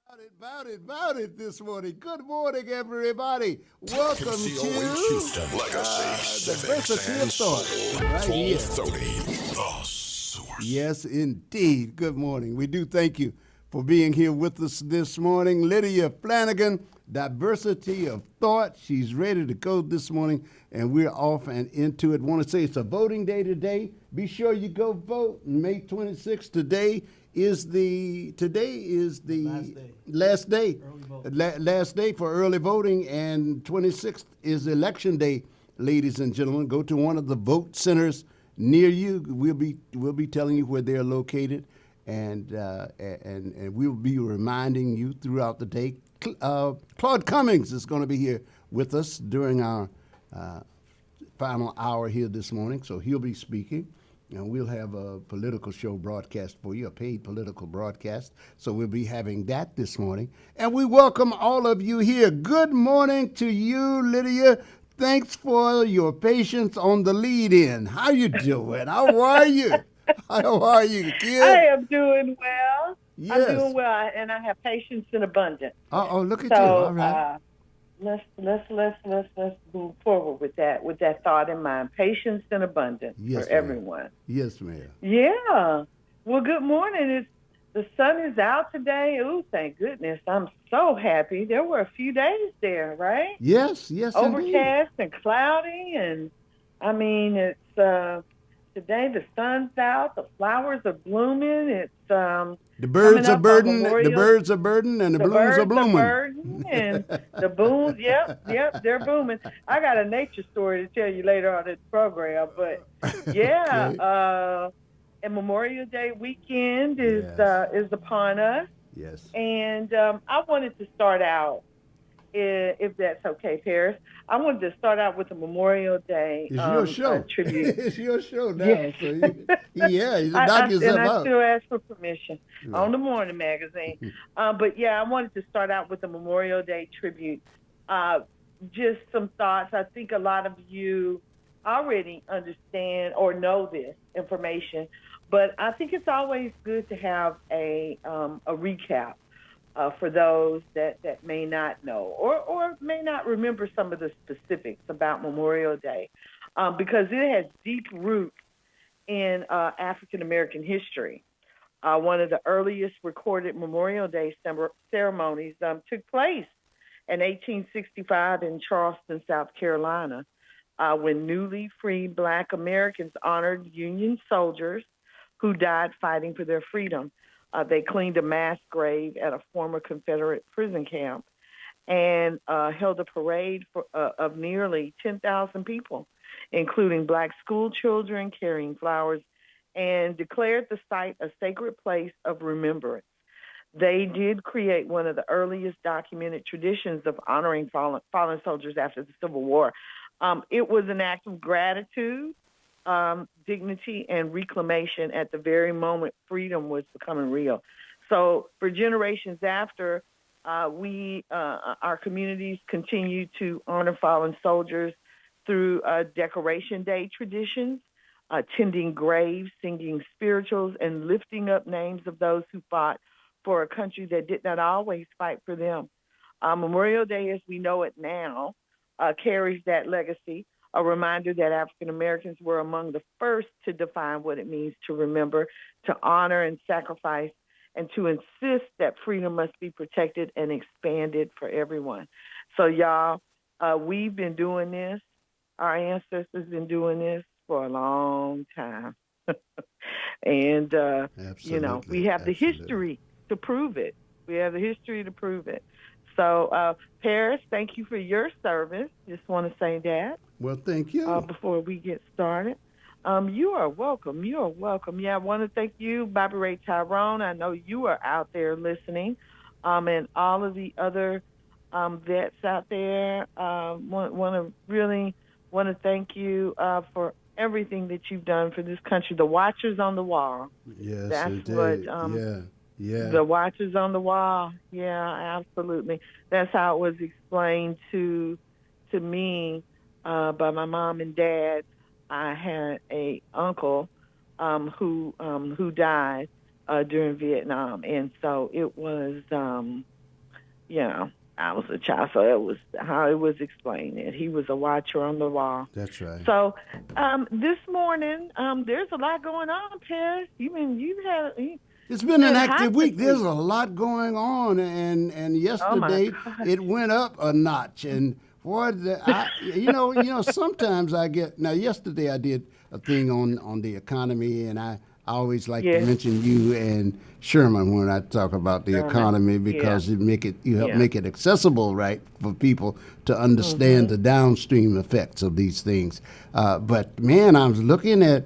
About it this morning. Good morning, everybody. Welcome to Houston, Legacy, Diversity Civics, of and Thought Soul. right here. 1230, The Source. Yes, indeed. Good morning. We do thank you for being here with us this morning. Lydia Flanagan, Diversity of Thought. She's ready to go this morning, and we're off and into it. Want to say it's a voting day today. Be sure you go vote. May 26th. Today is the last day. Last day for early voting, and 26th is election day. Ladies and gentlemen, go to one of the vote centers near you. We'll be telling you where they're located, and we'll be reminding you throughout the day. Claude Cummings is going to be here with us during our final hour here this morning, so he'll be speaking. And we'll have a political show broadcast for you, a paid political broadcast. So we'll be having that this morning. And we welcome all of you here. Good morning to you, Lydia. Thanks for your patience on the lead-in. How you doing? How are you? How are you, I kid? am doing well. I'm Yes. doing well, and I have patience in abundance. Oh, look at you. All So right. let's move forward with that thought in mind. Patience and abundance for Yes, ma'am. everyone. Yes, ma'am. Yeah. Well, good morning. The sun is out today. Ooh, thank goodness. I'm so happy. There were a few days there, right? Yes, yes, indeed. Overcast and cloudy, and I mean it's today the sun's out, the flowers are blooming. It's The coming birds are up on birding, the Memorial. birds are birding, and the The blues are birds are blooming. birding and the booms. Yep, they're booming. I got a nature story to tell you later on in the program, but yeah, Okay. and Memorial Day weekend Yes. is upon us, Yes. and I wanted to start out, if that's okay, Paris. I wanted to start out with a Memorial Day It's your show. tribute. It's your show Yes. now. So yeah, you knock And yourself I out. still ask for permission Right. on the morning magazine. But yeah, I wanted to start out with a Memorial Day tribute. Uh, just some thoughts. I think a lot of you already understand or know this information, but I think it's always good to have a recap for those that may not know or may not remember some of the specifics about Memorial Day, because it has deep roots in African American history. One of the earliest recorded Memorial Day ceremonies took place in 1865 in Charleston, South Carolina, when newly freed Black Americans honored Union soldiers who died fighting for their freedom. They cleaned a mass grave at a former Confederate prison camp and held a parade of nearly 10,000 people, including Black school children carrying flowers, and declared the site a sacred place of remembrance. They did create one of the earliest documented traditions of honoring fallen soldiers after the Civil War. It was an act of gratitude, dignity, and reclamation at the very moment freedom was becoming real. So for generations after, our communities continue to honor fallen soldiers through Decoration Day traditions, tending graves, singing spirituals, and lifting up names of those who fought for a country that did not always fight for them. Memorial Day, as we know it now, carries that legacy, a reminder that African Americans were among the first to define what it means to remember, to honor and sacrifice, and to insist that freedom must be protected and expanded for everyone. So, y'all, we've been doing this. Our ancestors been doing this for a long time. And, Absolutely. we have the Absolutely. history to prove it. We have the history to prove it. So, Paris, thank you for your service. Just want to say that Well, thank you. before we get started. You are welcome. You are welcome. Yeah, I want to thank you, Bobby Ray Tyrone. I know you are out there listening, and all of the other vets out there. Want to thank you for everything that you've done for this country. The Watchers on the Wall. Yes, That's what indeed. Yeah. Yeah. the Watchers on the Wall. Yeah, absolutely. That's how it was explained to me by my mom and dad. I had a uncle who died during Vietnam, and so it was you know, I was a child, so it was how it was explained. That he was a watcher on the wall. That's right. So this morning, there's a lot going on, Paris. It's You've been an been hot active this week. There's week. a lot going on, and Oh my yesterday God. it went up a notch. And sometimes I get now. Yesterday I did a thing on the economy, and I always like to Yes, mention you and Sherman when I talk about the Sherman. economy Yeah, because you help yeah. make it accessible, right, for people to understand Mhm. the downstream effects of these things. But man, I was looking at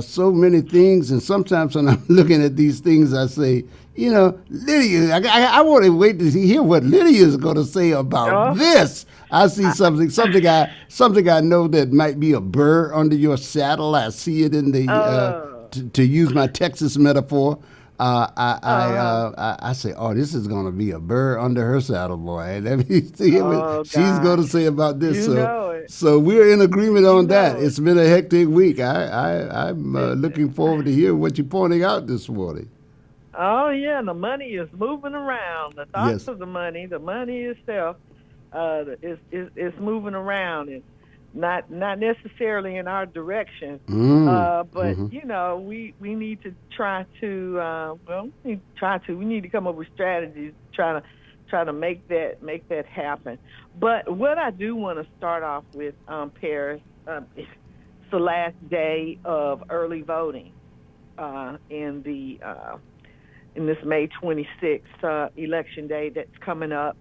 so many things, and sometimes when I'm looking at these things, I say, Lydia, I want to wait to hear what Lydia is going to say about Oh, this. I see I, something I know that might be a burr under your saddle. I see it in the oh, to use my Texas metaphor. uh, I say, oh, this is going to be a burr under her saddle, boy. Let me see what oh she's going to gosh. say about this. You So, know it. so we're in agreement You on that. know it. It's been a hectic week. I'm It- looking forward to hear what you're pointing out this morning. Oh yeah, the money is moving around. The thoughts Yes. of the money itself, is moving around and not necessarily in our direction. But Mm-hmm. we need to try to we need to come up with strategies to try to make that happen. But what I do want to start off with, Paris, it's the last day of early voting in this May 26th election day that's coming up.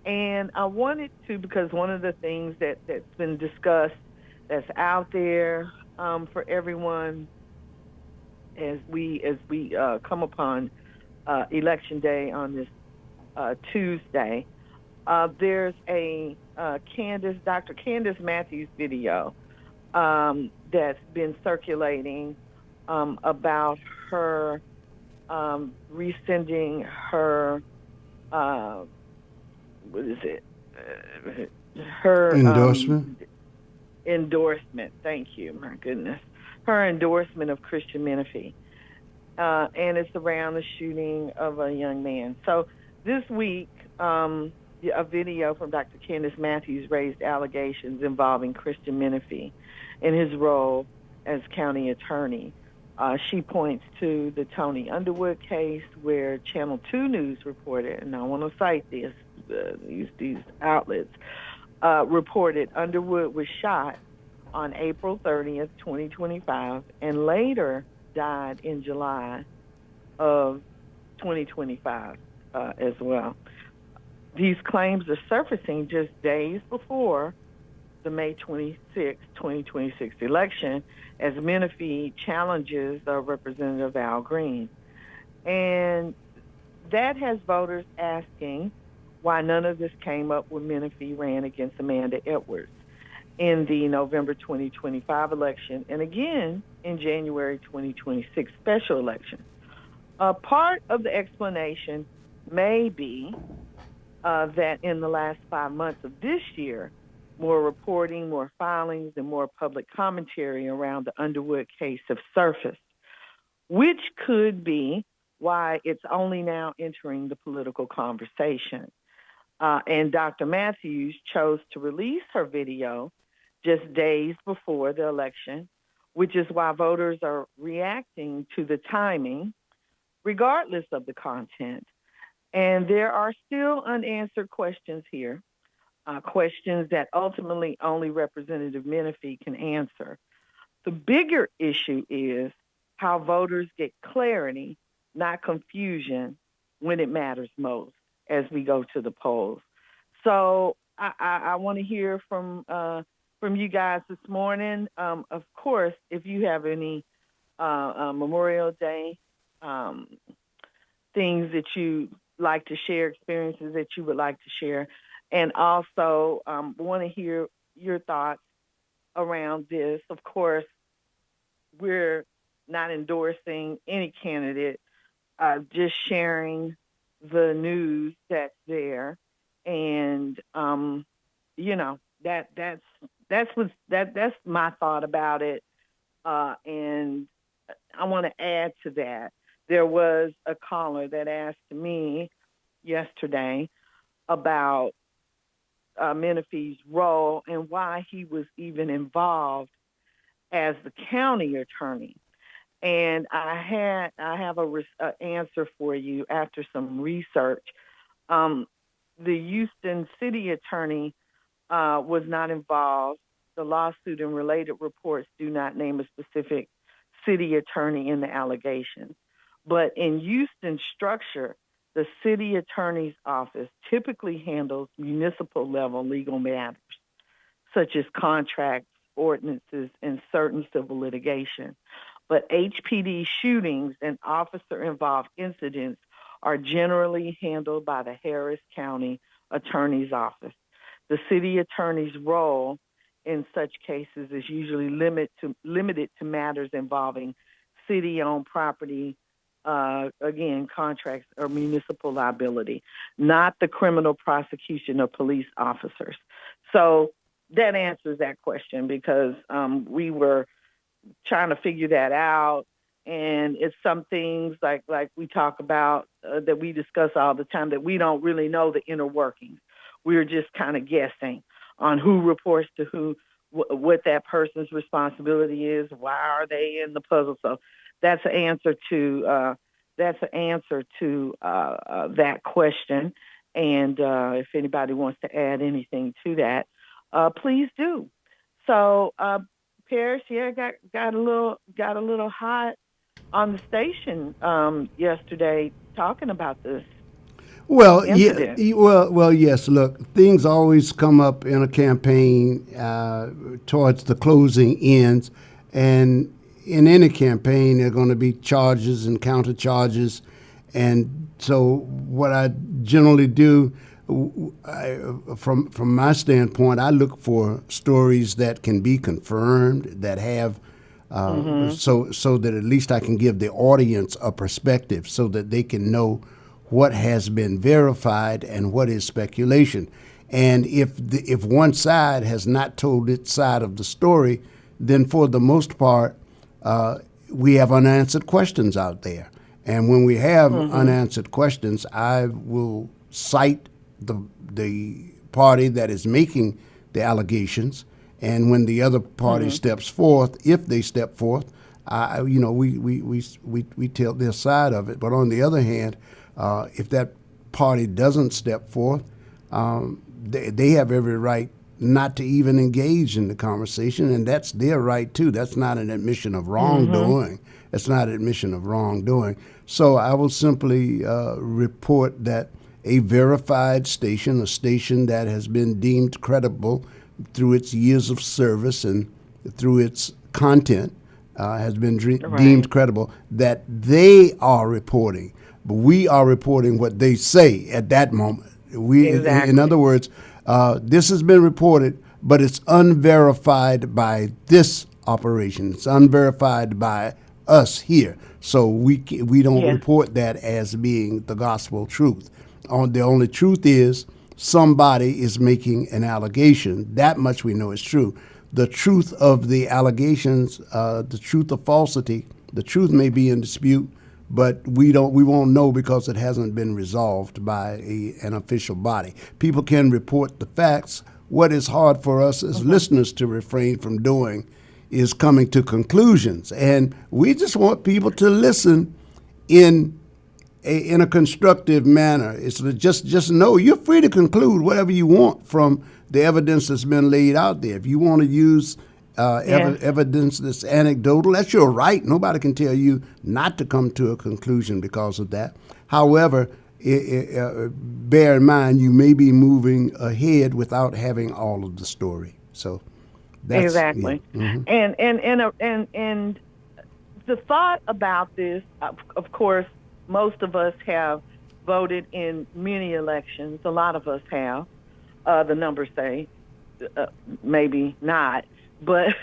And I wanted to, because one of the things that's been discussed that's out there for everyone as we come upon election day on this Tuesday, there's a Dr. Candace Matthews video that's been circulating about her rescinding her uh, what is it? Her Endorsement. endorsement. Thank you. My goodness, her endorsement of Christian Menifee, and it's around the shooting of a young man. So this week, a video from Dr. Candace Matthews raised allegations involving Christian Menifee in his role as county attorney. She points to the Tony Underwood case where Channel 2 News reported, and I want to cite these outlets, reported Underwood was shot on April 30th, 2025, and later died in July of 2025 as well. These claims are surfacing just days before the May 26, 2026 election as Menifee challenges Representative Al Green. And that has voters asking why none of this came up when Menifee ran against Amanda Edwards in the November 2025 election and again in January 2026 special election. Part of the explanation may be that in the last 5 months of this year, more reporting, more filings, and more public commentary around the Underwood case have surfaced, which could be why it's only now entering the political conversation. And Dr. Matthews chose to release her video just days before the election, which is why voters are reacting to the timing, regardless of the content. And there are still unanswered questions here, questions that ultimately only Representative Menifee can answer. The bigger issue is how voters get clarity, not confusion, when it matters most as we go to the polls. So I want to hear from you guys this morning. Of course, if you have any Memorial Day things that you like to share, experiences that you would like to share, and also want to hear your thoughts around this. Of course, we're not endorsing any candidate, just sharing the news that's there, and that's my thought about it. And I want to add to that. There was a caller that asked me yesterday about Menifee's role and why he was even involved as the county attorney. And I have a answer for you after some research. The Houston city attorney was not involved. The lawsuit and related reports do not name a specific city attorney in the allegations. But in Houston's structure, the city attorney's office typically handles municipal level legal matters, such as contracts, ordinances, and certain civil litigation. But HPD shootings and officer-involved incidents are generally handled by the Harris County Attorney's Office. The city attorney's role in such cases is usually limited to matters involving city-owned property, again, contracts or municipal liability, not the criminal prosecution of police officers. So that answers that question, because we were trying to figure that out. And it's some things like we talk about that we discuss all the time, that we don't really know the inner workings. We're just kind of guessing on who reports to who, what that person's responsibility is, why are they in the puzzle. So that's an answer to that question. And if anybody wants to add anything to that, please do. So Paris, got a little hot on the station yesterday talking about this. Well, incident. yes. Look, things always come up in a campaign towards the closing ends, and in any campaign, there are going to be charges and counter charges, and so what I generally do, from my standpoint, I look for stories that can be confirmed, that have so that at least I can give the audience a perspective, so that they can know what has been verified and what is speculation. And if one side has not told its side of the story, then for the most part, we have unanswered questions out there. And when we have unanswered questions, I will cite the party that is making the allegations. And when the other party steps forth, if they step forth, we tell their side of it. But on the other hand, if that party doesn't step forth, they have every right not to even engage in the conversation, and that's their right too. That's not an admission of wrongdoing. It's not an admission of wrongdoing. So I will simply report that a verified station, a station that has been deemed credible through its years of service and through its content, has been deemed credible, that they are reporting. But we are reporting what they say at that moment. Exactly. In other words, this has been reported, but it's unverified by this operation. It's unverified by us here. So we don't report that as being the gospel truth. The only truth is somebody is making an allegation. That much we know is true. The truth of the allegations, the truth of falsity, the truth may be in dispute, but we won't know because it hasn't been resolved by an official body. People can report the facts. What is hard for us as listeners to refrain from doing is coming to conclusions. And we just want people to listen in a constructive manner. It's just know you're free to conclude whatever you want from the evidence that's been laid out there. If you want to use evidence that's anecdotal, that's your right. Nobody can tell you not to come to a conclusion because of that. However, bear in mind you may be moving ahead without having all of the story. So that's exactly. Yeah. And the thought about this, of course, most of us have voted in many elections. A lot of us have. The numbers say maybe not. But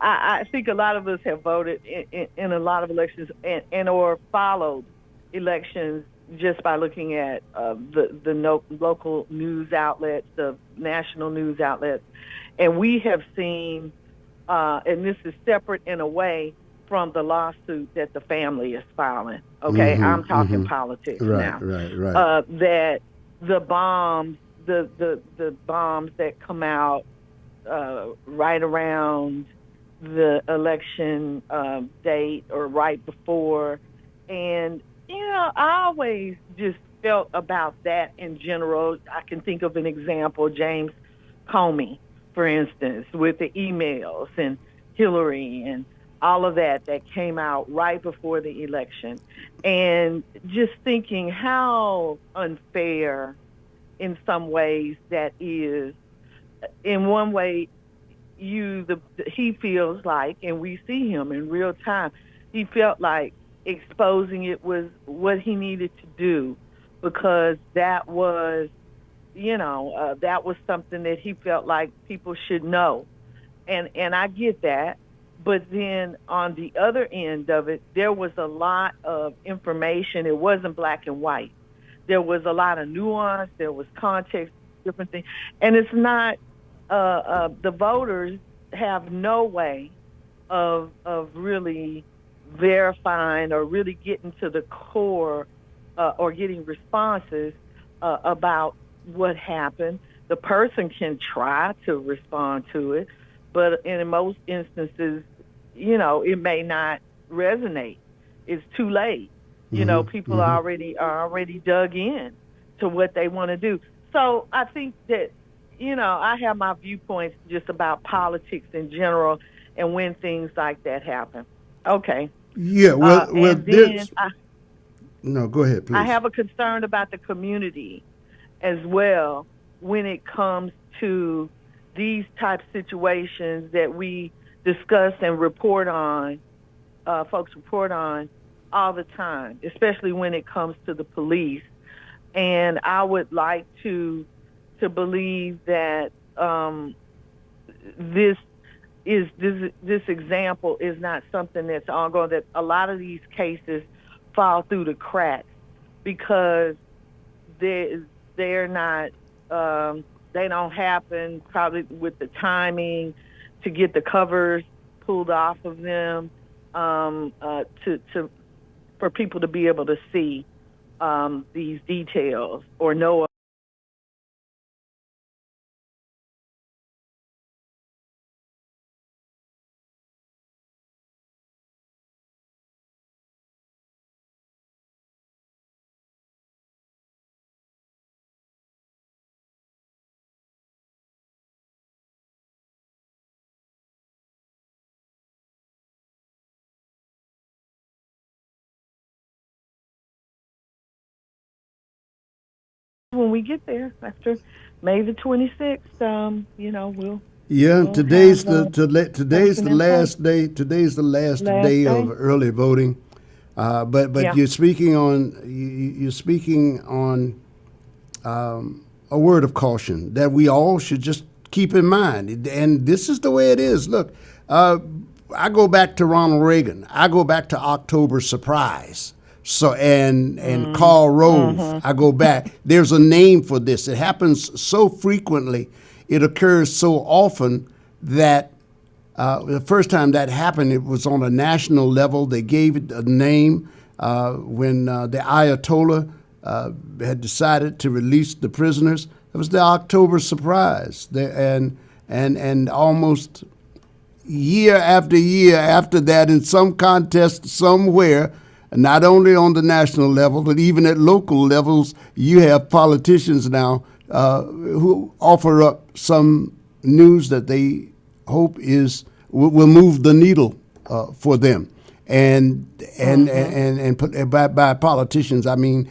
I think a lot of us have voted in a lot of elections and or followed elections just by looking at the local news outlets, the national news outlets. And we have seen, and this is separate in a way from the lawsuit that the family is filing. Okay, I'm talking politics now. Right. That the bombs, the bombs that come out right around the election date or right before. And, I always just felt about that in general. I can think of an example, James Comey, for instance, with the emails and Hillary and all of that came out right before the election. And just thinking how unfair in some ways that is. In one way, he feels like, and we see him in real time, he felt like exposing it was what he needed to do, because that was, that was something that he felt like people should know. And I get that. But then on the other end of it, there was a lot of information. It wasn't black and white. There was a lot of nuance. There was context, different things. And it's not, the voters have no way of really verifying or really getting to the core or getting responses about what happened. The person can try to respond to it, but in most instances, it may not resonate. It's too late. People are already dug in to what they want to do. So I think that, I have my viewpoints just about politics in general and when things like that happen. Okay. Yeah, well, no, go ahead, please. I have a concern about the community as well when it comes to these type situations that we discuss and report on, folks report on all the time, especially when it comes to the police. And I would like to believe that this example is not something that's ongoing, that a lot of these cases fall through the cracks because they're not, they don't happen probably with the timing to get the covers pulled off of them, for people to be able to see these details or know. When we get there after May the 26th, we'll. Yeah, we'll today's have, today's the last day. Today's the last day of early voting. But Yeah. you're speaking on a word of caution that we all should just keep in mind. And this is the way it is. Look, I go back to Ronald Reagan. I go back to October Surprise. So and Karl Rove. I go back. There's a name for this. It happens so frequently. It occurs so often that the first time that happened, it was on a national level. They gave it a name when the Ayatollah had decided to release the prisoners. It was the October Surprise. And almost year after that, in some contest somewhere, not only on the national level, but even at local levels, you have politicians now who offer up some news that they hope will move the needle for them. And by politicians, I mean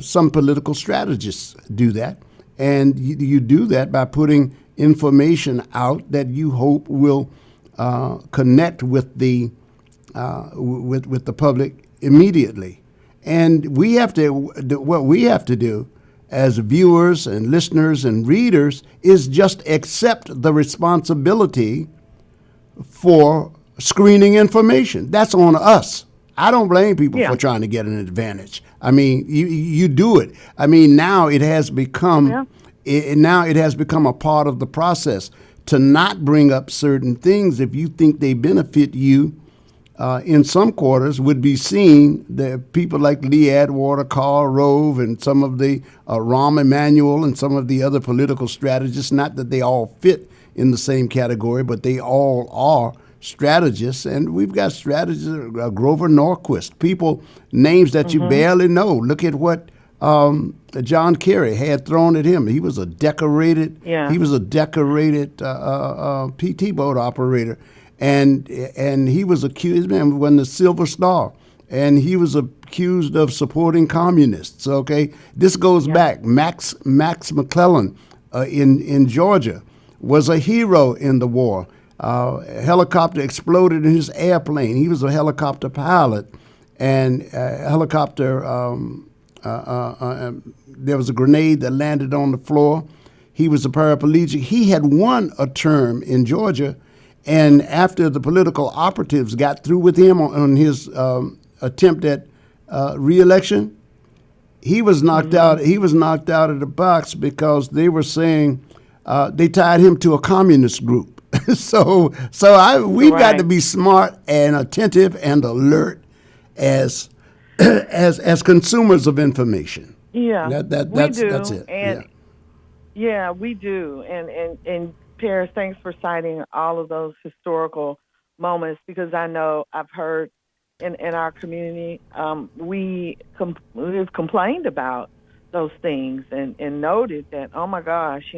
some political strategists do that. And you do that by putting information out that you hope will connect with the public immediately. And what we have to do as viewers and listeners and readers is just accept the responsibility for screening information. That's on us. I don't blame people for trying to get an advantage. I mean, you do it. I mean, now it has become a part of the process to not bring up certain things if you think they benefit you in some quarters would be seen that people like Lee Atwater, Karl Rove, and some of the Rahm Emanuel and some of the other political strategists, not that they all fit in the same category, but they all are strategists. And we've got strategists, Grover Norquist, people, names that you barely know. Look at what John Kerry had thrown at him. He was a decorated, PT boat operator. And he was accused, man, won the Silver Star, and he was accused of supporting communists. Okay, this goes back. Max McClellan in Georgia was a hero in the war. A helicopter exploded in his airplane. He was a helicopter pilot, and there was a grenade that landed on the floor. He was a paraplegic. He had won a term in Georgia. And after the political operatives got through with him on his attempt at re-election, he was knocked out. He was knocked out of the box because they were saying they tied him to a communist group. We've got to be smart and attentive and alert as consumers of information. Yeah, that's it. And we do. And Paris, thanks for citing all of those historical moments, because I know I've heard in our community, we've complained about those things and noted that, oh my gosh,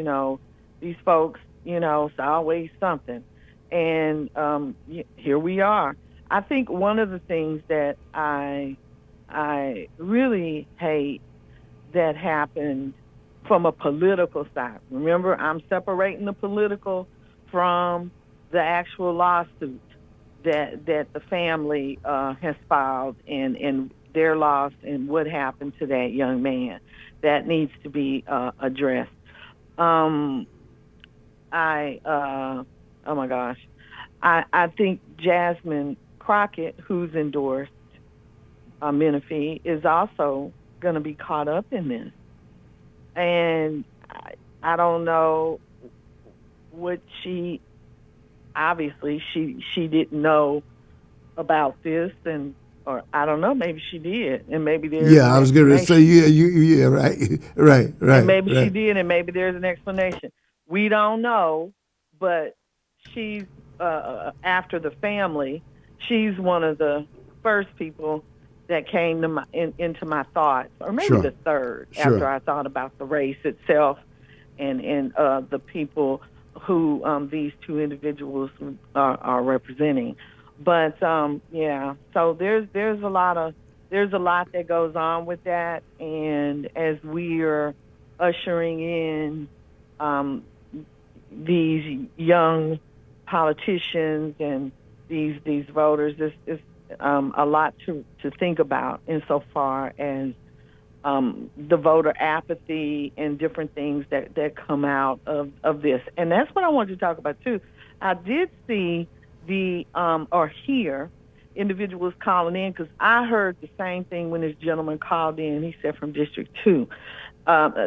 these folks, it's always something. And here we are. I think one of the things that I really hate that happened from a political side. Remember, I'm separating the political from the actual lawsuit that the family has filed and their loss and what happened to that young man. That needs to be addressed. Oh my gosh. I think Jasmine Crockett, who's endorsed Menifee, is also going to be caught up in this. And I don't know what she didn't know about this, or I don't know, maybe she did, and maybe there's I was going to say right. And maybe she did, and maybe there's an explanation. We don't know, but she's after the family. She's one of the first people that came to into my thoughts, or maybe the third, after I thought about the race itself and the people who these two individuals are representing. But so there's a lot that goes on with that, and as we are ushering in these young politicians and these voters, it's a lot to think about insofar as the voter apathy and different things that come out of this. And that's what I wanted to talk about too. I did see or hear individuals calling in, because I heard the same thing when this gentleman called in. He said from District 2.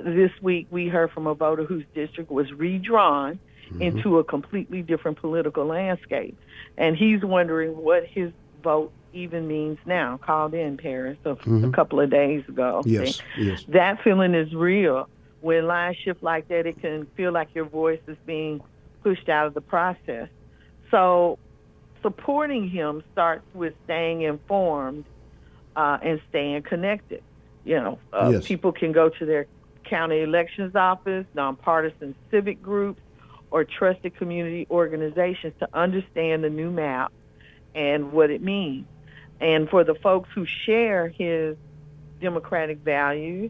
This week we heard from a voter whose district was redrawn into a completely different political landscape. And he's wondering what his vote even means now. Called in, Paris, a couple of days ago. Yes. That feeling is real. When lines shift like that, it can feel like your voice is being pushed out of the process. So supporting him starts with staying informed and staying connected. People can go to their county elections office, nonpartisan civic groups, or trusted community organizations to understand the new map and what it means. And for the folks who share his democratic values,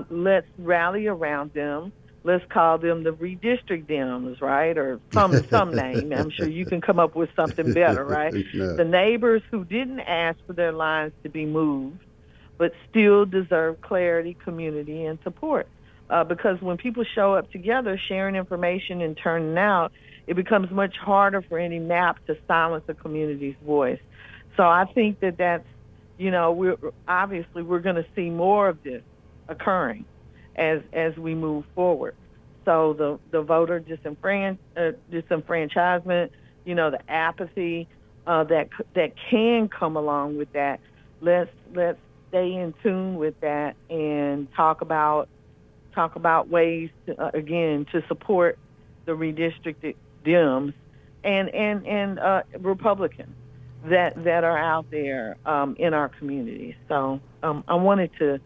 let's rally around them. Let's call them the redistrict Dems, right? Or some name. I'm sure you can come up with something better, right? No. The neighbors who didn't ask for their lines to be moved, but still deserve clarity, community, and support. Because when people show up together, sharing information and turning out, it becomes much harder for any map to silence a community's voice. So I think that's, we're going to see more of this occurring as we move forward. So the voter disenfranchisement, the apathy, that can come along with that. Let's stay in tune with that and talk about ways to, again, to support the redistricted Dems and Republicans that are out there in our community. So I wanted to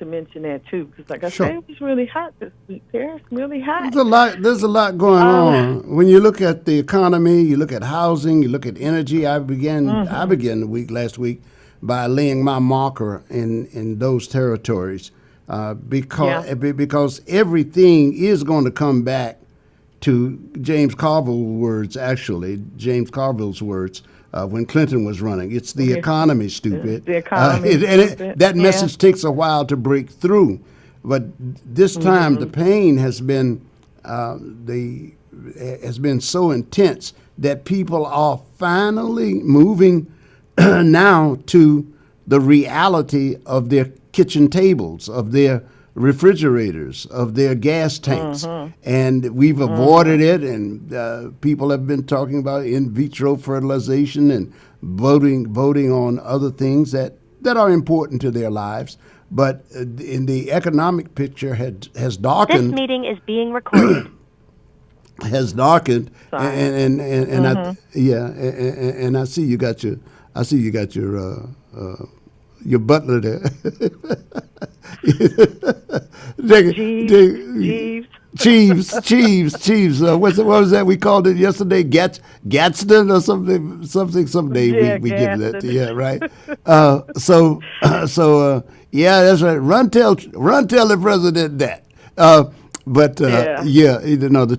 mention that too, because like I Sure. said, it was really hot this week. Paris, really hot. There's a lot going on. When you look at the economy, you look at housing, you look at energy. I began the last week by laying my marker in those territories, because everything is going to come back to James Carville's words when Clinton was running. It's the economy, stupid. The economy, that message takes a while to break through, but this time the pain has been so intense that people are finally moving now to the reality of their kitchen tables, of their refrigerators, of their gas tanks, and we've avoided it. And people have been talking about in vitro fertilization and voting on other things that are important to their lives. But in the economic picture has darkened. This meeting is being recorded. Has darkened, Sorry. and I see you got your butler there. Jeeves. What was that we called it yesterday? Gadsden or something. Someday we give that. Yeah, right. So that's right. Run tell the president that. The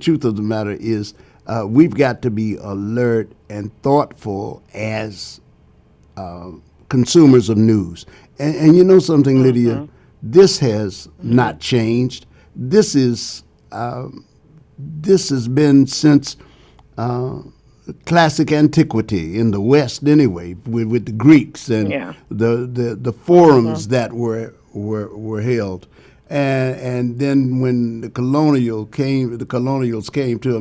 truth of the matter is, we've got to be alert and thoughtful as consumers of news. And you know something, Lydia, this has not changed. This has been since classic antiquity in the West, anyway, with the Greeks and the forums that were held. And then when the colonizers came to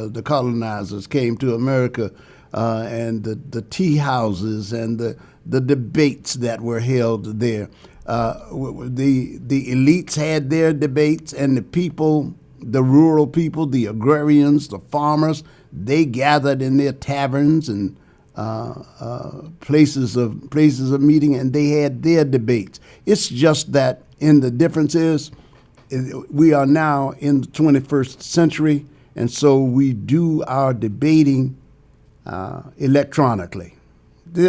the colonizers came to America, and the tea houses and the debates that were held there. The elites had their debates, and the people, the rural people, the agrarians, the farmers, they gathered in their taverns and places of meeting, and they had their debates. It's just that the difference is we are now in the 21st century, and so we do our debating electronically.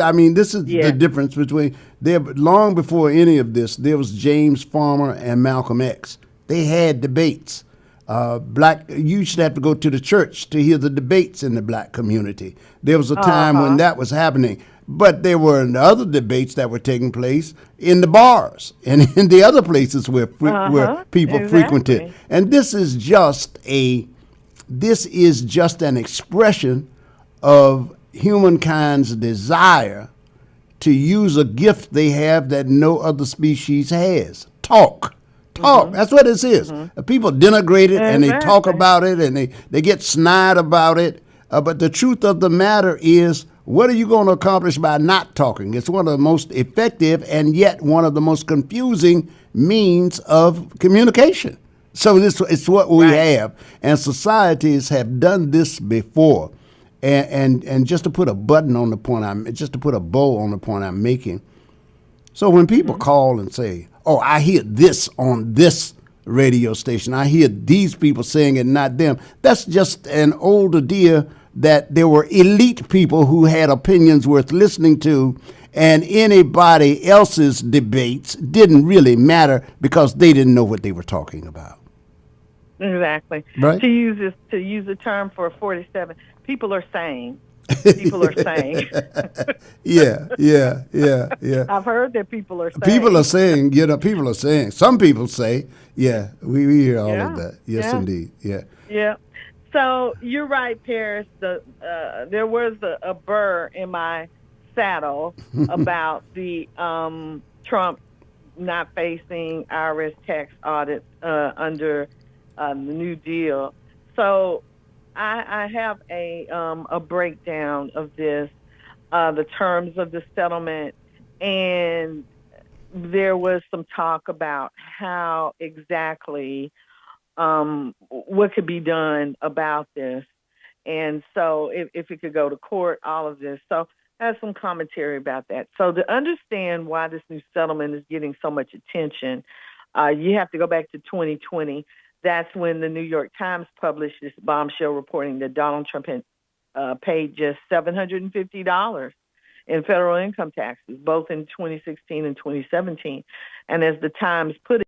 I mean, this is the difference between there. Long before any of this, there was James Farmer and Malcolm X. They had debates. You should have to go to the church to hear the debates in the black community. There was a time when that was happening, but there were other debates that were taking place in the bars and in the other places where people frequented. And this is just an expression of humankind's desire to use a gift they have that no other species has. Talk. That's what this is. People denigrate it and they talk about it and they get snide about it. But the truth of the matter is, what are you going to accomplish by not talking? It's one of the most effective and yet one of the most confusing means of communication. So it's what we have. And societies have done this before. And just to put a button on the point just to put a bow on the point I'm making. So when people call and say, "Oh, I hear this on this radio station. I hear these people saying it, not them," that's just an old idea that there were elite people who had opinions worth listening to, and anybody else's debates didn't really matter because they didn't know what they were talking about. Exactly. Right. To use a term for 47, people are saying. People are saying. Yeah. I've heard that people are saying. People are saying. Some people say, yeah, we hear all of that. Yes, indeed. Yeah. Yeah. So you're right, Paris. There was a burr in my saddle about the Trump not facing IRS tax audit under the New Deal. So I have a breakdown of this. the terms of the settlement, and there was some talk about how exactly what could be done about this. And so if it could go to court, all of this. So I have some commentary about that. So to understand why this new settlement is getting so much attention, you have to go back to 2020. That's when the New York Times published this bombshell reporting that Donald Trump had paid just $750 in federal income taxes, both in 2016 and 2017. And as the Times put it,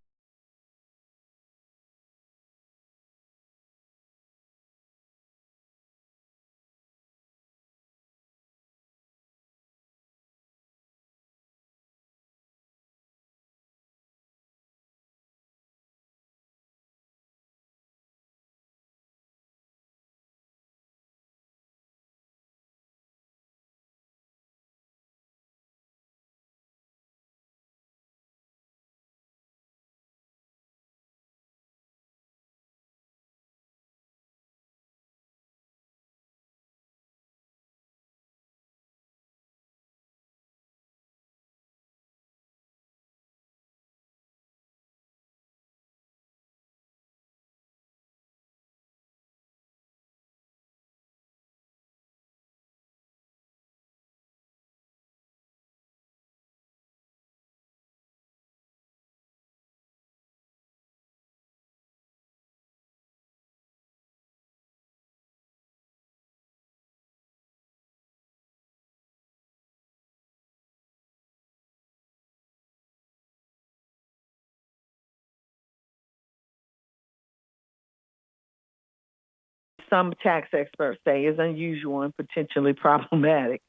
some tax experts say is unusual and potentially problematic.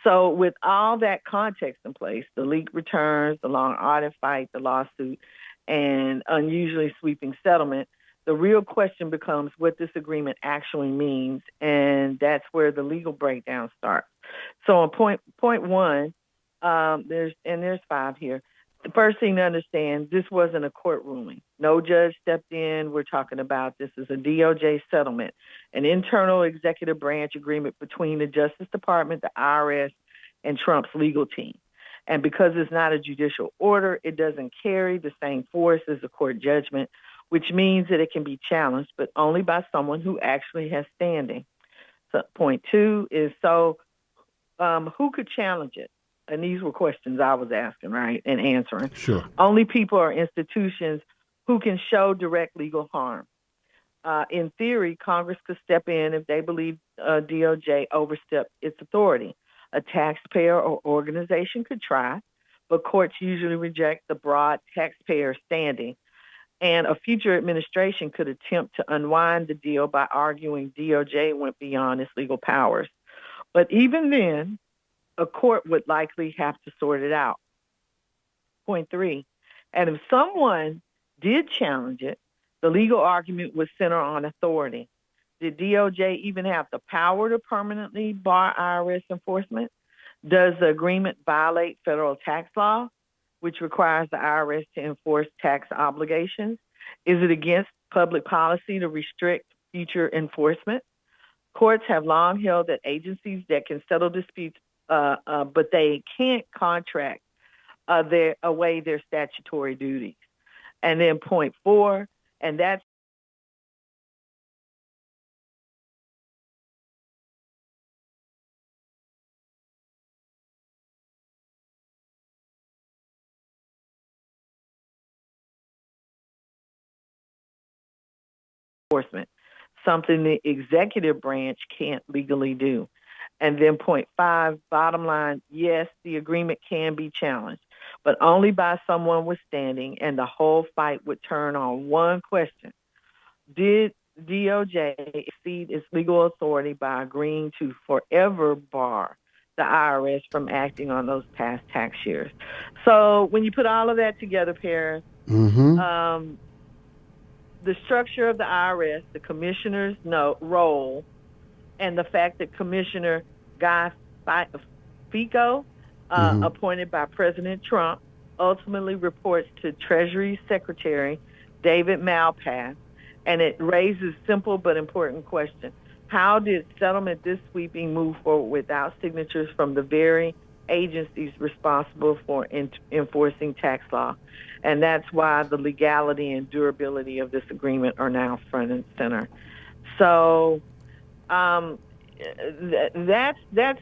So with all that context in place, the leaked returns, the long audit fight, the lawsuit, and unusually sweeping settlement, the real question becomes what this agreement actually means, and that's where the legal breakdown starts. So on point one, there's 5 here. The first thing to understand, this wasn't a court ruling. No judge stepped in. We're talking about this is a DOJ settlement, an internal executive branch agreement between the Justice Department, the IRS, and Trump's legal team. And because it's not a judicial order, it doesn't carry the same force as a court judgment, which means that it can be challenged, but only by someone who actually has standing. So point 2 is, who could challenge it? And these were questions I was asking, right, and answering. Sure. Only people or institutions who can show direct legal harm. In theory, Congress could step in if they believe DOJ overstepped its authority. A taxpayer or organization could try, but courts usually reject the broad taxpayer standing. And a future administration could attempt to unwind the deal by arguing DOJ went beyond its legal powers. But even then, a court would likely have to sort it out. Point 3, and if someone did challenge it, the legal argument would center on authority. Did DOJ even have the power to permanently bar IRS enforcement? Does the agreement violate federal tax law, which requires the IRS to enforce tax obligations? Is it against public policy to restrict future enforcement? Courts have long held that agencies that can settle disputes but they can't contract away their statutory duties. And then point 4, and that's enforcement, something the executive branch can't legally do. And then point 5, bottom line, yes, the agreement can be challenged, but only by someone withstanding, and the whole fight would turn on one question. Did DOJ exceed its legal authority by agreeing to forever bar the IRS from acting on those past tax years? So when you put all of that together, Paris, the structure of the IRS, the commissioner's role, and the fact that Commissioner Guy Fico, appointed by President Trump, ultimately reports to Treasury Secretary David Malpass, and it raises simple but important question. How did settlement this sweeping move forward without signatures from the very agencies responsible for enforcing tax law? And that's why the legality and durability of this agreement are now front and center. So that's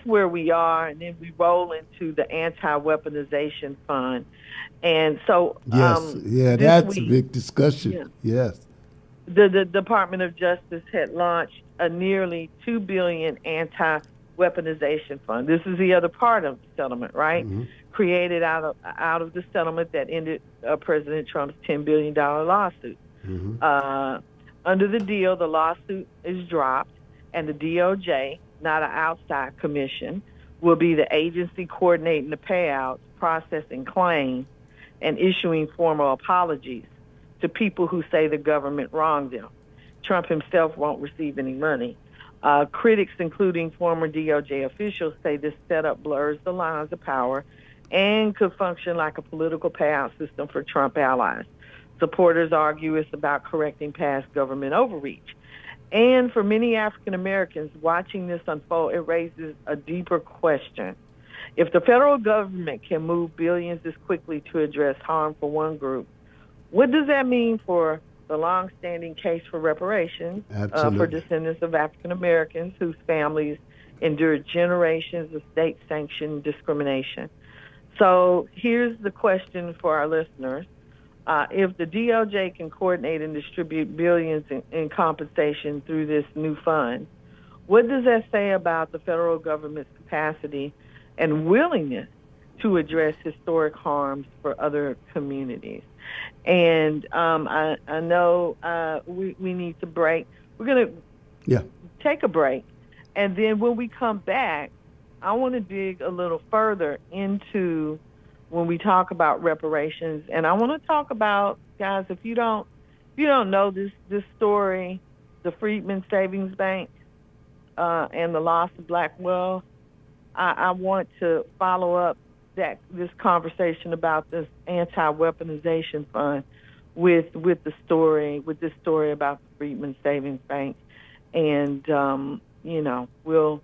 where we are, and then we roll into the anti-weaponization fund. And so that's a big discussion. Yeah. Yes. The Department of Justice had launched a nearly $2 billion anti-weaponization fund. This is the other part of the settlement, right? Mm-hmm. Created out of the settlement that ended President Trump's $10 billion lawsuit. Mm-hmm. Under the deal, the lawsuit is dropped, and the DOJ, not an outside commission, will be the agency coordinating the payouts, processing claims, and issuing formal apologies to people who say the government wronged them. Trump himself won't receive any money. Critics, including former DOJ officials, say this setup blurs the lines of power and could function like a political payout system for Trump allies. Supporters argue it's about correcting past government overreach. And for many African Americans watching this unfold, it raises a deeper question. If the federal government can move billions this quickly to address harm for one group, what does that mean for the long-standing case for reparations for descendants of African Americans whose families endured generations of state-sanctioned discrimination? So here's the question for our listeners. If the DOJ can coordinate and distribute billions in compensation through this new fund, what does that say about the federal government's capacity and willingness to address historic harms for other communities? And I know we need to break. We're going to take a break. And then when we come back, I want to dig a little further into when we talk about reparations. And I want to talk about, guys, if you don't know this story, the Freedman Savings Bank and the loss of black wealth, I want to follow up this conversation about this anti-weaponization fund with this story about the Freedman Savings Bank, and we'll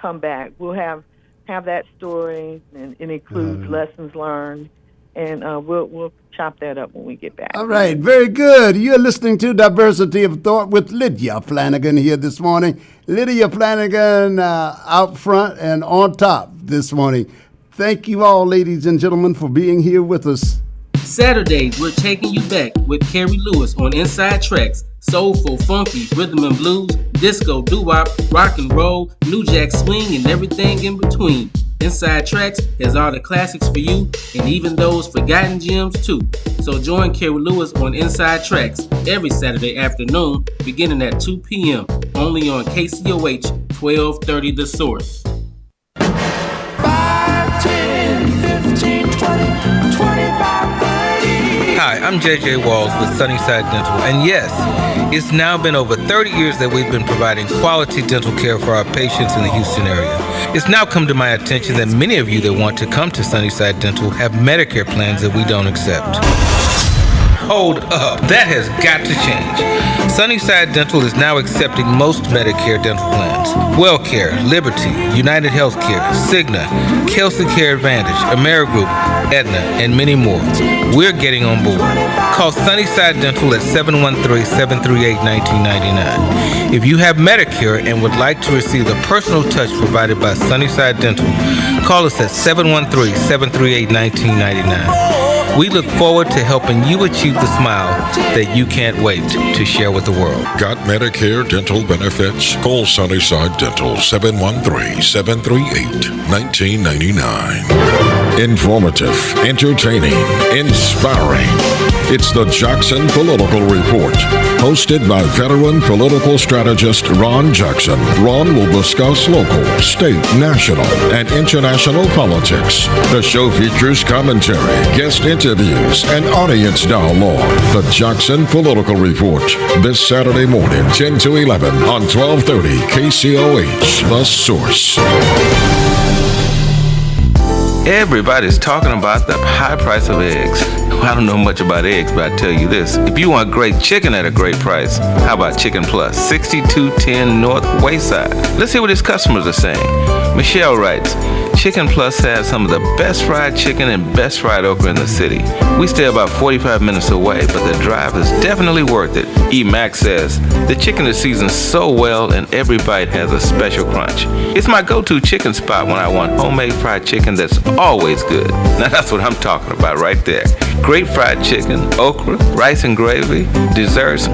come back. We'll have that story, and it includes lessons learned, and we'll chop that up when we get back. All right, very good. You're listening to Diversity of Thought with Lydia Flanagan here this morning. Lydia Flanagan out front and on top this morning. Thank you all, ladies and gentlemen, for being here with us. Saturdays, we're taking you back with Carrie Lewis on Inside Tracks. Soulful, funky, rhythm and blues, disco, doo-wop, rock and roll, new jack swing, and everything in between. Inside Tracks has all the classics for you, and even those forgotten gems too. So join Carrie Lewis on Inside Tracks every Saturday afternoon, beginning at 2 p.m. only on KCOH 1230 The Source. 5, 10, 15, 20, 25, 30. Hi, I'm JJ Walls with Sunnyside Dental, and yes, it's now been over 30 years that we've been providing quality dental care for our patients in the Houston area. It's now come to my attention that many of you that want to come to Sunnyside Dental have Medicare plans that we don't accept. Hold up, that has got to change. Sunnyside Dental is now accepting most Medicare dental plans. WellCare, Liberty, United Healthcare, Cigna, Kelsey Care Advantage, Amerigroup, Aetna, and many more. We're getting on board. Call Sunnyside Dental at 713-738-1999. If you have Medicare and would like to receive the personal touch provided by Sunnyside Dental, call us at 713-738-1999. We look forward to helping you achieve the smile that you can't wait to share with the world. Got Medicare dental benefits? Call Sunnyside Dental 713-738-1999. Informative, entertaining, inspiring. It's the Jackson Political Report, hosted by veteran political strategist Ron Jackson. Ron will discuss local, state, national, and international politics. The show features commentary, guest interviews, and audience dialogue. The Jackson Political Report, this Saturday morning, 10 to 11 on 1230 KCOH, The Source. Everybody's talking about the high price of eggs. I don't know much about eggs, but I tell you this. If you want great chicken at a great price, how about Chicken Plus, 6210 North Wayside? Let's hear what his customers are saying. Michelle writes, Chicken Plus has some of the best fried chicken and best fried okra in the city. We stay about 45 minutes away, but the drive is definitely worth it. E. Max says, the chicken is seasoned so well and every bite has a special crunch. It's my go-to chicken spot when I want homemade fried chicken that's always good. Now that's what I'm talking about right there. Great fried chicken, okra, rice and gravy, desserts.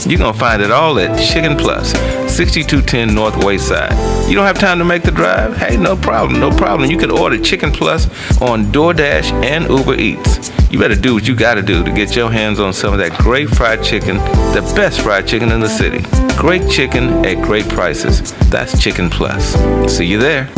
You're going to find it all at Chicken Plus, 6210 North Wayside. You don't have time to make the drive? Hey, no problem. You can order Chicken Plus on DoorDash and Uber Eats. You better do what you got to do to get your hands on some of that great fried chicken, the best fried chicken in the city. Great chicken at great prices. That's Chicken Plus. See you there.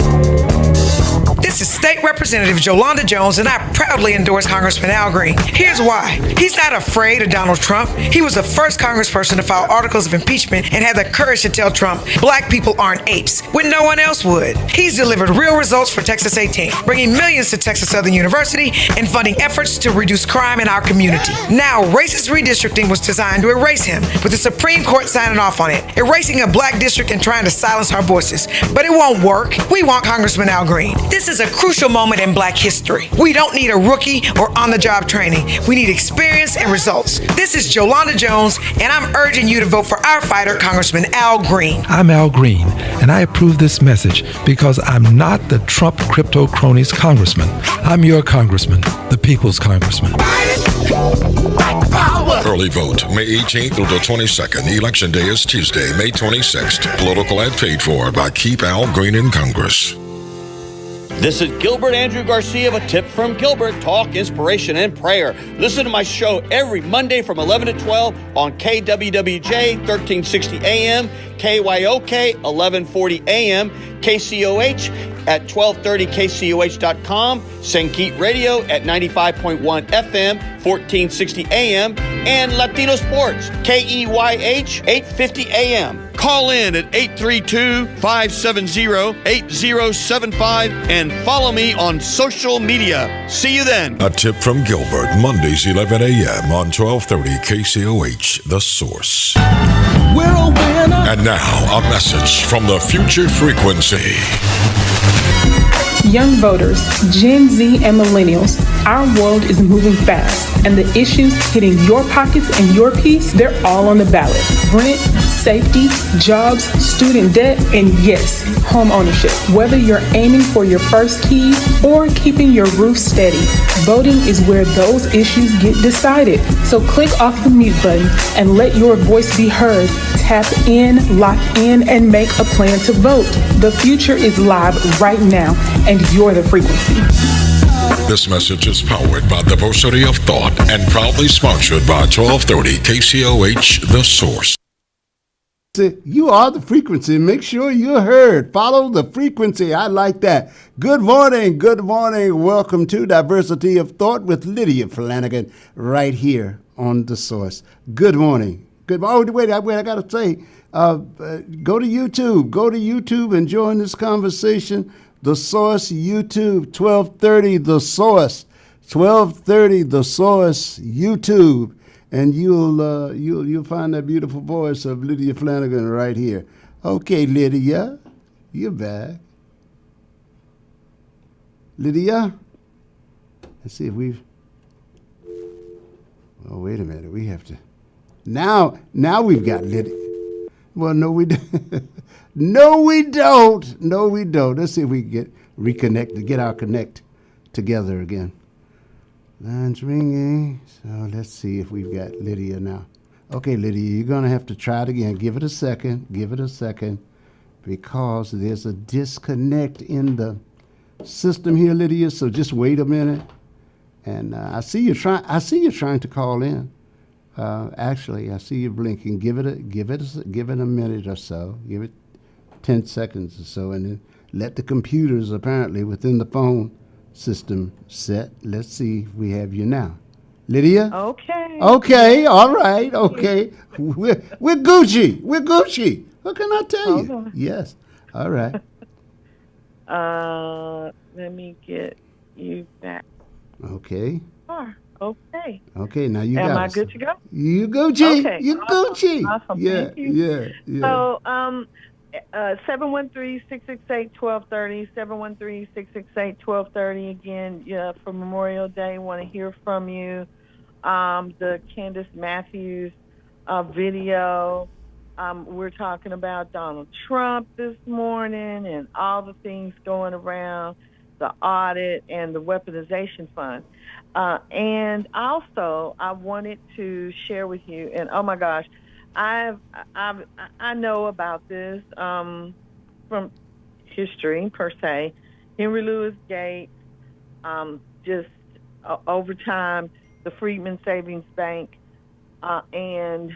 This is State Representative Jolanda Jones, and I proudly endorse Congressman Al Green. Here's why. He's not afraid of Donald Trump. He was the first congressperson to file articles of impeachment and had the courage to tell Trump black people aren't apes when no one else would. He's delivered real results for Texas 18, bringing millions to Texas Southern University and funding efforts to reduce crime in our community. Now, racist redistricting was designed to erase him, with the Supreme Court signing off on it, erasing a black district and trying to silence our voices. But it won't work. We want Congressman Al Green. This is a crucial moment in black history. We don't need a rookie or on-the-job training. We need experience and results. This is Jolanda Jones, and I'm urging you to vote for our fighter, Congressman Al Green. I'm Al Green, and I approve this message because I'm not the Trump crypto cronies congressman. I'm your congressman, the people's congressman. Early vote, May 18th through the 22nd. Election day is Tuesday, May 26th. Political ad paid for by Keep Al Green in Congress. This is Gilbert Andrew Garcia of A Tip from Gilbert, talk, inspiration, and prayer. Listen to my show every Monday from 11 to 12 on KWWJ 1360 AM, KYOK 1140 AM, KCOH at 1230 KCOH.com, Sankeet Radio at 95.1 FM, 1460 AM, and Latino Sports, KEYH 850 AM. Call in at 832-570-8075 and follow me on social media. See you then. A Tip from Gilbert, Mondays 11 a.m. on 1230 KCOH, The Source. We're a winner. And now, a message from the Future Frequency. Young voters, Gen Z and millennials, our world is moving fast, and the issues hitting your pockets and your peace, they're all on the ballot. Rent, safety, jobs, student debt, and yes, home ownership. Whether you're aiming for your first keys or keeping your roof steady, voting is where those issues get decided. So click off the mute button and let your voice be heard. Tap in, lock in, and make a plan to vote. The future is live right now, and you're the frequency. This message is powered by Diversity of Thought and proudly sponsored by 1230 KCOH, The Source. You are the frequency. Make sure you're heard. Follow the frequency. I like that. Good morning. Good morning. Welcome to Diversity of Thought with Lydia Flanagan right here on The Source. Good morning. Good morning. Oh, wait, I got to say, go to YouTube. Go to YouTube and join this conversation. The Source YouTube, 1230 The Source. 1230 The Source YouTube. And you'll find that beautiful voice of Lydia Flanagan right here. Okay, Lydia, you're back. Lydia, let's see if we've. Oh, wait a minute. We have to. Now we've got Lydia. Well, no, we don't. No, we don't. No, we don't. Let's see if we can get reconnected, get our connect together again. Line's ringing, so let's see if we've got Lydia now. Okay, Lydia, you're going to have to try it again. Give it a second, because there's a disconnect in the system here, Lydia, so just wait a minute. And I see you're trying to call in. Actually, I see you blinking. Give it a minute or so. Give it 10 seconds or so, and then let the computers apparently within the phone system set. Let's see if we have you now. Lydia? Okay. Okay, all right, okay. We're Gucci. We're Gucci. What can I tell you? On. Yes. All right. Let me get you back. Okay. Okay. Okay, now you Am got I us. good to go? You Gucci. Okay. You Awesome. Gucci. Awesome. Yeah, Thank you. yeah, yeah. So, 713-668-1230, 713-668-1230. Again, yeah, for Memorial Day, want to hear from you. The Candace Matthews video. We're talking about Donald Trump this morning and all the things going around, the audit and the weaponization fund. And also, I wanted to share with you, and oh my gosh, I've I know about this from history per se. Henry Louis Gates, just over time, the Freedmen Savings Bank, and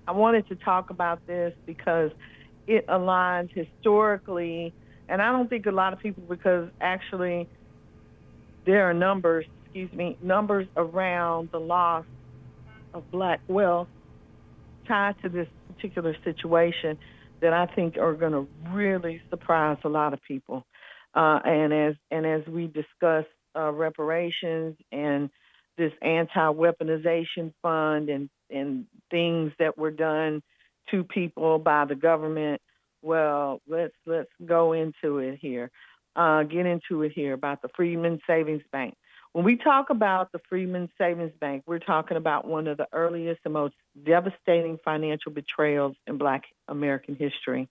I wanted to talk about this because it aligns historically, and I don't think a lot of people, because actually there are numbers around the loss of Black wealth tied to this particular situation that I think are going to really surprise a lot of people. And as we discuss reparations and this anti-weaponization fund and things that were done to people by the government, well, let's go into it here. Get into it here about the Freedmen Savings Bank. When we talk about the Freedmen Savings Bank, we're talking about one of the earliest and most devastating financial betrayals in Black American history.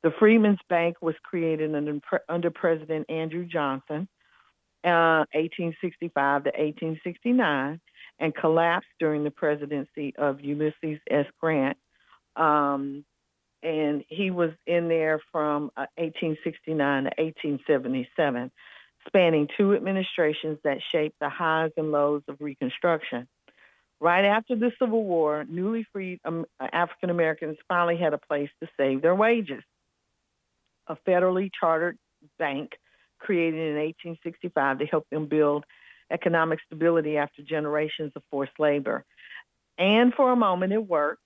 The Freedmen's Bank was created under President Andrew Johnson, 1865 to 1869, and collapsed during the presidency of Ulysses S. Grant. And he was in there from 1869 to 1877, spanning two administrations that shaped the highs and lows of Reconstruction. Right after the Civil War, newly freed African Americans finally had a place to save their wages. A federally chartered bank created in 1865 to help them build economic stability after generations of forced labor. And for a moment, it worked.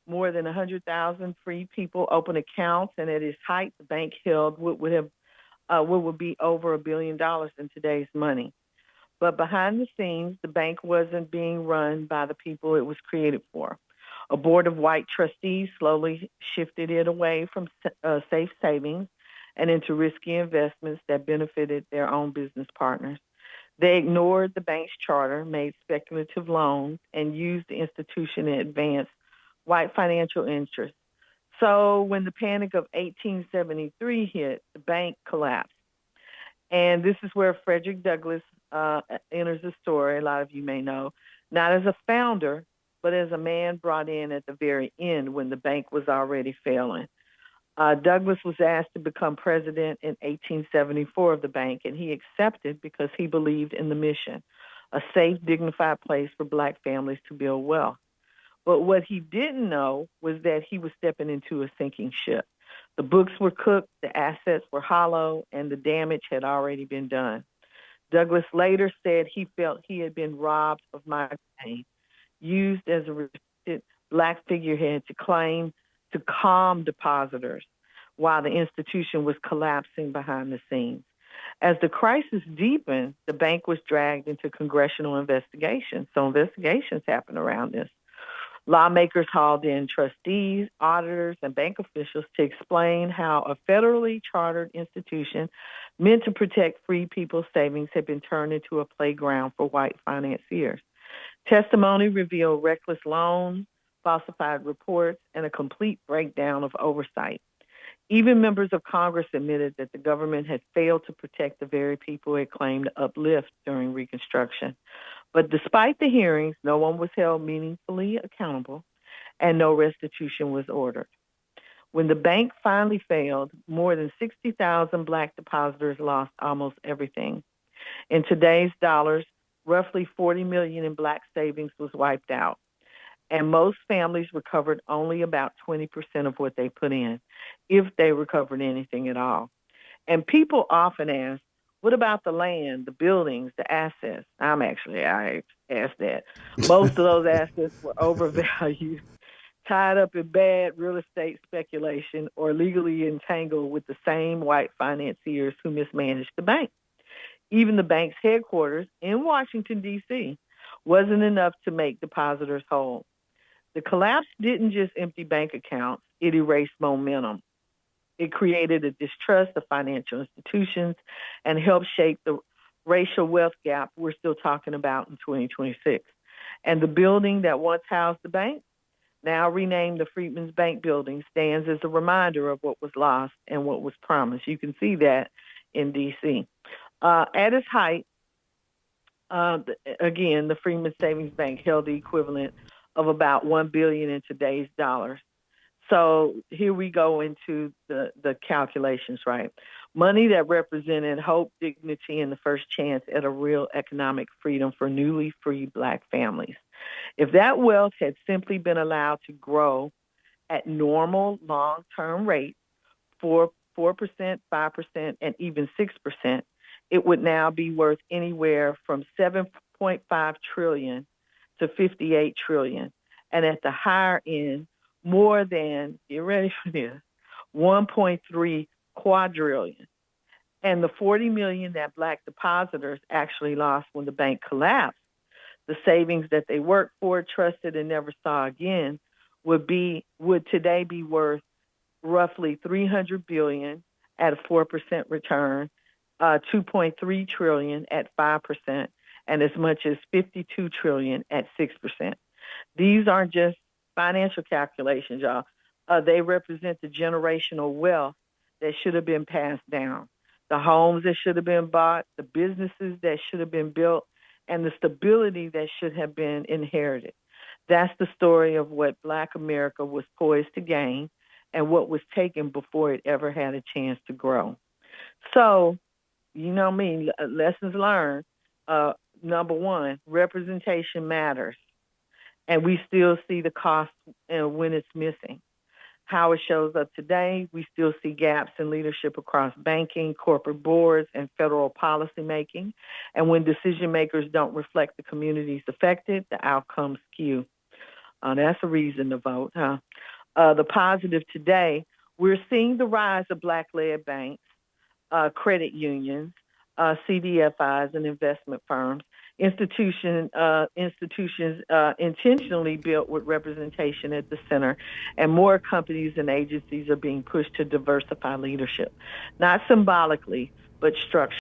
More than 100,000 free people opened accounts, and at its height, the bank held what would be over $1 billion in today's money. But behind the scenes, the bank wasn't being run by the people it was created for. A board of white trustees slowly shifted it away from safe savings and into risky investments that benefited their own business partners. They ignored the bank's charter, made speculative loans, and used the institution to advance white financial interests. So when the panic of 1873 hit, the bank collapsed. And this is where Frederick Douglass enters the story, a lot of you may know, not as a founder, but as a man brought in at the very end when the bank was already failing. Douglass was asked to become president in 1874 of the bank, and he accepted because he believed in the mission, a safe, dignified place for Black families to build wealth. But what he didn't know was that he was stepping into a sinking ship. The books were cooked, the assets were hollow, and the damage had already been done. Douglass later said he felt he had been robbed of my pain, used as a restricted Black figurehead to calm depositors while the institution was collapsing behind the scenes. As the crisis deepened, the bank was dragged into congressional investigations. So investigations happened around this. Lawmakers hauled in trustees, auditors, and bank officials to explain how a federally chartered institution meant to protect free people's savings had been turned into a playground for white financiers. Testimony revealed reckless loans, falsified reports, and a complete breakdown of oversight. Even members of Congress admitted that the government had failed to protect the very people it claimed to uplift during Reconstruction. But despite the hearings, no one was held meaningfully accountable, and no restitution was ordered. When the bank finally failed, more than 60,000 Black depositors lost almost everything. In today's dollars, roughly $40 million in Black savings was wiped out, and most families recovered only about 20% of what they put in, if they recovered anything at all. And people often ask, what about the land, the buildings, the assets? I asked that. Most of those assets were overvalued, tied up in bad real estate speculation, or legally entangled with the same white financiers who mismanaged the bank. Even the bank's headquarters in Washington, D.C., wasn't enough to make depositors whole. The collapse didn't just empty bank accounts, it erased momentum. It created a distrust of financial institutions and helped shape the racial wealth gap we're still talking about in 2026. And the building that once housed the bank, now renamed the Freedmen's Bank Building, stands as a reminder of what was lost and what was promised. You can see that in D.C. At its height, again, the Freedmen's Savings Bank held the equivalent of about $1 billion in today's dollars. So here we go into the calculations, right? Money that represented hope, dignity, and the first chance at a real economic freedom for newly freed Black families. If that wealth had simply been allowed to grow at normal long-term rates, 4%, 5%, and even 6%, it would now be worth anywhere from $7.5 trillion to $58 trillion. And at the higher end, more than, get ready for this, 1.3 quadrillion. And the 40 million that Black depositors actually lost when the bank collapsed, the savings that they worked for, trusted, and never saw again, would today be worth roughly 300 billion at a 4% return, 2.3 trillion at 5%, and as much as 52 trillion at 6%. These aren't just financial calculations, y'all. They represent the generational wealth that should have been passed down, the homes that should have been bought, the businesses that should have been built, and the stability that should have been inherited. That's the story of what Black America was poised to gain and what was taken before it ever had a chance to grow. So, you know me, lessons learned. Number one, representation matters. And we still see the cost when it's missing. How it shows up today, we still see gaps in leadership across banking, corporate boards, and federal policymaking. And when decision makers don't reflect the communities affected, the outcomes skew. That's a reason to vote, huh? The positive today, we're seeing the rise of Black-led banks, credit unions, CDFIs, and investment firms. Institutions intentionally built with representation at the center, and more companies and agencies are being pushed to diversify leadership, not symbolically, but structurally.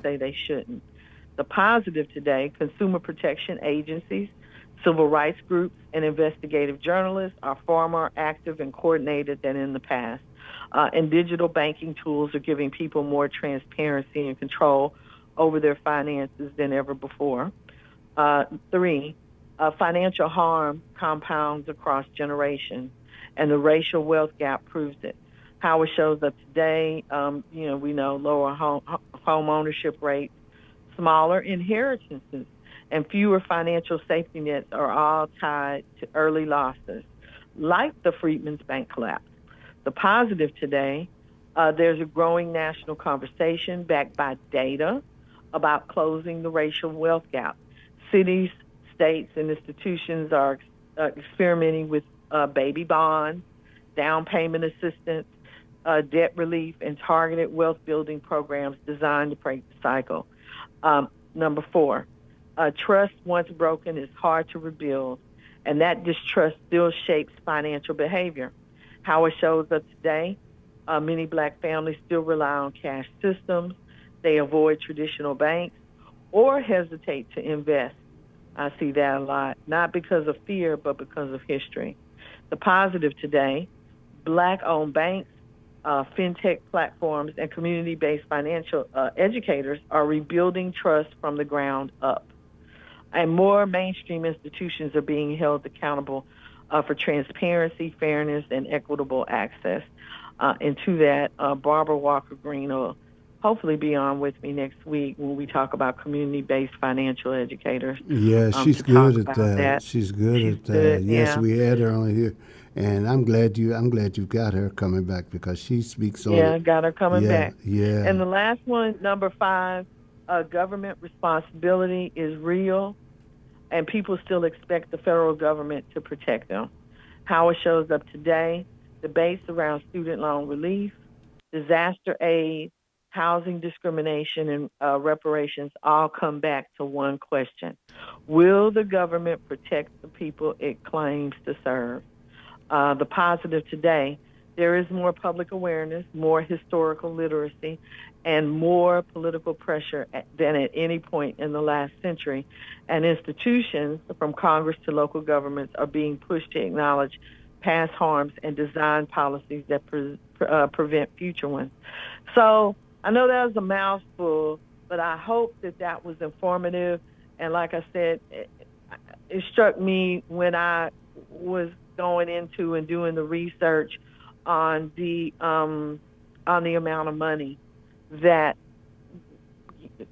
Say they shouldn't. The positive today, consumer protection agencies, civil rights groups, and investigative journalists are far more active and coordinated than in the past. And digital banking tools are giving people more transparency and control over their finances than ever before. Three, financial harm compounds across generations, and the racial wealth gap proves it. How it shows up today, we know lower home ownership rates, smaller inheritances, and fewer financial safety nets are all tied to early losses, like the Freedmen's Bank collapse. The positive today, there's a growing national conversation backed by data about closing the racial wealth gap. Cities, states, and institutions are experimenting with baby bonds, down payment assistance, debt relief, and targeted wealth building programs designed to break the cycle. Number four, trust once broken is hard to rebuild, and that distrust still shapes financial behavior. How it shows up today, many Black families still rely on cash systems. They avoid traditional banks or hesitate to invest. I see that a lot, not because of fear, but because of history. The positive today, Black-owned banks, fintech platforms, and community-based financial educators are rebuilding trust from the ground up. And more mainstream institutions are being held accountable for transparency, fairness, and equitable access. And to that, Barbara Walker Green will hopefully be on with me next week when we talk about community-based financial educators. Yeah, she's good at that. that. She's good She's at that. good, Yes, yeah. we had her on here, and I'm glad you've got her coming back because she speaks on Yeah, it. got her coming back. Yeah. And the last one, number 5, government responsibility is real, and people still expect the federal government to protect them. How it shows up today, debates around student loan relief, disaster aid, housing discrimination, and reparations all come back to one question. Will the government protect the people it claims to serve? The positive today, there is more public awareness, more historical literacy, and more political pressure than at any point in the last century. And institutions, from Congress to local governments, are being pushed to acknowledge past harms and design policies that prevent future ones. So I know that was a mouthful, but I hope that was informative. And like I said, it struck me when I was going into and doing the research on the amount of money that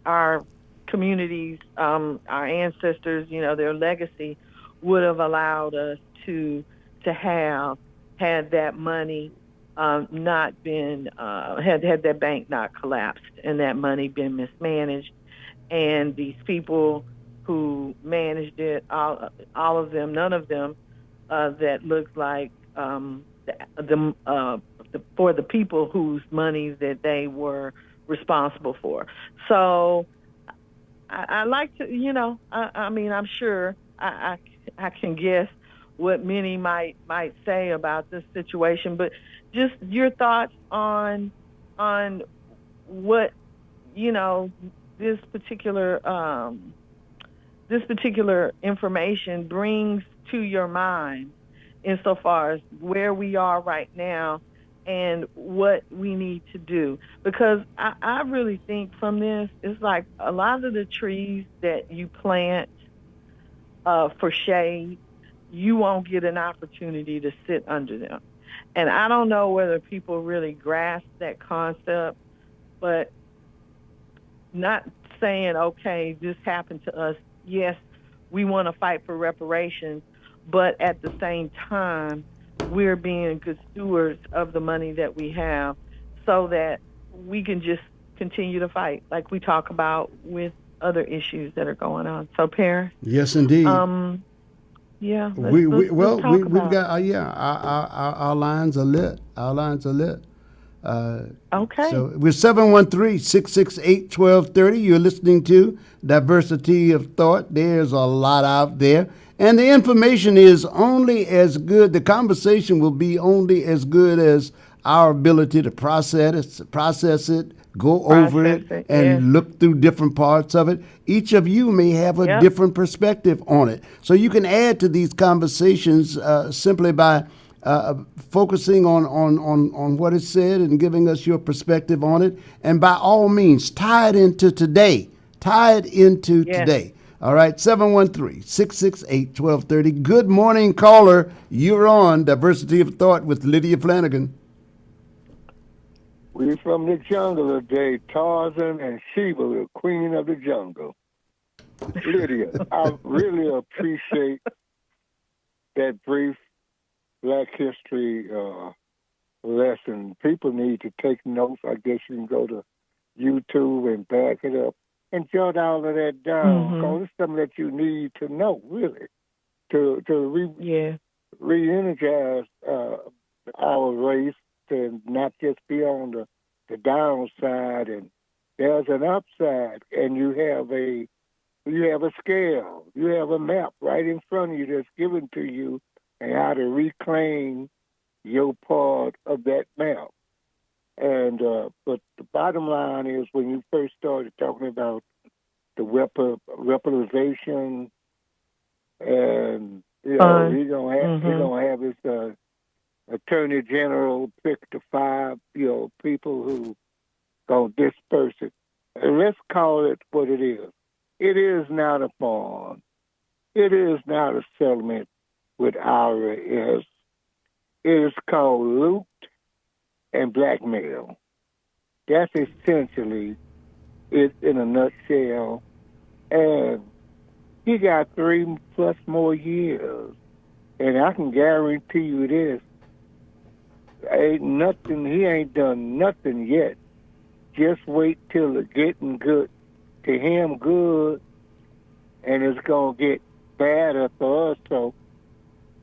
our communities, our ancestors, their legacy would have allowed us to have had that money not been had that bank not collapsed and that money been mismanaged, and these people who managed it, all of them, none of them that looked like for the people whose money that they were responsible for. So I like to, I mean, I'm sure I can guess what many might say about this situation, but just your thoughts on what this particular information brings to your mind, insofar as where we are right now and what we need to do. Because I really think from this, it's like a lot of the trees that you plant for shade, you won't get an opportunity to sit under them. And I don't know whether people really grasp that concept, but not saying, okay, this happened to us. Yes, we want to fight for reparations, but at the same time, we're being good stewards of the money that we have so that we can just continue to fight like we talk about with other issues that are going on. So, Paris? Yes, indeed. Yeah. We've got our lines are lit. Our lines are lit. Okay. So we're 713-668-1230. You're listening to Diversity of Thought. There's a lot out there. And the information is only as good, the conversation will be only as good as our ability to process it, go over it, and look through different parts of it. Each of you may have a different perspective on it. So you can add to these conversations simply by focusing on what is said and giving us your perspective on it. And by all means, tie it into today. Today. All right, 713-668-1230. Good morning, caller. You're on Diversity of Thought with Lydia Flanagan. We're from the jungle today, Tarzan and Sheba, the queen of the jungle. Lydia, I really appreciate that brief Black history lesson. People need to take notes. I guess you can go to YouTube and back it up and jot all of that down, because it's something that you need to know, really, to re-energize our race, to not just be on the downside. And there's an upside, and you have a scale, you have a map right in front of you that's given to you, and how to reclaim your part of that map. And but the bottom line is, when you first started talking about the weaponization, and he's gonna have his attorney general pick the 5 people who gonna disperse it. And let's call it what it is. It is not a bond. It is not a settlement with IRS. It is called loot and blackmail. That's essentially it in a nutshell. And he got 3+ more years. And I can guarantee you this. He ain't done nothing yet. Just wait till the getting good to him good, and it's going to get badder for us. So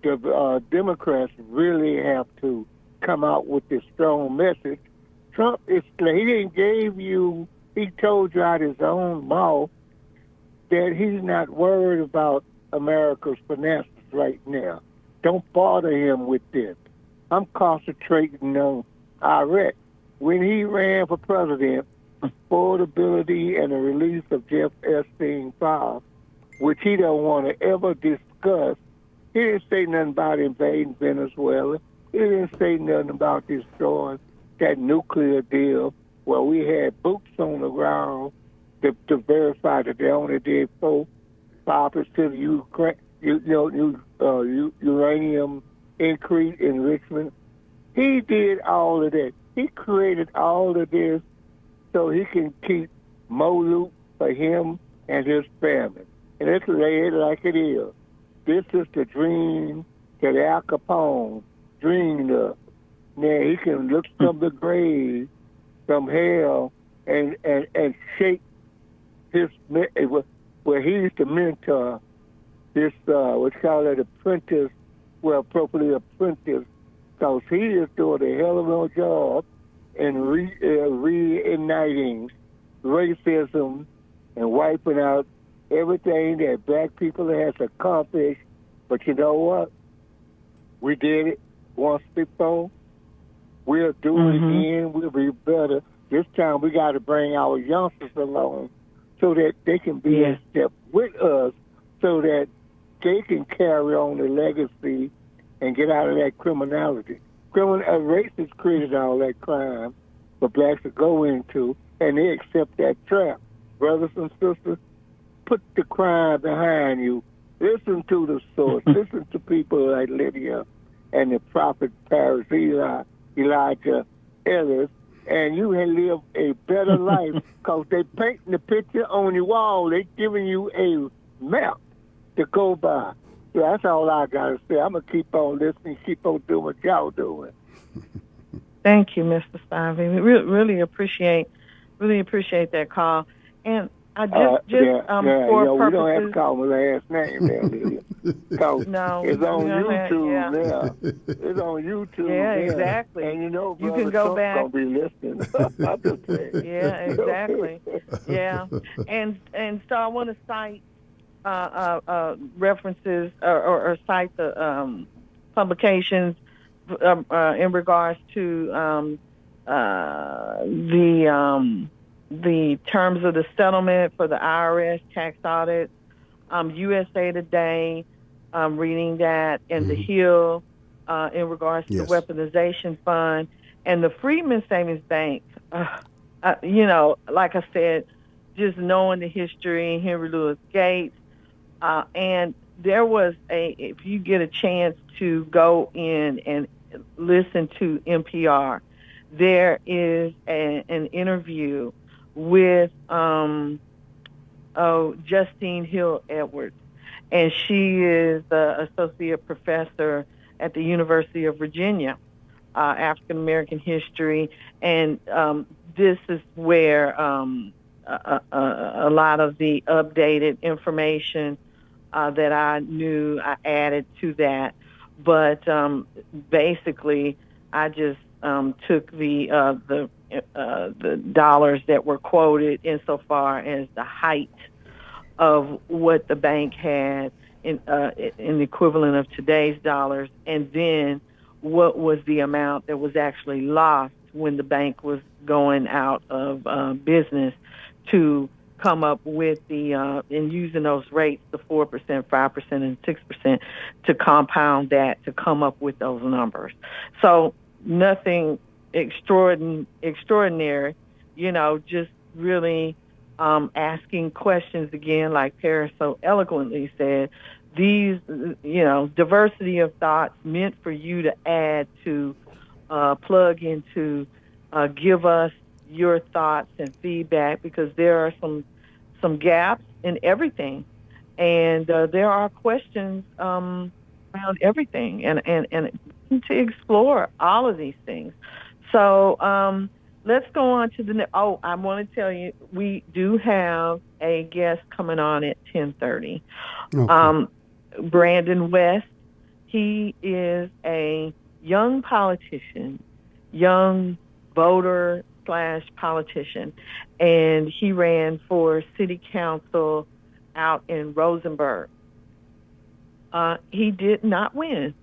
the Democrats really have to come out with this strong message. Trump he told you out his own mouth that he's not worried about America's finances right now. Don't bother him with this. I'm concentrating on Iraq. When he ran for president, affordability and the release of Jeff Epstein's file, which he don't want to ever discuss, he didn't say nothing about invading Venezuela. He didn't say nothing about destroying that nuclear deal where we had boots on the ground to verify that they only did 5% uranium increase enrichment. He did all of that. He created all of this so he can keep more loot for him and his family. And let's lay it like it is. This is the dream that Al Capone dreamed of. Now he can look from the grave, from hell, and shape his, where he's the mentor, this, what's called an apprentice, properly apprentice, because he is doing a hell of a job in reigniting racism and wiping out everything that black people has accomplished. But you know what? We did it once before. We'll do it again. We'll be better. This time we got to bring our youngsters along so that they can be in step with us, so that they can carry on the legacy and get out of that criminality. Racists created all that crime for blacks to go into, and they accept that trap. Brothers and sisters, put the crime behind you. Listen to the source. Listen to people like Lydia and the prophet Paris Elijah Ellis, and you can live a better life because they painting the picture on your wall. They giving you a map to go by. So that's all I got to say. I'm going to keep on listening, keep on doing what y'all doing. Thank you, Mr. Spivey. We really appreciate that call. And I for we don't have to call my last name there, Lydia. No, it's on YouTube now. It's on YouTube. Yeah, now. Exactly. And you know, you can go back. Gonna be listening. I'm just saying. Yeah, exactly. Yeah, and so I want to cite references or cite the publications in regards to the terms of the settlement for the IRS tax audit, USA Today, reading that, and the Hill in regards to the weaponization fund, and the Freedman Savings Bank. Like I said, just knowing the history, Henry Louis Gates, and there was if you get a chance to go in and listen to NPR, there is an interview with Justine Hill Edwards, and she is the associate professor at the University of Virginia, African American history, and this is where a lot of the updated information that I knew I added to that, but basically I just took the dollars that were quoted insofar as the height of what the bank had in the equivalent of today's dollars, and then what was the amount that was actually lost when the bank was going out of business, to come up with the and using those rates, the 4%, 5%, and 6%, to compound that to come up with those numbers. So nothing extraordinary, just really asking questions again, like Paris so eloquently said. These, diversity of thoughts meant for you to add to, plug into, give us your thoughts and feedback, because there are some gaps in everything, and there are questions around everything, and to explore all of these things. So let's go on to the next. Oh, I want to tell you, we do have a guest coming on at 10:30. Okay. Brandon West. He is a young politician, young voter / politician, and he ran for city council out in Rosenberg. He did not win.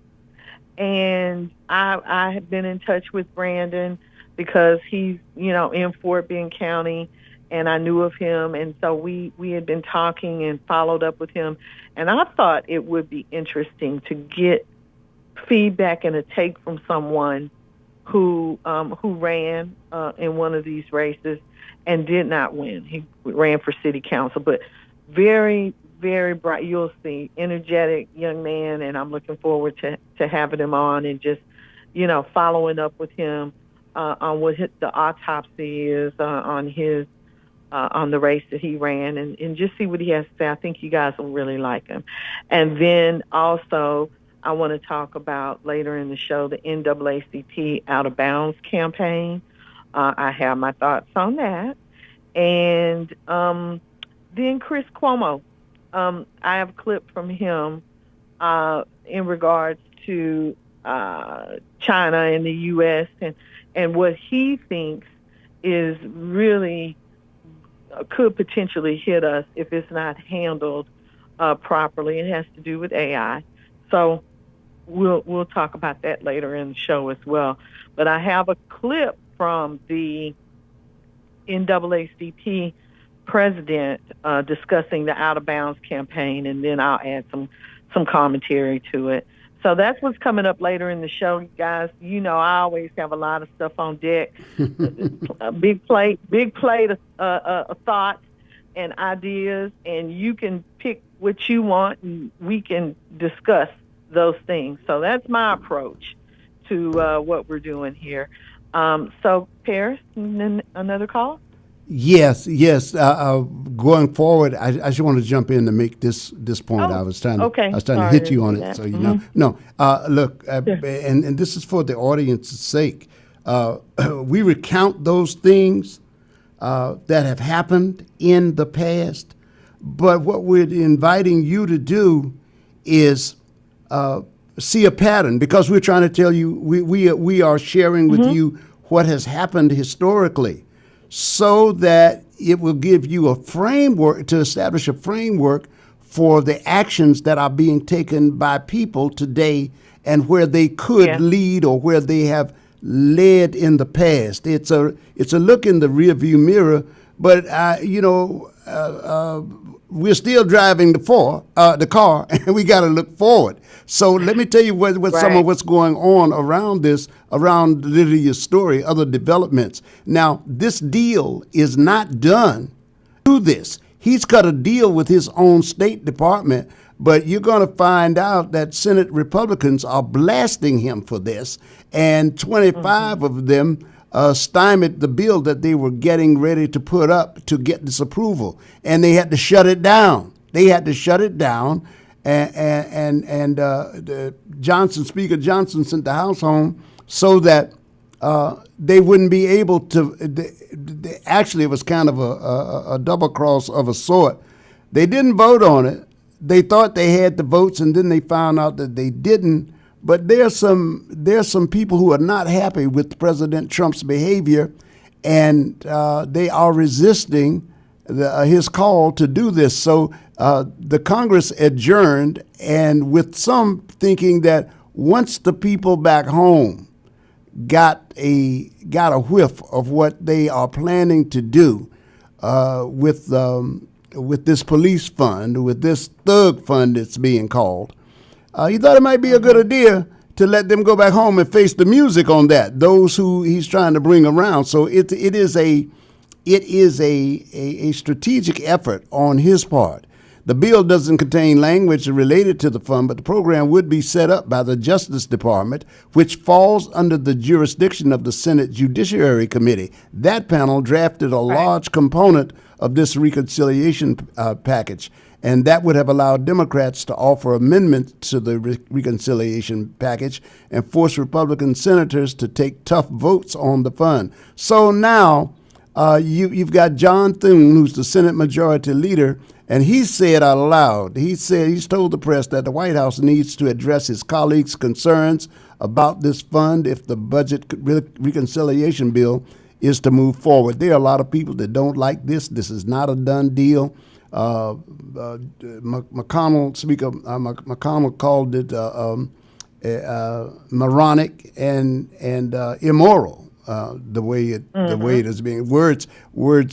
And I have been in touch with Brandon because he's, in Fort Bend County, and I knew of him. And so we had been talking and followed up with him. And I thought it would be interesting to get feedback and a take from someone who ran in one of these races and did not win. He ran for city council, but very, very bright. You'll see, energetic young man, and I'm looking forward to having him on and just, following up with him on what the autopsy is on his on the race that he ran, and just see what he has to say. I think you guys will really like him. And then also, I want to talk about later in the show the NAACP Out of Bounds campaign. I have my thoughts on that. And then Chris Cuomo. I have a clip from him in regards to China and the U.S. and what he thinks is really could potentially hit us if it's not handled properly. It has to do with AI. So we'll talk about that later in the show as well. But I have a clip from the NAACP president discussing the Out of Bounds campaign, and then I'll add some commentary to it. So that's what's coming up later in the show, guys. I always have a lot of stuff on deck. A big plate of thoughts and ideas, and you can pick what you want, and we can discuss those things. So that's my approach to what we're doing here. So, Paris, another call? Yes. Going forward, I just want to jump in to make this point. I was trying to hit you on it, so you know. No, look, and this is for the audience's sake. We recount those things that have happened in the past, but what we're inviting you to do is see a pattern, because we're trying to tell you, we are sharing with you what has happened historically, so that it will give you a framework to establish a framework for the actions that are being taken by people today and where they could lead or where they have led in the past. It's a look in the rearview mirror, but we're still driving the car, and we got to look forward. So let me tell you what some of what's going on around Lydia's story, other developments. Now, this deal is not done to this. He's cut a deal with his own State Department, but you're going to find out that Senate Republicans are blasting him for this, and 25 of them stymied the bill that they were getting ready to put up to get this approval, and they had to shut it down. And Speaker Johnson sent the House home so that they wouldn't be able to. Actually, it was kind of a double cross of a sort. They didn't vote on it. They thought they had the votes, and then they found out that they didn't. But there's some people who are not happy with President Trump's behavior, and they are resisting his call to do this. So the Congress adjourned, and with some thinking that once the people back home got a whiff of what they are planning to do with this police fund, with this thug fund it's being called, he thought it might be a good idea to let them go back home and face the music on that, those who he's trying to bring around. So it is a strategic effort on his part. The bill doesn't contain language related to the fund, but the program would be set up by the Justice Department, which falls under the jurisdiction of the Senate Judiciary Committee. That panel drafted a large component of this reconciliation package. And that would have allowed Democrats to offer amendments to the reconciliation package and force Republican senators to take tough votes on the fund. So now you've got John Thune, who's the Senate Majority Leader, and he said out loud, he's told the press that the White House needs to address his colleagues' concerns about this fund if the budget reconciliation bill is to move forward. There are a lot of people that don't like this. This is not a done deal. Speaker McConnell called it moronic and immoral. The way it is being words.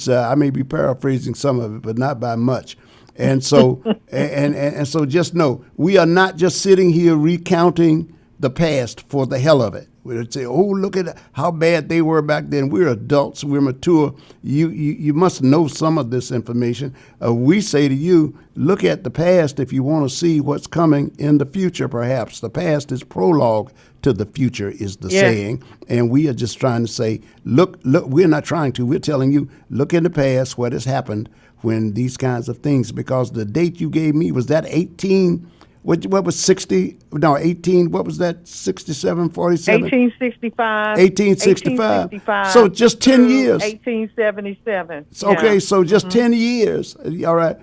I may be paraphrasing some of it, but not by much. And so and so, just know we are not just sitting here recounting the past for the hell of it. We would say, "Oh, look at how bad they were back then." We're adults. We're mature. You must know some of this information. We say to you, look at the past if you want to see what's coming in the future. Perhaps the past is prologue to the future, is the saying. And we are just trying to say, look. We're not trying to. We're telling you, look in the past, what has happened when these kinds of things. Because the date you gave me was that 18. What was 60? No, 18. What was that? 67, 47? 1865. 1865. So just 10 years. 1877. Okay, so just 10 years. All right.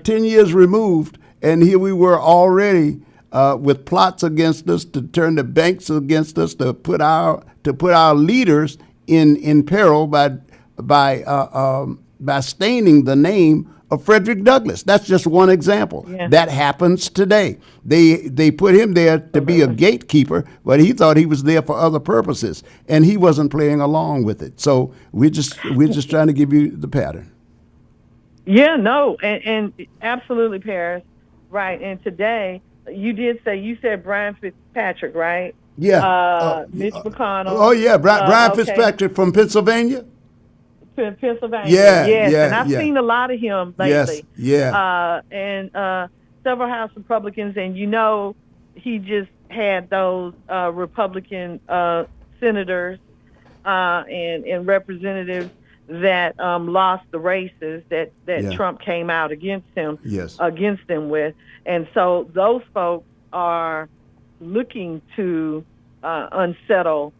10 years removed, and here we were already with plots against us to turn the banks against us, to put our leaders in peril by staining the name of Frederick Douglass. That's just one example. Yeah. That happens today. They put him there to be a gatekeeper, but he thought he was there for other purposes, and he wasn't playing along with it. So we're just trying to give you the pattern. Yeah, no, and absolutely, Paris, right. And today you said Brian Fitzpatrick, right? Yeah. Mitch McConnell. Oh yeah, Brian Fitzpatrick from Pennsylvania. Pennsylvania. Yeah. And I've seen a lot of him lately. Yes. Yeah. And several House Republicans, and he just had those Republican senators and representatives that lost the races that Trump came out against them with, and so those folks are looking to unsettle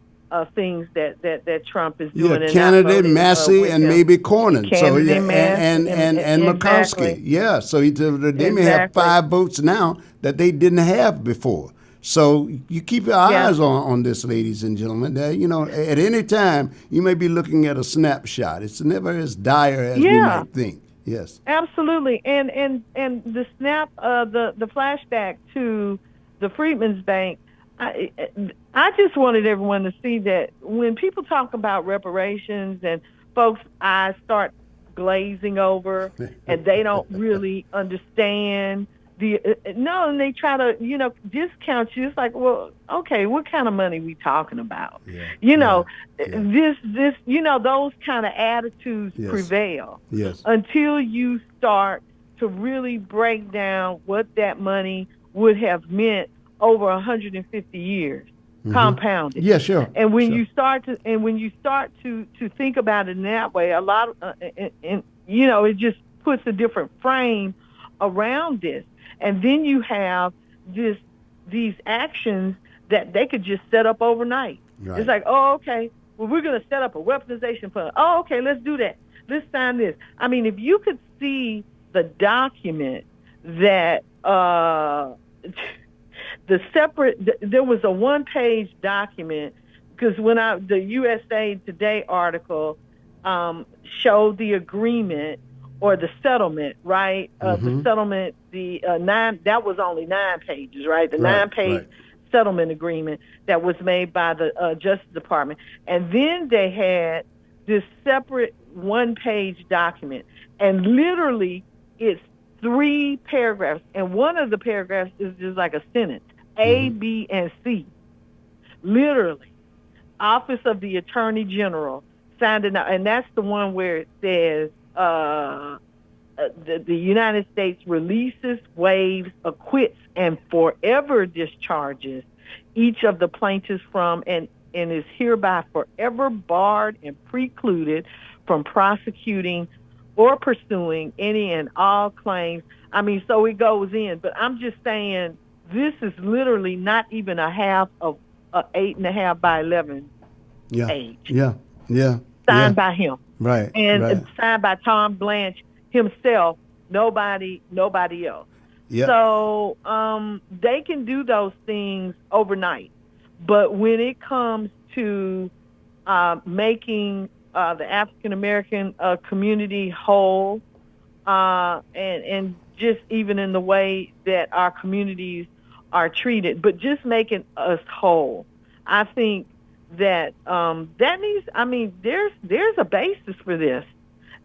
things that Trump is doing. Yeah, candidate Massey and maybe Cornyn. So and Exactly. McCoskey. Yeah, so they may have 5 votes now that they didn't have before. So you keep your eyes on this, ladies and gentlemen. At any time you may be looking at a snapshot. It's never as dire as we might think. Yes, absolutely. And the the flashback to the Freedmen's Bank. I just wanted everyone to see that when people talk about reparations and folks' eyes start glazing over and they don't really understand and they try to, discount you. It's like, well, okay, what kind of money we talking about? This, those kind of attitudes prevail until you start to really break down what that money would have meant over 150 years, compounded. Yeah, sure. And when you start to think about it in that way, a lot of, it just puts a different frame around this. And then you have these actions that they could just set up overnight. Right. It's like, oh, okay, well, we're going to set up a weaponization fund. Oh, okay, let's do that. Let's sign this. I mean, if you could see the document that there was a one-page document, because when the USA Today article showed the agreement or the settlement, right? The settlement, that was only 9 pages, right? The 9-page settlement agreement that was made by the Justice Department. And then they had this separate one-page document. And literally, it's 3 paragraphs. And one of the paragraphs is just like a sentence, A, B, and C. Literally, Office of the Attorney General signed it out. And that's the one where it says, the United States releases, waives, acquits, and forever discharges each of the plaintiffs from and is hereby forever barred and precluded from prosecuting or pursuing any and all claims. I mean, so it goes in. But I'm just saying, this is literally not even a half of 8.5 by 11 age. Signed by him. Right. And signed by Tom Blanche himself, nobody else. Yep. So they can do those things overnight. But when it comes to making the African American community whole, and just even in the way that our communities are treated, but just making us whole, I think that that needs. I mean, there's a basis for this,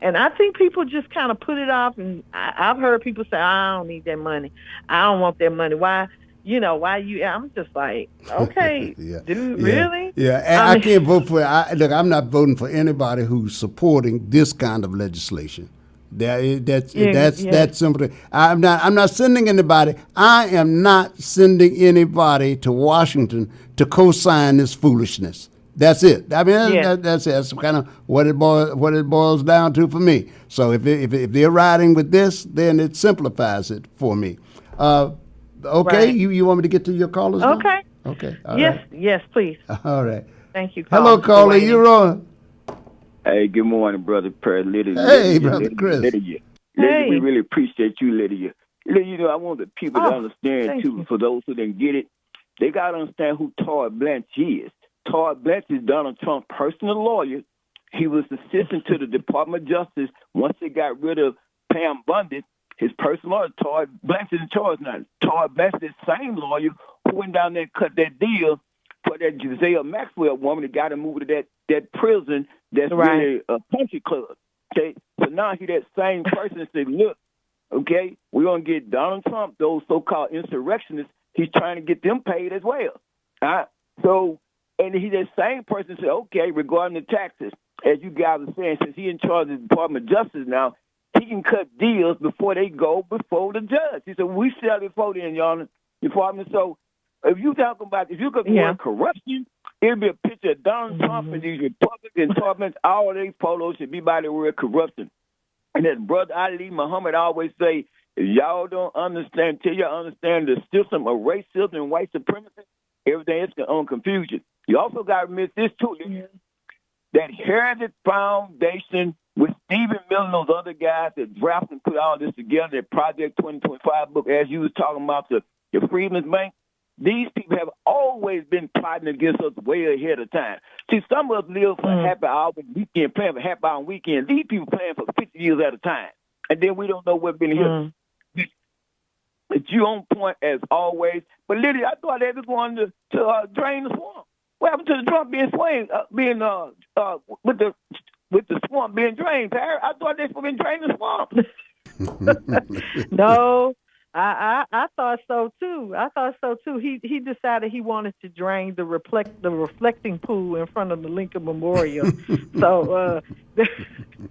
and I think people just kind of put it off. And I've heard people say, "I don't need that money. I don't want that money. Why? Why you?" I'm just like, okay, dude, really? Yeah, and I can't vote for. Look, I'm not voting for anybody who's supporting this kind of legislation. That's simple. I'm not sending anybody. I am not sending anybody to Washington to co-sign this foolishness. That's it. I mean, that's it. That's kind of what it boils down to for me. So if they're riding with this, then it simplifies it for me. Okay, right. You want me to get to your callers now? Okay. Okay. Yes, please. All right. Thank you. Hello, caller. You're on. Hey, good morning, brother. Lydia. Hey, brother Chris. Lydia, we really appreciate you, Lydia. Lydia, I want the people to understand too. For those who didn't get it, they got to understand who Todd Blanche is. Todd Blanche is Donald Trump's personal lawyer. He was assistant to the Department of Justice once they got rid of Pam Bundy. His personal lawyer, Todd Blanche, is in charge now. Todd Blanche is the same lawyer who went down there and cut that deal for that Giselle Maxwell woman that got him moved to that prison that's really a country club. Okay, so now he that same person said, look, okay, we're going to get Donald Trump, those so-called insurrectionists, he's trying to get them paid as well. So, and he that same person said, okay, regarding the taxes, as you guys are saying, since he's in charge of the Department of Justice now, he can cut deals before they go before the judge. He said, we sell it before then, y'all, Department. So if you talking about, if you could go corruption, it'll be a picture of Donald Trump and these Republican departments, all these polos should be by the word corruption. And as Brother Ali Muhammad always say, if y'all don't understand, till y'all understand the system of racism and white supremacy, everything is on confusion. You also got to admit this too, that Heritage Foundation with Stephen Miller and those other guys that drafted and put all this together, that Project 2025 book, as you was talking about the Freedmen's Bank, these people have always been plotting against us way ahead of time. See, some of us live for a happy hour weekend, playing for happy hour weekend. These people playing for 50 years at a time. And then we don't know what's been here. But you on point as always. But Lydia, I thought they was going to drain the swamp. What happened to the Trump with the swamp being drained, Harry? I thought they were going to drain the swamp. No, I thought so too. He decided he wanted to drain the reflecting pool in front of the Lincoln Memorial. So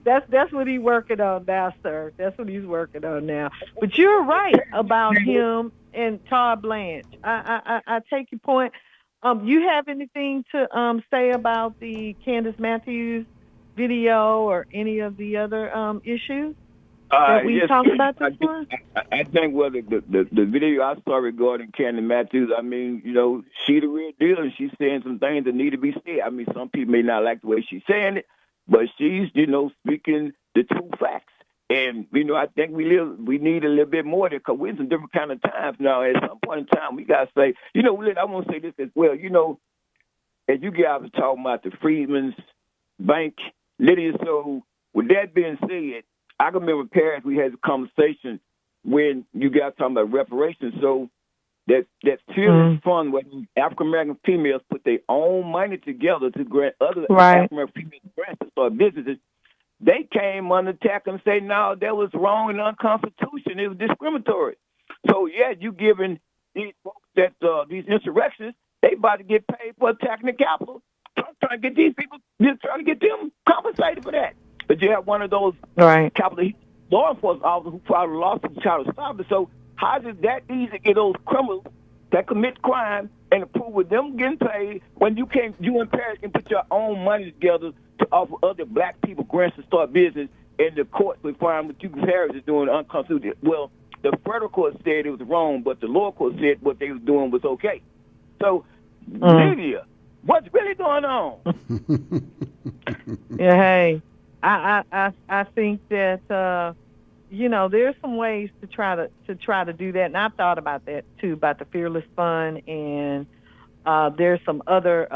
that's what he's working on now, sir. That's what he's working on now. But you're right about him and Todd Blanche. I take your point. You have anything to say about the Candace Matthews video or any of the other issues that we talked about this one? I think the video I saw regarding Candace Matthews, I mean, she the real deal, and she's saying some things that need to be said. I mean, some people may not like the way she's saying it, but she's, speaking the true facts. And, I think we need a little bit more there because we're in some different kind of times now. At some point in time, we got to say, I want to say this as well. As you guys are talking about the Freedmen's Bank, Lydia, so with that being said, I can remember Paris, we had a conversation when you guys talking about reparations. So that Fearless Fund where African-American females put their own money together to grant other African-American females grants to start businesses. They came under attack and say, no, that was wrong and unconstitutional. It was discriminatory. So, you giving these folks that these insurrectionists, they about to get paid for attacking the Capitol. Trying to get these people, just trying to get them compensated for that. But you have one of those Capitol law enforcement officers who filed a lawsuit to try to stop it. So how is it that easy to get those criminals that commit crime and approve with them getting paid when you and Paris can put your own money together to offer other black people grants to start business in the courts we find what you Paris is doing unconstitutional. Well, the federal court said it was wrong, but the lower court said what they was doing was okay. So, Lydia, what's really going on? Yeah, hey, I think that there's some ways to try to do that, and I've thought about that too, about the Fearless Fund, and there's some other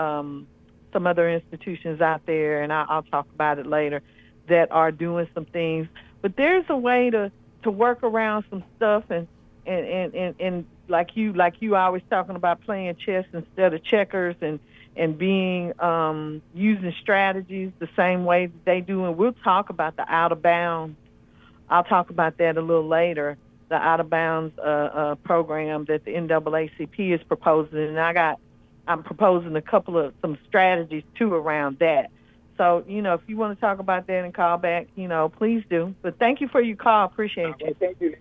institutions out there, and I'll talk about it later, that are doing some things. But there's a way to work around some stuff, and like you always talking about playing chess instead of checkers, and being using strategies the same way that they do. And we'll talk about the out of bounds. I'll talk about that a little later. The out of bounds program that the NAACP is proposing, and I'm proposing some strategies too around that. So, if you want to talk about that and call back, please do. But thank you for your call. Appreciate you. Thank you.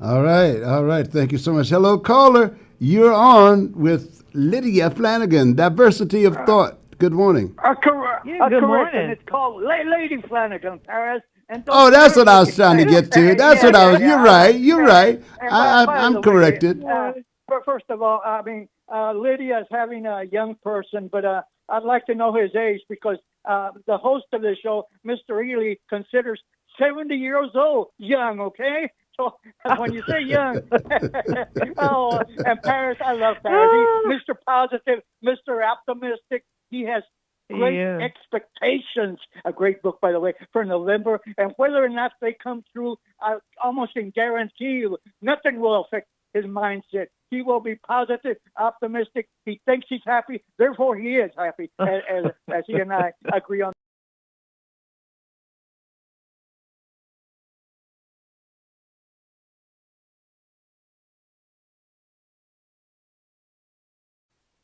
All right. Thank you so much. Hello, caller. You're on with Lydia Flanagan, Diversity of Thought. Good morning. Good morning. It's called Lady Flanagan, Paris. That's what I was trying to get to. You're right. I'm corrected. First of all, Lydia is having a young person, but I'd like to know his age, because the host of the show, Mr. Eley, considers 70 years old young, okay? So when you say young, and Paris, I love Paris. He's Mr. Positive, Mr. Optimistic. He has great expectations. A great book, by the way, for November. And whether or not they come true, I almost can guarantee you nothing will affect his mindset. He will be positive, optimistic. He thinks he's happy, therefore he is happy, as he and I agree on.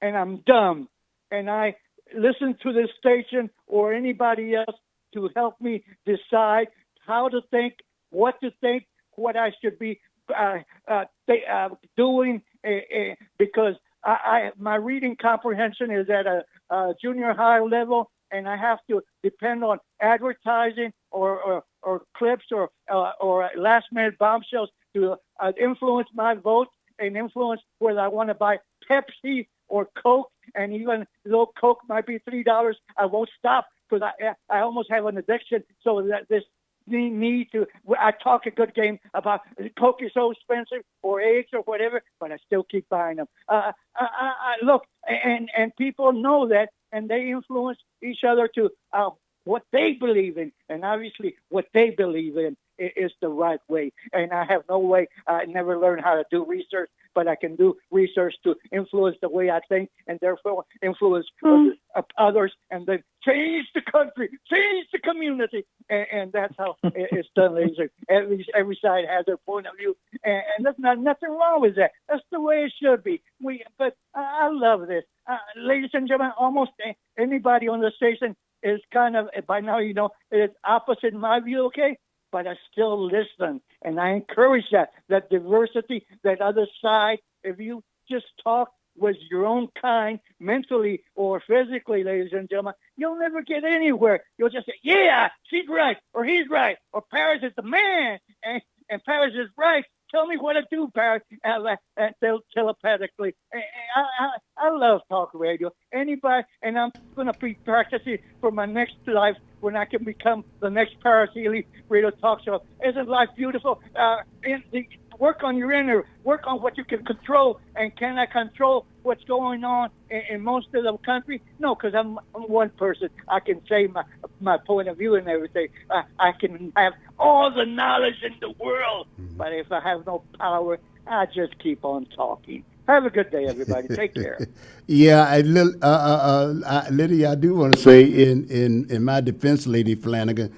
And I'm dumb, and I listen to this station or anybody else to help me decide how to think, what I should be doing, because my reading comprehension is at a junior high level, and I have to depend on advertising or clips or last minute bombshells to influence my vote and influence whether I want to buy Pepsi or Coke. And even though Coke might be $3, I won't stop, because I almost have an addiction. So that this need to, I talk a good game about Coke is so expensive, or eggs or whatever, but I still keep buying them. I look, and people know that, and they influence each other to what they believe in, and obviously what they believe in is the right way. And I have no way, I never learned how to do research, but I can do research to influence the way I think, and therefore influence others, and then change the country, change the community. And that's how it's done, ladies. Every side has their point of view, and there's nothing wrong with that. That's the way it should be. But I love this. Ladies and gentlemen, almost anybody on the station is kind of, by now it's opposite my view, okay? But I still listen, and I encourage that diversity, that other side. If you just talk with your own kind, mentally or physically, ladies and gentlemen, you'll never get anywhere. You'll just say, yeah, she's right, or he's right, or Paris is the man, and Paris is right. Tell me what to do, Paris, telepathically. I love talk radio. Anybody, and I'm going to be practicing for my next life when I can become the next Paris Eley radio talk show. Isn't life beautiful? Work on your inner, work on what you can control. And can I control what's going on in most of the country? No, because I'm one person. I can say my point of view and everything. I can have all the knowledge in the world, but if I have no power, I just keep on talking. Have a good day, everybody. Take care. Yeah, Lydia, I do want to say in my defense, Lady Flanagan,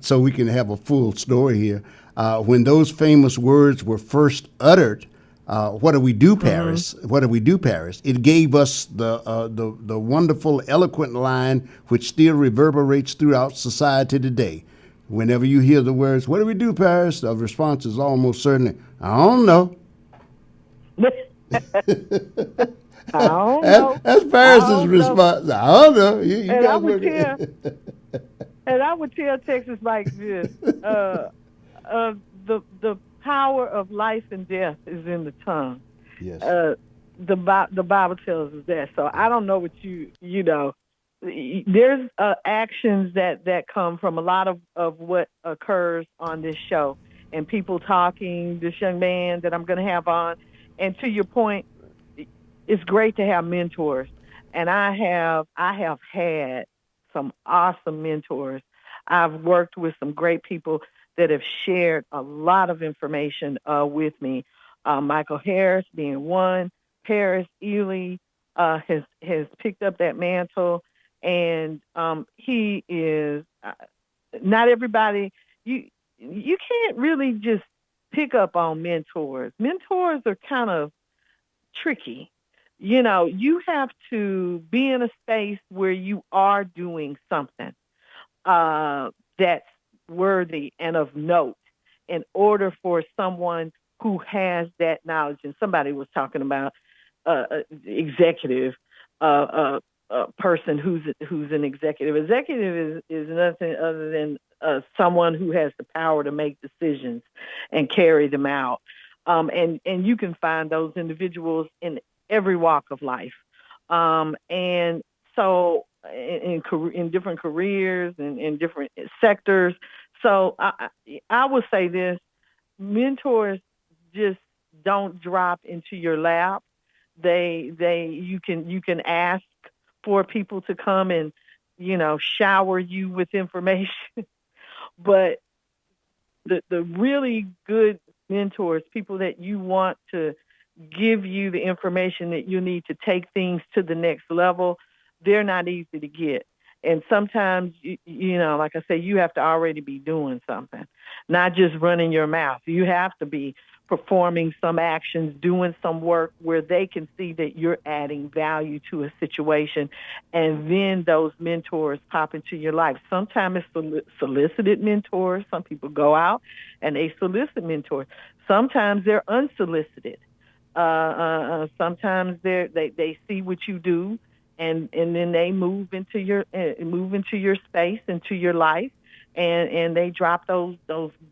so we can have a full story here. When those famous words were first uttered, what do we do, Paris? What do we do, Paris? It gave us the wonderful, eloquent line which still reverberates throughout society today. Whenever you hear the words, what do we do, Paris? The response is almost certainly, I don't know. I don't know. That's Paris's response. I don't know. You and I would tell And I would tell Texas like this: the power of life and death is in the tongue. Yes. The Bible tells us that. So I don't know what you know. There's actions that come from a lot of what occurs on this show, and people talking. This young man that I'm going to have on, and to your point, it's great to have mentors, and I have had some awesome mentors. I've worked with some great people that have shared a lot of information with me. Michael Harris being one. Paris Eley has picked up that mantle, and he is not everybody. You can't really just pick up on mentors. Mentors are kind of tricky. You know, you have to be in a space where you are doing something that's worthy and of note in order for someone who has that knowledge. And somebody was talking about executive person who's an executive. Executive is nothing other than someone who has the power to make decisions and carry them out. And you can find those individuals in every walk of life. And so in different careers and in different sectors. So I would say this: mentors just don't drop into your lap. You can ask for people to come and, shower you with information. But the really good mentors, people that you want to give you the information that you need to take things to the next level, they're not easy to get. And sometimes, like I say, you have to already be doing something, not just running your mouth. You have to be performing some actions, doing some work where they can see that you're adding value to a situation. And then those mentors pop into your life. Sometimes it's solicited mentors. Some people go out and they solicit mentors. Sometimes they're unsolicited. Sometimes they see what you do, and then they move into your space, into your life, and they drop those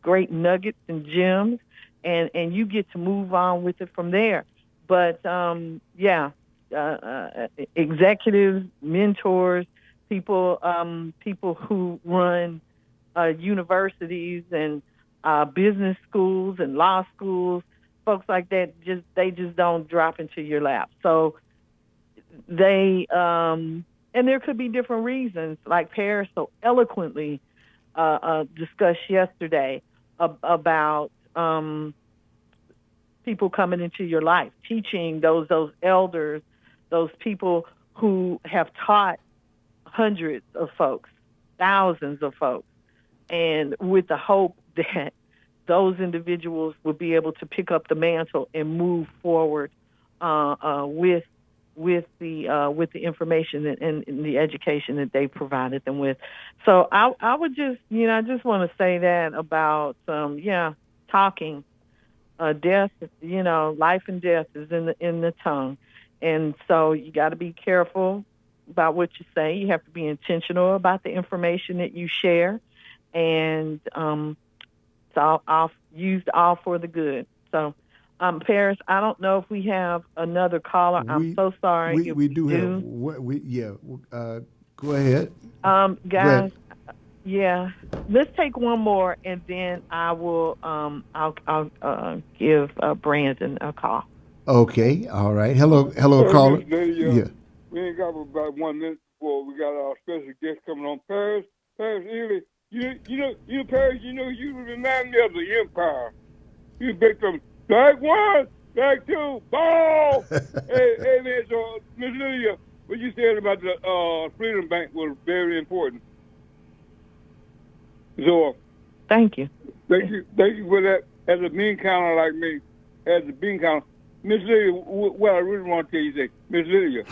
great nuggets and gems, and you get to move on with it from there. But executives, mentors, people who run universities and business schools and law schools, folks like that, they just don't drop into your lap. So they and there could be different reasons, like Paris so eloquently discussed yesterday about people coming into your life, teaching those elders, those people who have taught hundreds of folks, thousands of folks, and with the hope that those individuals will be able to pick up the mantle and move forward with the information and the education that they provided them with. So I would just, I just want to say that about talking. Death, life and death is in the tongue, and so you got to be careful about what you say. You have to be intentional about the information that you share, and it's all used all for the good. So, Paris, I don't know if we have another caller. I'm so sorry. We do have. Go ahead. Guys. Go ahead. Yeah, let's take one more, and then I will. I'll give Brandon a call. Okay. All right. Hello, caller. Yeah. We ain't got about 1 minute before we got our special guest coming on. Paris Eley. You Paris. You remind me of the Empire. You big from strike one, strike two, ball. hey man. So Miss Lydia, what you said about the Freedom Bank was very important. So, thank you for that. As a bean counter like me, Miss Lydia, what I really want to tell you is, Miss Lydia,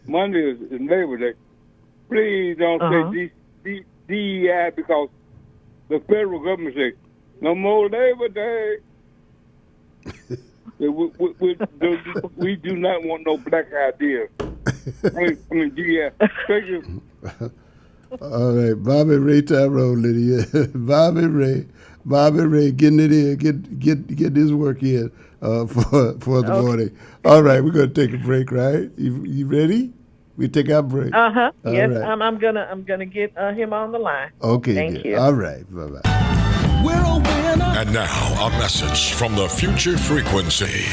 Monday is Labor Day. Please don't say DEI, because the federal government says no more Labor Day. we do not want no black ideas. I mean DEI. Thank you. All right, Bobby Ray Tyrone, Lydia. Bobby Ray, getting it in, get this work in for the morning. All right, we're gonna take a break, right? You ready? We take our break. Yes, right. I'm gonna get him on the line. Okay, Thank good. you. All right, bye-bye. We're a winner. And now, a message from the Future Frequency.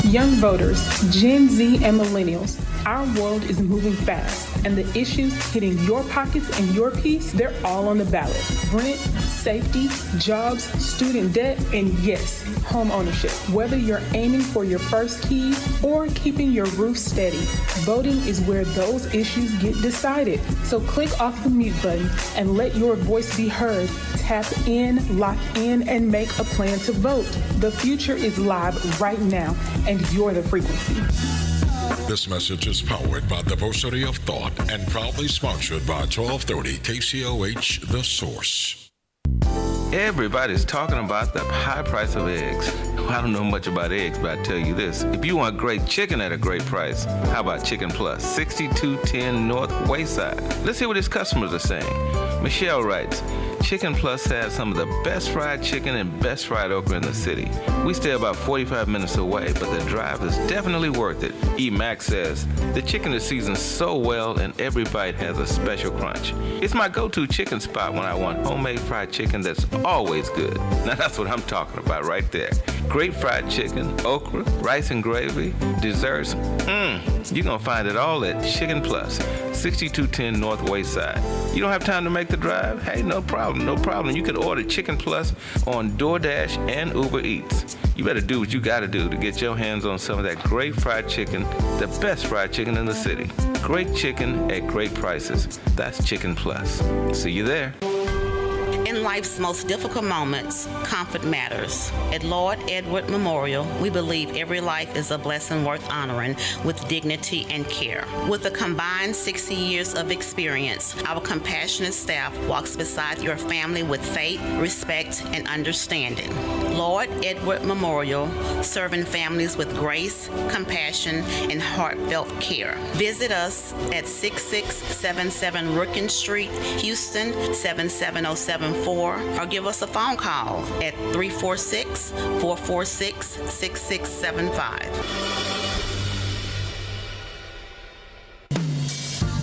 Young voters, Gen Z and millennials, our world is moving fast, and the issues hitting your pockets and your peace, they're all on the ballot. Rent, safety, jobs, student debt, and yes, home ownership. Whether you're aiming for your first keys or keeping your roof steady, voting is where those issues get decided. So click off the mute button and let your voice be heard. Tap in, lock in, and make a plan to vote. The future is live right now, and you're the frequency. This message is powered by the Diversity of Thought and proudly sponsored by 1230 KCOH The Source. Everybody's talking about the high price of eggs. I don't know much about eggs, but I tell you this. If you want great chicken at a great price, how about Chicken Plus, 6210 North Wayside? Let's hear what his customers are saying. Michelle writes, Chicken Plus has some of the best fried chicken and best fried okra in the city. We stay about 45 minutes away, but the drive is definitely worth it. E. Max says, the chicken is seasoned so well and every bite has a special crunch. It's my go-to chicken spot when I want homemade fried chicken that's always good. Now that's what I'm talking about right there. Great fried chicken, okra, rice and gravy, desserts. You're going to find it all at Chicken Plus, 6210 North Wayside. You don't have time to make the drive? Hey, no problem. You can order Chicken Plus on DoorDash and Uber Eats. You better do what you got to do to get your hands on some of that great fried chicken, the best fried chicken in the city. Great chicken at great prices. That's Chicken Plus. See you there. In life's most difficult moments, comfort matters. At Lord Edward Memorial, we believe every life is a blessing worth honoring with dignity and care. With a combined 60 years of experience, our compassionate staff walks beside your family with faith, respect, and understanding. Lord Edward Memorial, serving families with grace, compassion, and heartfelt care. Visit us at 6677 Rookin Street, Houston, 77074, or give us a phone call at 346-446-6675.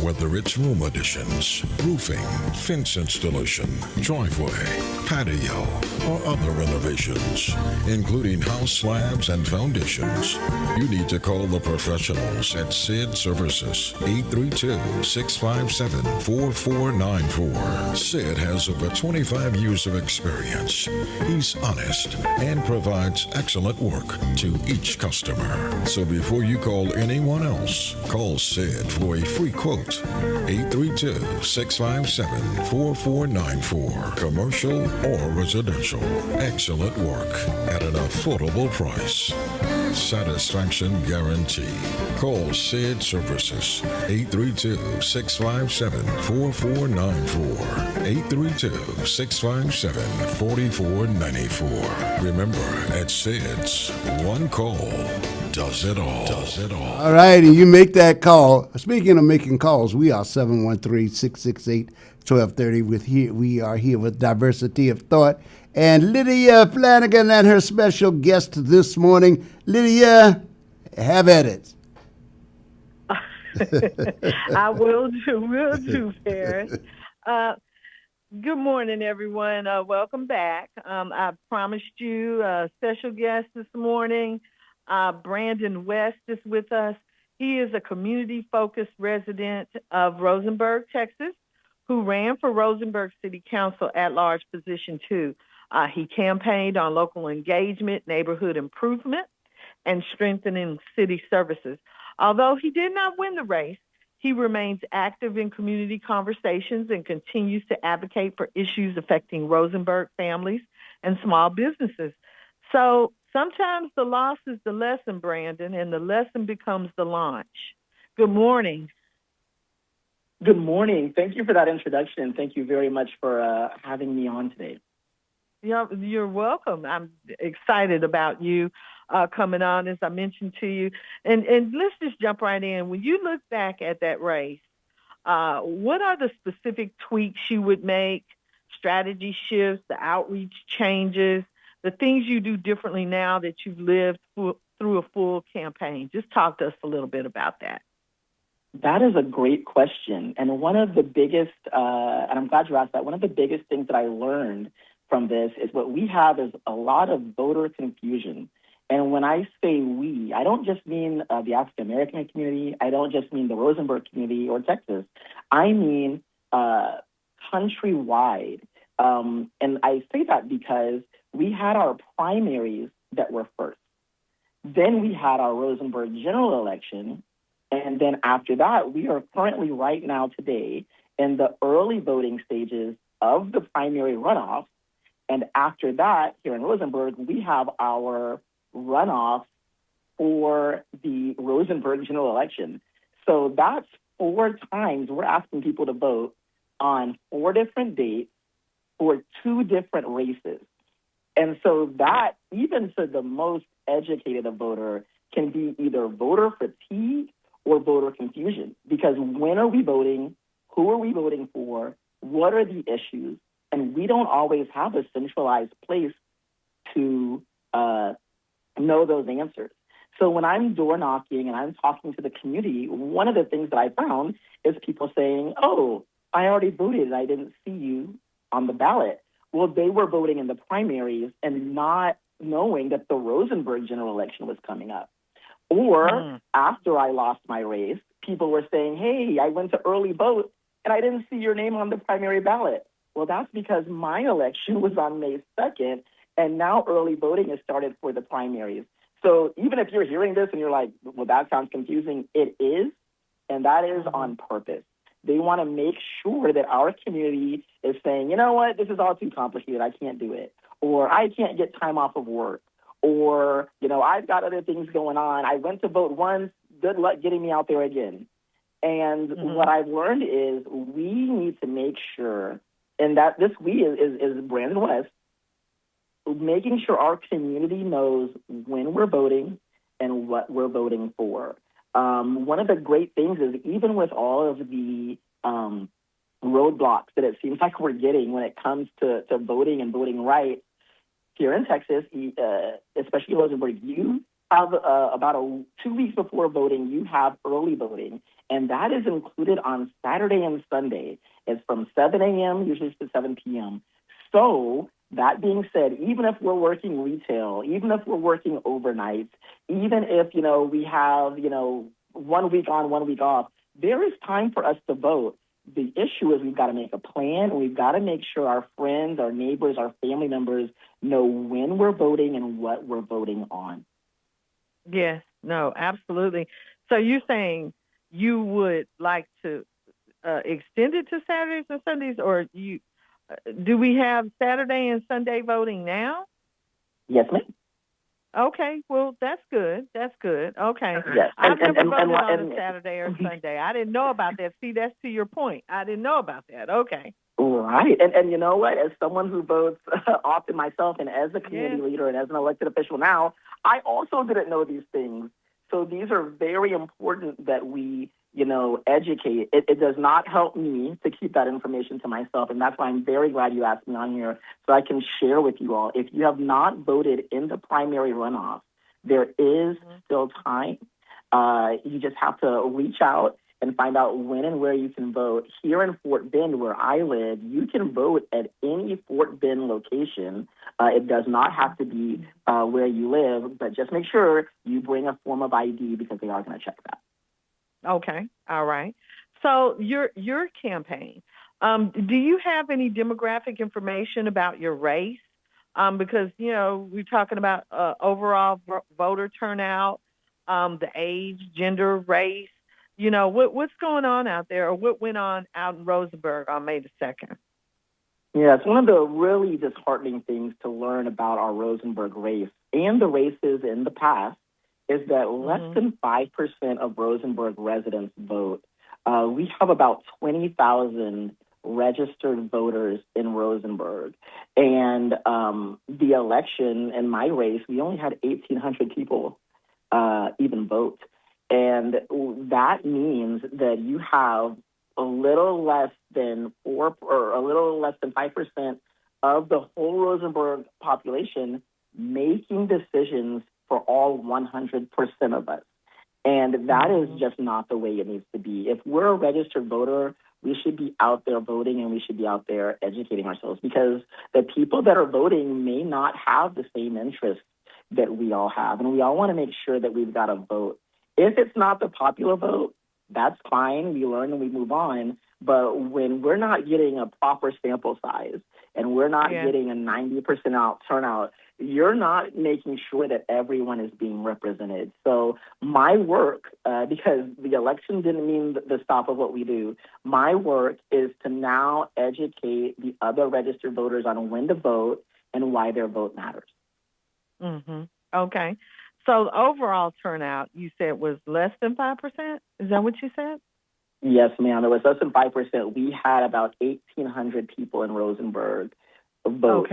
Whether it's room additions, roofing, fence installation, driveway, patio, or other renovations, including house slabs and foundations, you need to call the professionals at Sid Services, 832-657-4494. Sid has over 25 years of experience. He's honest and provides excellent work to each customer. So before you call anyone else, call Sid for a free quote. 832-657-4494. Commercial or residential. Excellent work at an affordable price. Satisfaction guarantee. Call Sid Services. 832-657-4494. 832-657-4494. Remember, at Sid's, one call does it all. All right, and you make that call. Speaking of making calls, we are 713-668-1230. We are here with Diversity of Thought. And Lydia Flanagan and her special guest this morning. Lydia, have at it. I will do, Ferris. Good morning, everyone. Welcome back. I promised you a special guest this morning. Brandon West is with us. He is a community-focused resident of Rosenberg, Texas, who ran for Rosenberg City Council at-large position 2. He campaigned on local engagement, neighborhood improvement, and strengthening city services. Although he did not win the race, he remains active in community conversations and continues to advocate for issues affecting Rosenberg families and small businesses. So sometimes the loss is the lesson, Brandon, and the lesson becomes the launch. Good morning. Good morning. Thank you for that introduction, and thank you very much for having me on today. You're welcome. I'm excited about you coming on, as I mentioned to you. And let's just jump right in. When you look back at that race, what are the specific tweaks you would make, strategy shifts, the outreach changes, the things you do differently now that you've lived through a full campaign? Just talk to us a little bit about that. That is a great question. And one of the biggest, and I'm glad you asked that, one of the biggest things that I learned from this is what we have is a lot of voter confusion. And when I say we, I don't just mean the African-American community. I don't just mean the Rosenberg community or Texas. I mean countrywide. And I say that because we had our primaries that were first. Then we had our Rosenberg general election. And then after that, we are currently right now today in the early voting stages of the primary runoff. And after that, here in Rosenberg, we have our runoff for the Rosenberg general election. So that's 4 times we're asking people to vote on 4 different dates for 2 different races. And so that, even to the most educated voter, can be either voter fatigue or voter confusion. Because when are we voting? Who are we voting for? What are the issues? And we don't always have a centralized place to know those answers. So when I'm door knocking and I'm talking to the community, one of the things that I found is people saying, oh, I already voted and I didn't see you on the ballot. Well, they were voting in the primaries and not knowing that the Rosenberg general election was coming up. Or after I lost my race, people were saying, hey, I went to early vote and I didn't see your name on the primary ballot. Well, that's because my election was on May 2nd, and now early voting has started for the primaries. So even if you're hearing this and you're like, well, that sounds confusing, it is, and that is on purpose. They want to make sure that our community is saying, you know what, this is all too complicated, I can't do it. Or I can't get time off of work. Or, you know, I've got other things going on. I went to vote once, good luck getting me out there again. And what I've learned is we need to make sure, and that this we is Brandon West, making sure our community knows when we're voting and what we're voting for. One of the great things is even with all of the roadblocks that it seems like we're getting when it comes to voting and voting right, here in Texas, especially Rosenberg, you have about 2 weeks before voting, you have early voting, and that is included on Saturday and Sunday. It's from 7 a.m. usually to 7 p.m. So that being said, even if we're working retail, even if we're working overnights, even if, you know, we have, you know, 1 week on, 1 week off, there is time for us to vote. The issue is we've got to make a plan. We've got to make sure our friends, our neighbors, our family members know when we're voting and what we're voting on. Yes, no, absolutely. So you're saying you would like to extend it to Saturdays and Sundays, or do we have Saturday and Sunday voting now? Yes, ma'am. Okay, well, that's good. That's good. Okay. Yes. I've never voted on a Saturday or Sunday. I didn't know about that. See, that's to your point. I didn't know about that. Okay. Right. And you know what? As someone who votes often myself and as a community leader and as an elected official now, I also didn't know these things. So these are very important that we, you know, educate. It does not help me to keep that information to myself, and that's why I'm very glad you asked me on here so I can share with you all. If you have not voted in the primary runoff, there is still time. You just have to reach out and find out when and where you can vote. Here in Fort Bend, where I live, you can vote at any Fort Bend location. It does not have to be where you live, but just make sure you bring a form of ID because they are going to check that. Okay. All right. So your campaign, do you have any demographic information about your race? Because, you know, we're talking about overall voter turnout, the age, gender, race. You know, what's going on out there, or what went on out in Rosenberg on May the 2nd? Yeah, it's one of the really disheartening things to learn about our Rosenberg race and the races in the past is that less than 5% of Rosenberg residents vote. We have about 20,000 registered voters in Rosenberg. And the election in my race, we only had 1,800 people even vote. And that means that you have a little less than 5% of the whole Rosenberg population making decisions for all 100% of us. And that is just not the way it needs to be. If we're a registered voter, we should be out there voting and we should be out there educating ourselves, because the people that are voting may not have the same interests that we all have. And we all want to make sure that we've got a vote. If it's not the popular vote, that's fine. We learn and we move on. But when we're not getting a proper sample size and we're not getting a 90% turnout, you're not making sure that everyone is being represented. So my work, because the election didn't mean the stop of what we do, my work is to now educate the other registered voters on when to vote and why their vote matters. Mm-hmm. Okay. So the overall turnout, you said, was less than 5%? Is that what you said? Yes, ma'am. It was less than 5%. We had about 1,800 people in Rosenberg vote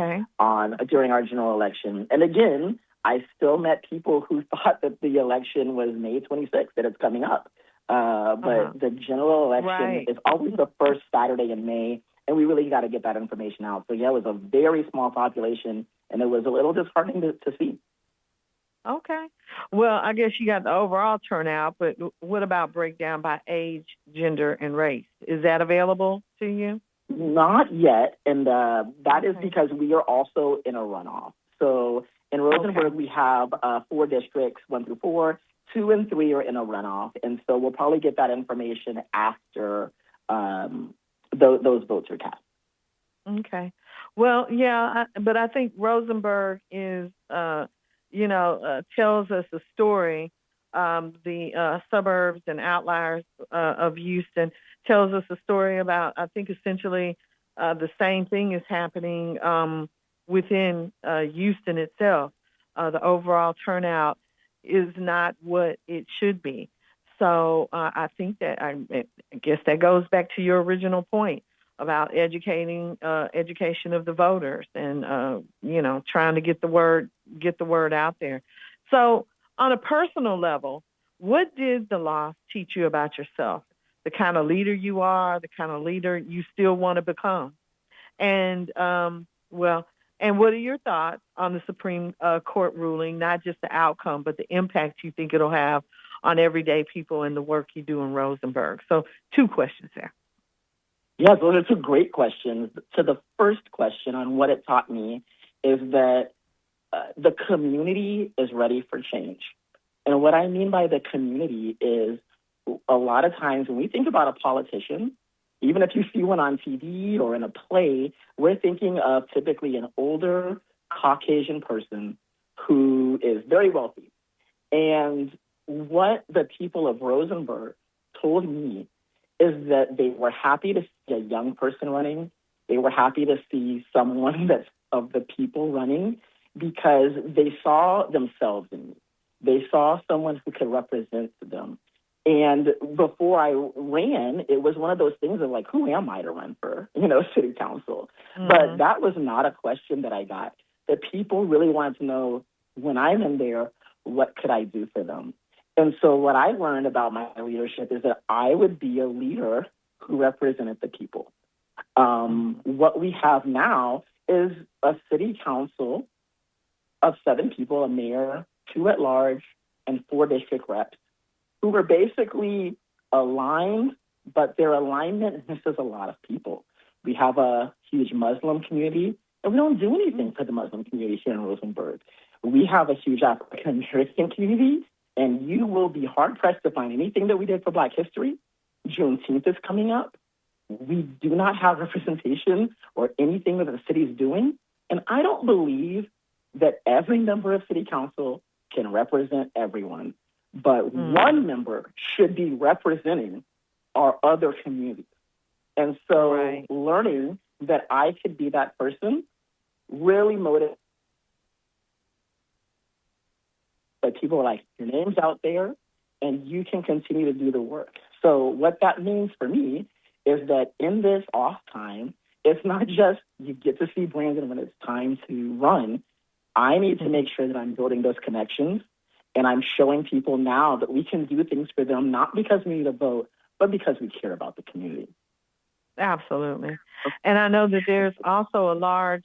during our general election. And again, I still met people who thought that the election was May 26th, that it's coming up. But the general election is always the first Saturday in May, and we really got to get that information out. So, yeah, it was a very small population, and it was a little disheartening to see. Okay. Well, I guess you got the overall turnout, but what about breakdown by age, gender, and race? Is that available to you? Not yet, and that is because we are also in a runoff. So in Rosenberg, we have 4 districts, 1 through 4. 2 and 3 are in a runoff, and so we'll probably get that information after those votes are cast. Okay. Well, yeah, but I think Rosenberg is, tells us a story. The suburbs and outliers of Houston tells us a story about, I think, essentially the same thing is happening within Houston itself. The overall turnout is not what it should be. So I think that, I guess that goes back to your original point about education of the voters and, trying to get the word out there. So on a personal level, what did the loss teach you about yourself? The kind of leader you are, the kind of leader you still want to become. And, and what are your thoughts on the Supreme Court ruling, not just the outcome, but the impact you think it'll have on everyday people and the work you do in Rosenberg? So 2 questions there. Yeah, those are 2 great questions. So the first question on what it taught me is that the community is ready for change. And what I mean by the community is a lot of times when we think about a politician, even if you see one on TV or in a play, we're thinking of typically an older Caucasian person who is very wealthy. And what the people of Rosenberg told me is that they were happy to see a young person running. They were happy to see someone that's of the people running because they saw themselves in me. They saw someone who could represent them. And before I ran, it was one of those things of like, who am I to run for, city council? Mm-hmm. But that was not a question that I got. The people really wanted to know, when I'm in there, what could I do for them? And so what I learned about my leadership is that I would be a leader who represented the people. What we have now is a city council of 7 people, a mayor, 2 at large, and 4 district reps, who were basically aligned, but their alignment misses a lot of people. We have a huge Muslim community, and we don't do anything for the Muslim community here in Rosenberg. We have a huge African American community, and you will be hard-pressed to find anything that we did for Black history. Juneteenth is coming up. We do not have representation or anything that the city is doing. And I don't believe that every member of city council can represent everyone. But one member should be representing our other communities. And so learning that I could be that person really motivated. But people are like, your name's out there, and you can continue to do the work. So what that means for me is that in this off time, it's not just you get to see Brandon when it's time to run. I need to make sure that I'm building those connections, and I'm showing people now that we can do things for them, not because we need a vote, but because we care about the community. Absolutely. And I know that there's also a large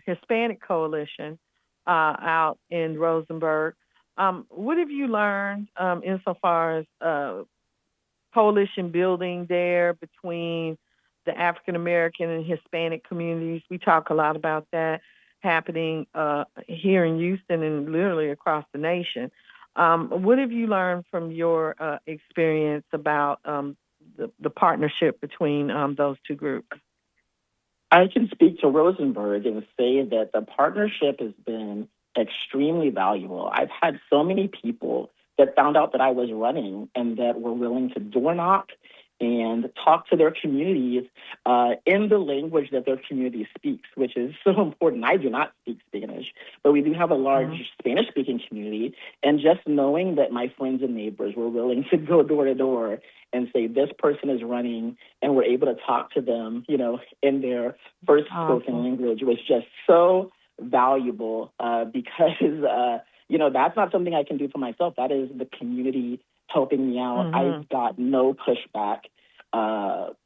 Hispanic coalition out in Rosenberg. What have you learned insofar as coalition building there between the African American and Hispanic communities? We talk a lot about that happening here in Houston and literally across the nation. What have you learned from your experience about the partnership between those two groups? I can speak to Rosenberg and say that the partnership has been extremely valuable. I've had so many people that found out that I was running and that were willing to door knock and talk to their communities in the language that their community speaks, which is so important. I do not speak Spanish, but we do have a large Spanish-speaking community, and just knowing that my friends and neighbors were willing to go door to door and say, this person is running, and we're able to talk to them, in their first spoken language was just so valuable because, that's not something I can do for myself. That is the community helping me out. I've got no pushback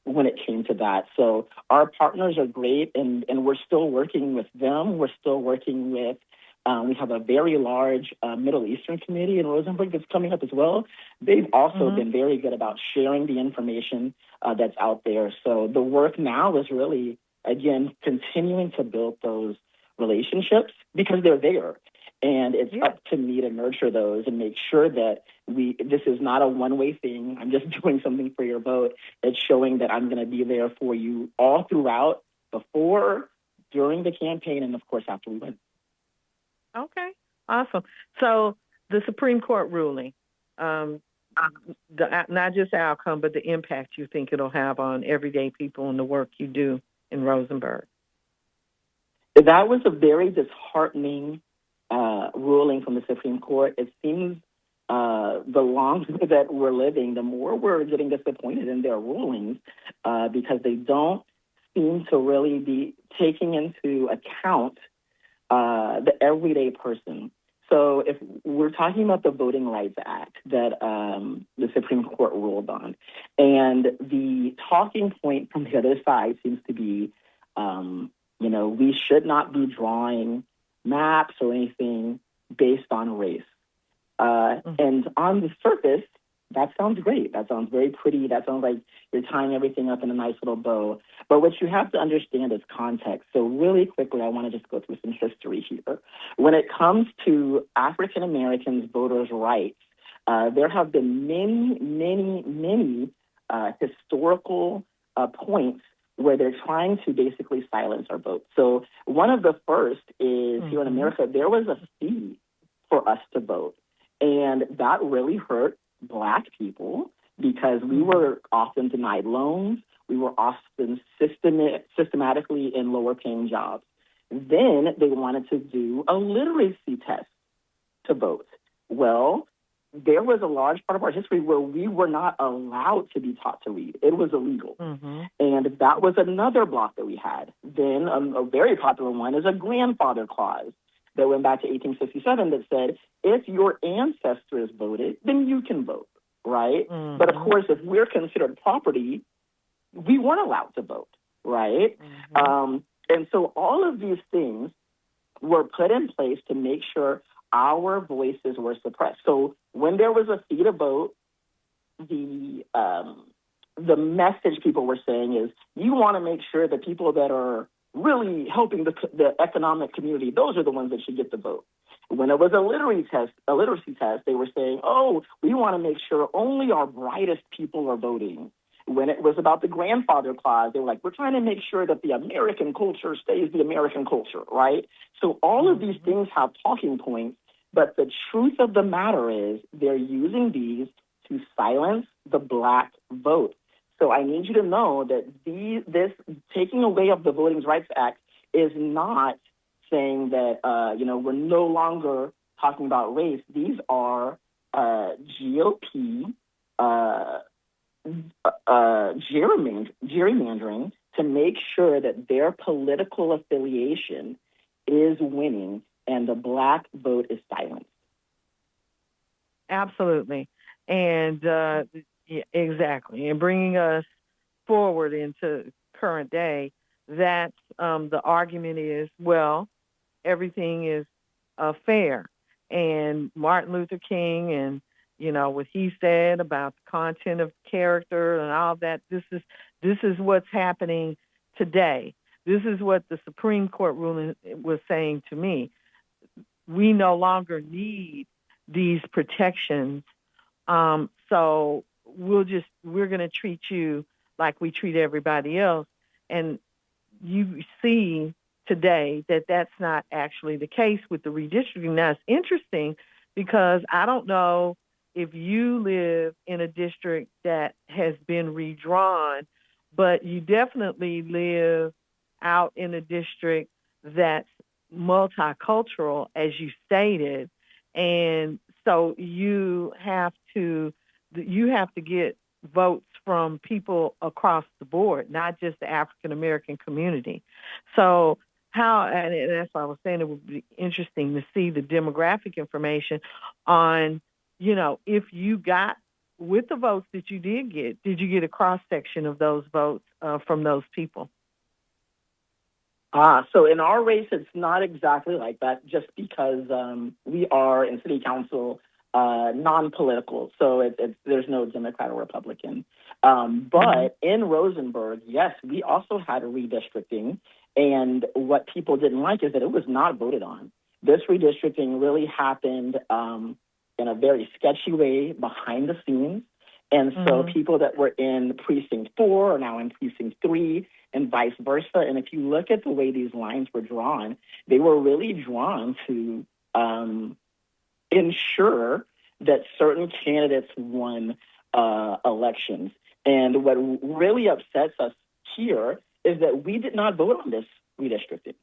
when it came to that. So our partners are great, and we're still working with them. We're still working with, we have a very large Middle Eastern community in Rosenberg that's coming up as well. They've also been very good about sharing the information that's out there. So the work now is really, again, continuing to build those relationships because they're there. And it's up to me to nurture those and make sure that this is not a one-way thing. I'm just doing something for your vote. It's showing that I'm going to be there for you all throughout, before, during the campaign, and, of course, after we win. Okay, awesome. So the Supreme Court ruling, not just the outcome, but the impact you think it'll have on everyday people and the work you do in Rosenberg. That was a very disheartening ruling from the Supreme Court. It seems the longer that we're living, the more we're getting disappointed in their rulings because they don't seem to really be taking into account the everyday person. So if we're talking about the Voting Rights Act that the Supreme Court ruled on, and the talking point from the other side seems to be, we should not be drawing maps or anything based on race. And on the surface, that sounds great. That sounds very pretty. That sounds like you're tying everything up in a nice little bow. But what you have to understand is context. So really quickly, I want to just go through some history here. When it comes to African Americans' voters' rights, there have been many historical points where they're trying to basically silence our vote. So one of the first is here in America, there was a fee for us to vote. And that really hurt Black people because we were often denied loans. We were often systematically in lower paying jobs. Then they wanted to do a literacy test to vote. Well, there was a large part of our history where we were not allowed to be taught to read. It was illegal. And that was another block that we had. Then a very popular one is a grandfather clause that went back to 1867 that said, if your ancestors voted, then you can vote, right? But of course, if we're considered property, we weren't allowed to vote, right? And so all of these things were put in place to make sure our voices were suppressed. So when there was a fee to vote, the message people were saying is, you want to make sure that people that are really helping the economic community, those are the ones that should get the vote. When it was a literacy test, they were saying, oh, we want to make sure only our brightest people are voting. When it was about the grandfather clause, they were like, we're trying to make sure that the American culture stays the American culture, right? So all of these things have talking points, but the truth of the matter is they're using these to silence the Black vote. So I need you to know that this taking away of the Voting Rights Act is not saying that, we're no longer talking about race. These are GOP gerrymandering to make sure that their political affiliation is winning and the Black vote is silenced. Absolutely. And Yeah, exactly. And bringing us forward into current day, that's the argument is, well, everything is fair. And Martin Luther King and, what he said about the content of character and all that, this is what's happening today. This is what the Supreme Court ruling was saying to me. We no longer need these protections. So we're going to treat you like we treat everybody else. And you see today that that's not actually the case with the redistricting. Now, it's interesting because I don't know if you live in a district that has been redrawn, but you definitely live out in a district that's multicultural, as you stated. And so you have to get votes from people across the board, not just the African American community. So and that's why I was saying it would be interesting to see the demographic information on, if you got, with the votes that you did you get a cross section of those votes from those people? So in our race, it's not exactly like that, just because we are in city council non-political, so there's no Democrat or Republican. But in Rosenberg, yes, we also had a redistricting, and what people didn't like is that it was not voted on. This redistricting really happened in a very sketchy way behind the scenes, and so people that were in Precinct 4 are now in Precinct 3, and vice versa. And if you look at the way these lines were drawn, they were really drawn to ensure that certain candidates won elections. And what really upsets us here is that we did not vote on this redistricting.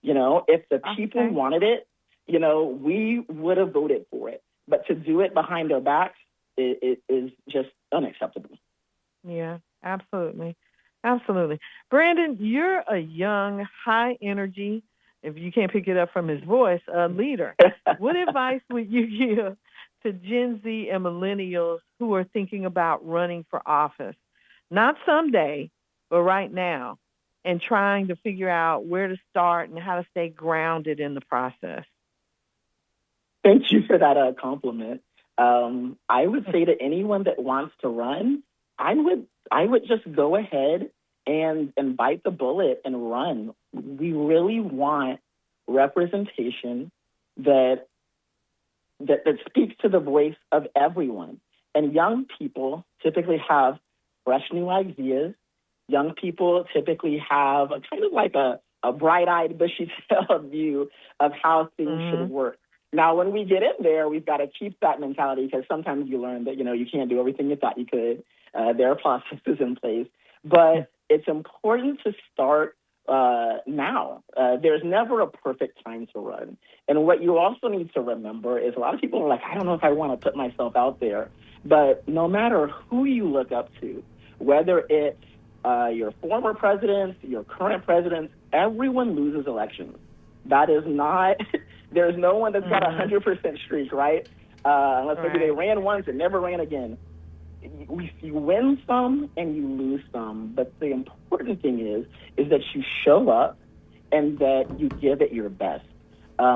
If the people wanted it, we would have voted for it. But to do it behind their backs is just unacceptable. Yeah, absolutely. Absolutely. Brandon, you're a young, high energy, if you can't pick it up from his voice, leader. What advice would you give to Gen Z and millennials who are thinking about running for office? Not someday, but right now, and trying to figure out where to start and how to stay grounded in the process. Thank you for that compliment. I would say to anyone that wants to run, I would just go ahead and bite the bullet and run. We really want representation that speaks to the voice of everyone. And young people typically have fresh new ideas. Young people typically have a kind of like a bright-eyed, bushy-tailed view of how things should work. Now, when we get in there, we've got to keep that mentality, because sometimes you learn that, you can't do everything you thought you could. There are processes in place. But it's important to start now. There's never a perfect time to run. And what you also need to remember is a lot of people are like, I don't know if I want to put myself out there. But no matter who you look up to, whether it's your former presidents, your current presidents, everyone loses elections. That is not, there's no one that's got a 100% streak, right? Unless maybe they ran once and never ran again. You win some and you lose some, but the important thing is that you show up and that you give it your best.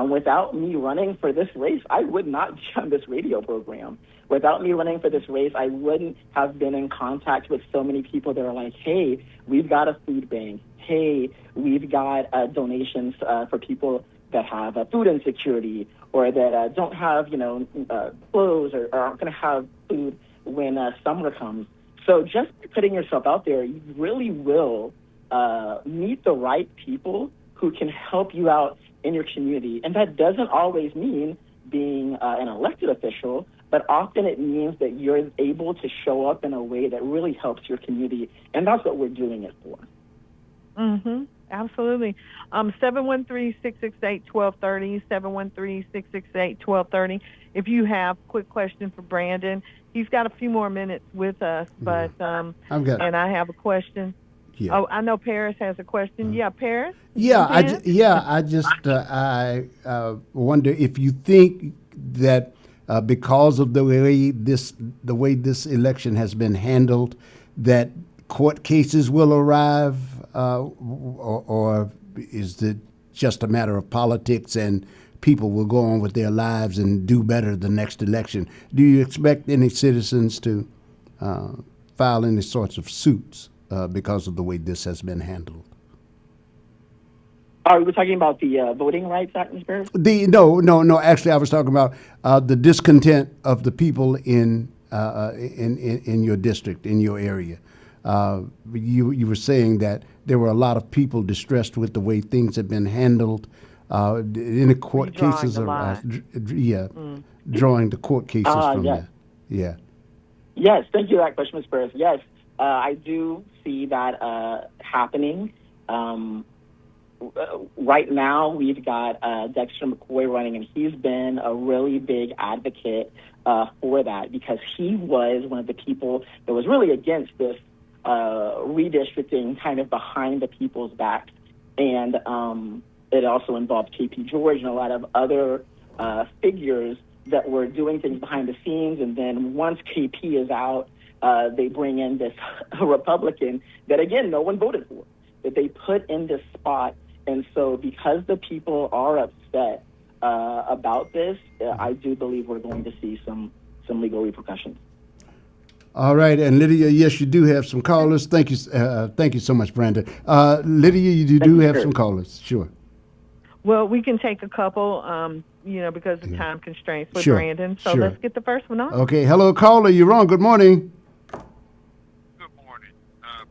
Without me running for this race, I would not be on this radio program. Without me running for this race, I wouldn't have been in contact with so many people that are like, hey, we've got a food bank. Hey, we've got donations for people that have food insecurity or that don't have, clothes or aren't going to have food when summer comes. So just putting yourself out there, you really will meet the right people who can help you out in your community. And that doesn't always mean being an elected official, but often it means that you're able to show up in a way that really helps your community. And that's what we're doing it for. Absolutely. 713-668-1230, 713-668-1230. If you have a quick question for Brandon, he's got a few more minutes with us, but and I have a question. Yeah. Oh, I know Paris has a question. Yeah, Paris? I just wonder if you think that because of the way this election has been handled, that court cases will arrive, or is it just a matter of politics and people will go on with their lives and do better the next election? Do you expect any citizens to file any sorts of suits because of the way this has been handled? Are we talking about the Voting Rights Act, Ms. Barrett? No. Actually, I was talking about the discontent of the people in your district, in your area. You were saying that there were a lot of people distressed with the way things have been handled. Any court cases drawing the court cases from yes. that. Yeah. Yes, thank you for that question, Ms. Burris. Yes, I do see that happening. Right now, we've got Dexter McCoy running, and he's been a really big advocate for that because he was one of the people that was really against this redistricting kind of behind the people's backs. And it also involved KP George and a lot of other figures that were doing things behind the scenes. And then once KP is out, they bring in this Republican that, again, no one voted for, that they put in this spot. And so because the people are upset about this, I do believe we're going to see some legal repercussions. All right, and Lydia, yes, you do have some callers. Thank you so much, Brandon. Lydia, you do have some callers. Sure. Well, we can take a couple, because of time constraints with Sure. Brandon. So Sure. let's get the first one on. Okay, hello, caller. You're on. Good morning. Good morning,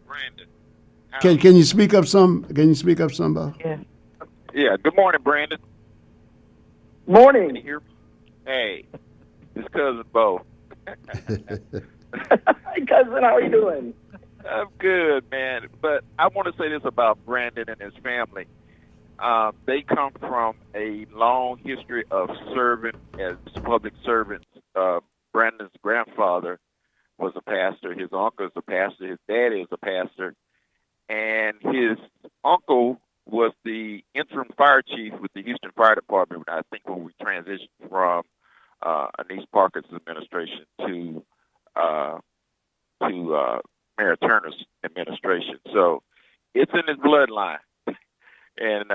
Brandon. Can you speak up some? Can you speak up some, Bob? Yeah. Yeah. Good morning, Brandon. Morning. Can you hear me? Hey, this cousin Bo. Hi, cousin. How are you doing? I'm good, man. But I want to say this about Brandon and his family. They come from a long history of serving as public servants. Brandon's grandfather was a pastor. His uncle is a pastor. His dad is a pastor. And his uncle was the interim fire chief with the Houston Fire Department, I think, when we transitioned from Anise Parker's administration to Mayor Turner's administration. So it's in his bloodline. And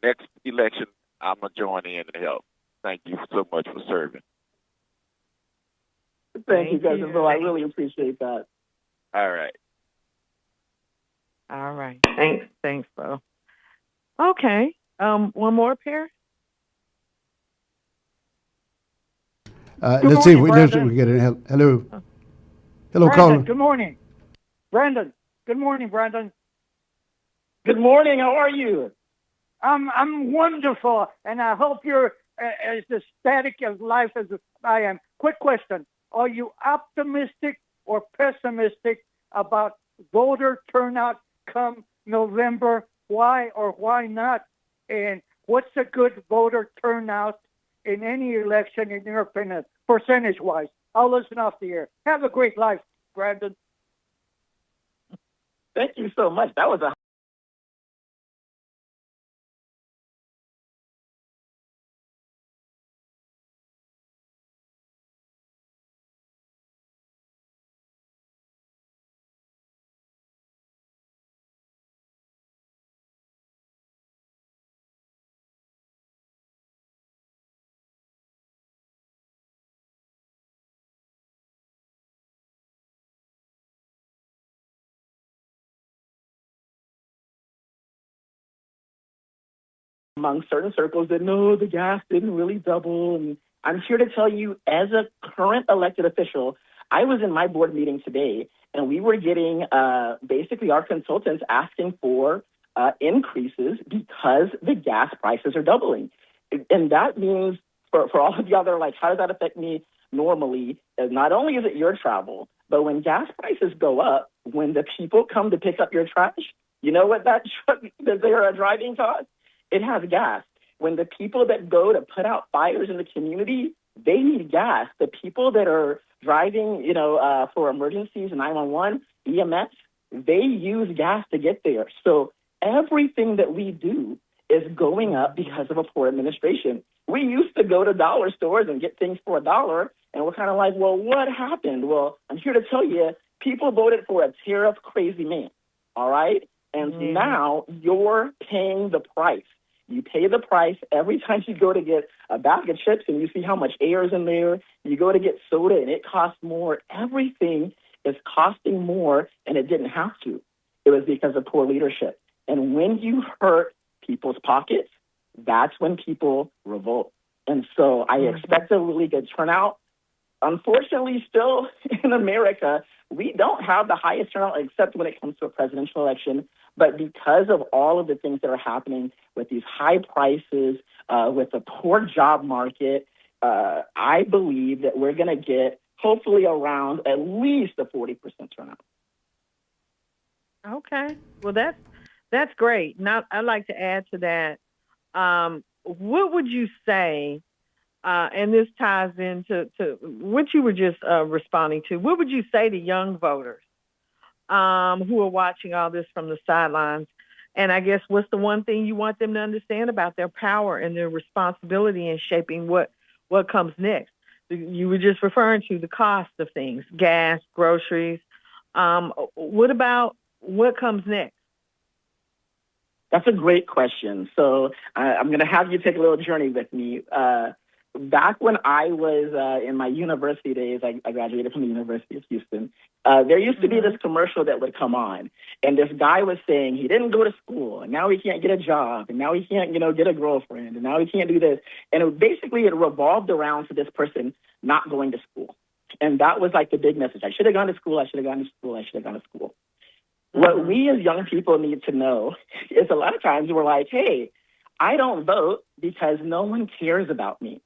next election, I'm going to join in and help. Thank you so much for serving. Thank you, cousin Bill. I really appreciate that. All right. All right. Thanks, Bo. Okay. One more pair. Let's see if we get it. Hello. Hello, Brandon, caller. good morning. Brandon, good morning, Brandon. Good morning. How are you? I'm wonderful, and I hope you're as ecstatic of life as I am. Quick question. Are you optimistic or pessimistic about voter turnout come November? Why or why not? And what's a good voter turnout in any election, in your opinion, percentage-wise? I'll listen off the air. Have a great life, Brandon. Thank you so much. That was a among certain circles that no, the gas didn't really double. And I'm here to tell you, as a current elected official, I was in my board meeting today, and we were getting basically our consultants asking for increases because the gas prices are doubling. And that means for all of y'all that are like, how does that affect me normally? Not only is it your travel, but when gas prices go up, when the people come to pick up your trash, you know what that truck that they are driving costs? It has gas. When the people that go to put out fires in the community, they need gas. The people that are driving, for emergencies, 911, EMS, they use gas to get there. So everything that we do is going up because of a poor administration. We used to go to dollar stores and get things for $1, and we're kind of like, well, what happened? Well, I'm here to tell you, people voted for a tariff-crazy man, all right? And now you're paying the price. You pay the price every time you go to get a bag of chips and you see how much air is in there. You go to get soda and it costs more. Everything is costing more, and it didn't have to. It was because of poor leadership. And when you hurt people's pockets, that's when people revolt. And so I expect a really good turnout. Unfortunately, still in America, we don't have the highest turnout except when it comes to a presidential election. But because of all of the things that are happening with these high prices, with the poor job market, I believe that we're going to get hopefully around at least a 40% turnout. Okay. Well, that's great. Now, I'd like to add to that. What would you say, and this ties into what you were just responding to, what would you say to young voters who are watching all this from the sidelines? And I guess what's the one thing you want them to understand about their power and their responsibility in shaping what comes next? You were just referring to the cost of things, gas, groceries. What about what comes next? That's a great question. So I'm going to have you take a little journey with me. Back when I was in my university days, I graduated from the University of Houston. There used to be this commercial that would come on, and this guy was saying he didn't go to school, and now he can't get a job, and now he can't, get a girlfriend, and now he can't do this. And it revolved around to this person not going to school. And that was like the big message. I should have gone to school. I should have gone to school. I should have gone to school. What we as young people need to know is a lot of times we're like, hey, I don't vote because no one cares about me.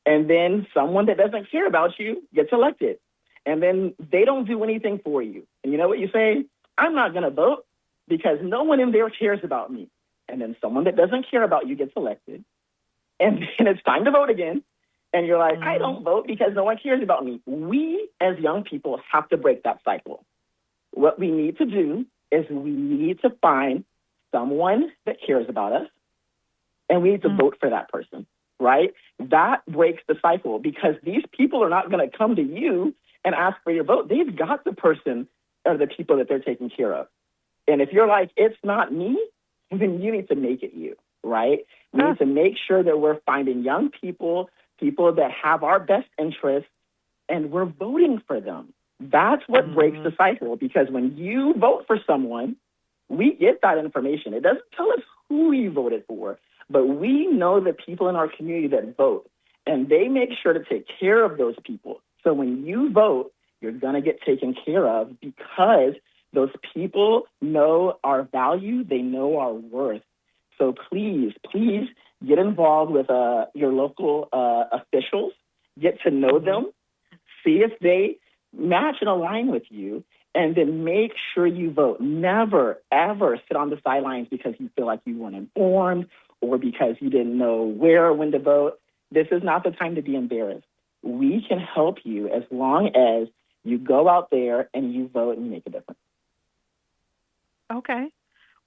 And then someone that doesn't care about you gets elected. And then they don't do anything for you. And you know what you say? I'm not going to vote because no one in there cares about me. And then someone that doesn't care about you gets elected. And then it's time to vote again. And you're like, I don't vote because no one cares about me. We as young people have to break that cycle. What we need to do is we need to find someone that cares about us, and we need to vote for that person, right? That breaks the cycle because these people are not going to come to you and ask for your vote. They've got the person or the people that they're taking care of. And if you're like, it's not me, then you need to make it you, right? We need to make sure that we're finding young people that have our best interests, and we're voting for them. That's what breaks the cycle, because when you vote for someone, we get that information. It doesn't tell us who you voted for, but we know the people in our community that vote, and they make sure to take care of those people. So when you vote, you're going to get taken care of because those people know our value. They know our worth. So please get involved with your local officials. Get to know them. See if they match and align with you, and then make sure you vote. Never, ever sit on the sidelines because you feel like you weren't informed or because you didn't know where or when to vote. This is not the time to be embarrassed. We can help you as long as you go out there and you vote and make a difference. Okay.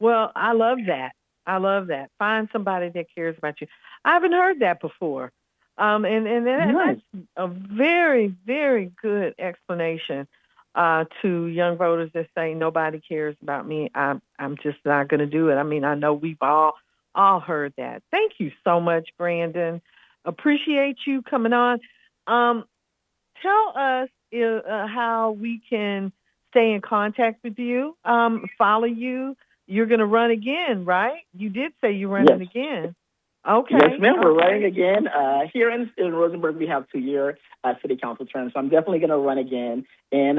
Well, I love that. I Find somebody that cares about you. I haven't heard that before. That's a very, very good explanation to young voters that say nobody cares about me. I'm just not going to do it. I mean, I know we've all heard that. Thank you so much, Brandon. Appreciate you coming on. Tell us how we can stay in contact with you, follow you. You're going to run again, right? You did say you're running again. Okay. Yes, ma'am. We're running again. Here in Rosenberg, we have 2-year city council terms, so I'm definitely going to run again in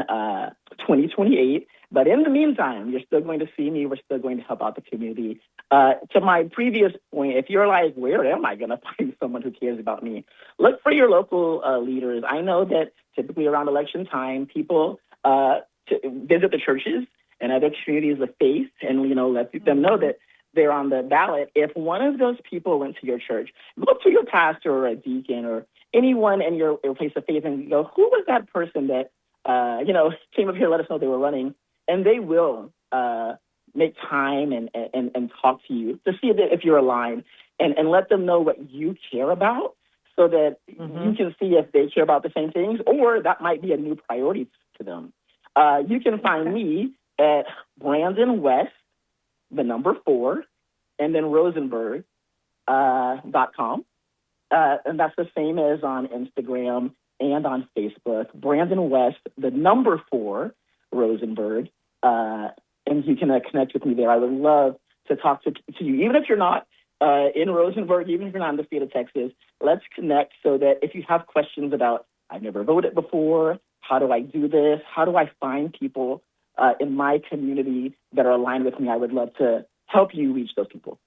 2028. But in the meantime, you're still going to see me. We're still going to help out the community. To my previous point, if you're like, where am I going to find someone who cares about me? Look for your local leaders. I know that typically around election time, people visit the churches and other communities of faith and, let them know that they're on the ballot. If one of those people went to your church, look to your pastor or a deacon or anyone in your place of faith and go, who was that person that, came up here, let us know they were running, and they will make time and talk to you to see if you're aligned and let them know what you care about so that you can see if they care about the same things or that might be a new priority to them. You can find me at Brandon West, the number 4, and then Rosenberg.com. And that's the same as on Instagram and on Facebook. Brandon West, the number 4, Rosenberg. And you can connect with me there. I would love to talk to you, even if you're not in Rosenberg, even if you're not in the state of Texas. Let's connect so that if you have questions about, I've never voted before, how do I do this? How do I find people in my community that are aligned with me? I would love to help you reach those people.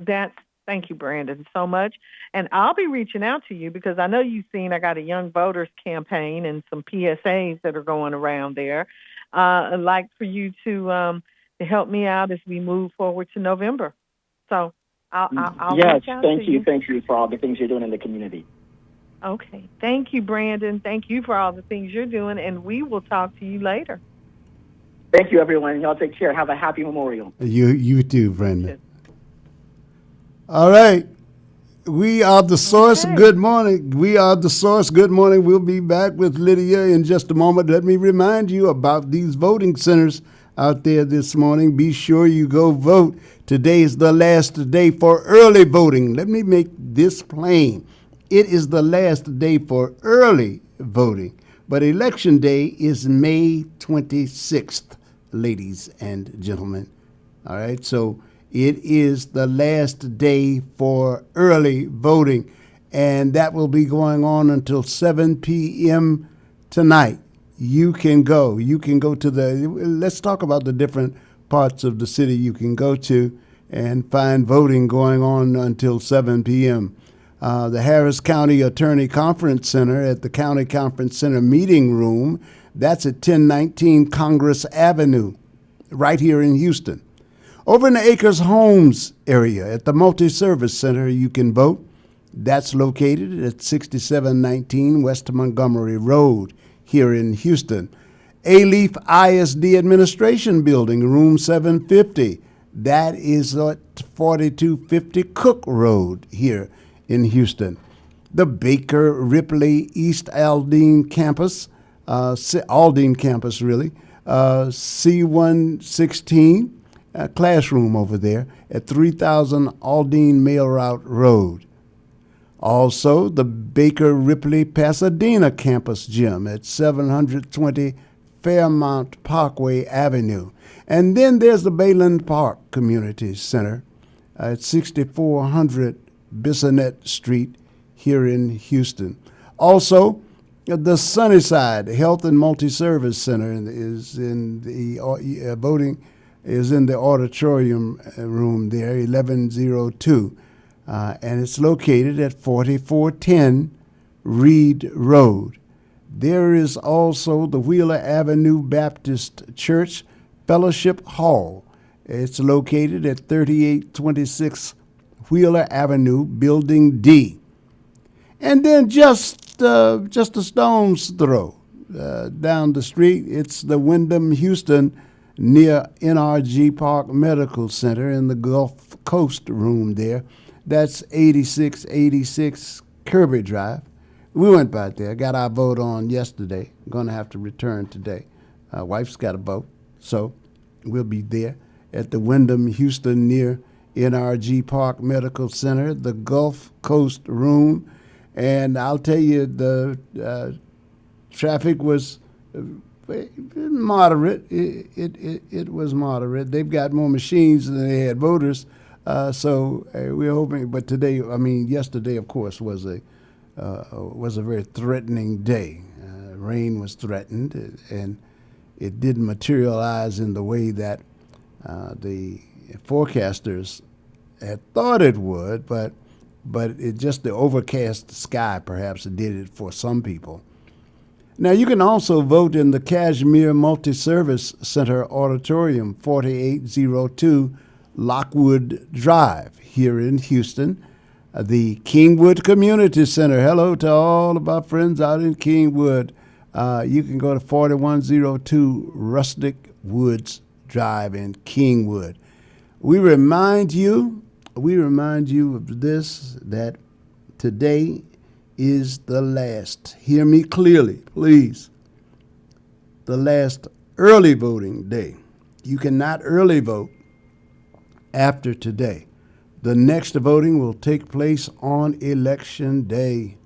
Thank you, Brandon, so much. And I'll be reaching out to you because I know you've seen I got a Young Voters campaign and some PSAs that are going around there. I'd like for you to help me out as we move forward to November. So I'll yes, reach out thank to you. Thank you for all the things you're doing in the community. Okay. Thank you, Brandon. Thank you for all the things you're doing, and we will talk to you later. Thank you, everyone. Y'all take care. Have a happy Memorial. You too, Brenda. All right. We are the source. Okay. Good morning. We are the source. Good morning. We'll be back with Lydia in just a moment. Let me remind you about these voting centers out there this morning. Be sure you go vote. Today is the last day for early voting. Let me make this plain. It is the last day for early voting, but Election Day is May 26th, ladies and gentlemen. All right, so it is the last day for early voting, and that will be going on until 7 p.m. tonight. You can go. You can go to let's talk about the different parts of the city you can go to and find voting going on until 7 p.m. The Harris County Attorney Conference Center at the County Conference Center Meeting Room, that's at 1019 Congress Avenue, right here in Houston. Over in the Acres Homes area at the Multi-Service Center, you can vote. That's located at 6719 West Montgomery Road here in Houston. Eley ISD Administration Building, room 750. That is at 4250 Cook Road here in Houston. The Baker Ripley East Aldine Campus, Aldine Campus really, C116 classroom over there at 3000 Aldine Mail Route Road. Also, the Baker Ripley Pasadena Campus Gym at 720 Fairmount Parkway Avenue. And then there's the Bayland Park Community Center at 6400 Bissonnet Street here in Houston. Also, the Sunnyside Health and Multi-Service Center is in the voting is in the auditorium room there, 1102, and it's located at 4410 Reed Road. There is also the Wheeler Avenue Baptist Church Fellowship Hall. It's located at 3826 Wheeler Avenue, Building D. And then just a stone's throw down the street, it's the Wyndham Houston near NRG Park Medical Center in the Gulf Coast room there. That's 8686 Kirby Drive. We went by there, got our vote on yesterday. I'm going to have to return today. Wife's got a vote, so we'll be there at the Wyndham Houston near NRG Park Medical Center, the Gulf Coast room. And I'll tell you, the traffic was moderate. It was moderate. They've got more machines than they had voters, so we're hoping. But yesterday, of course, was a very threatening day. Rain was threatened, and it didn't materialize in the way that the forecasters had thought it would. But it just the overcast sky perhaps did it for some people. Now, you can also vote in the Cashmere Multi-Service Center Auditorium, 4802 Lockwood Drive here in Houston. The Kingwood Community Center. Hello to all of our friends out in Kingwood. You can go to 4102 Rustic Woods Drive in Kingwood. We remind you of this, that today is the last, hear me clearly, please, the last early voting day. You cannot early vote after today. The next voting will take place on Election Day,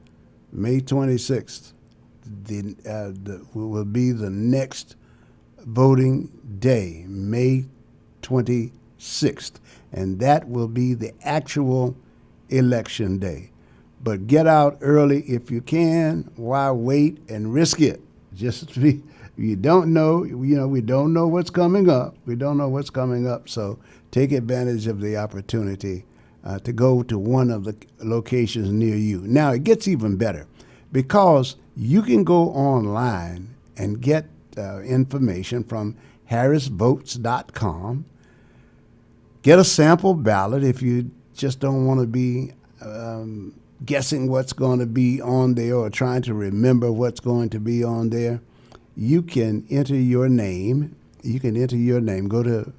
May 26th. Will be the next voting day, May 26th, and that will be the actual election day. But get out early if you can. Why wait and risk it? Just be, you don't know, we don't know what's coming up. We don't know what's coming up, so take advantage of the opportunity to go to one of the locations near you. Now, it gets even better because you can go online and get information from harrisvotes.com. Get a sample ballot if you just don't want to be guessing what's going to be on there or trying to remember what's going to be on there. You can enter your name. You can enter your name. Go to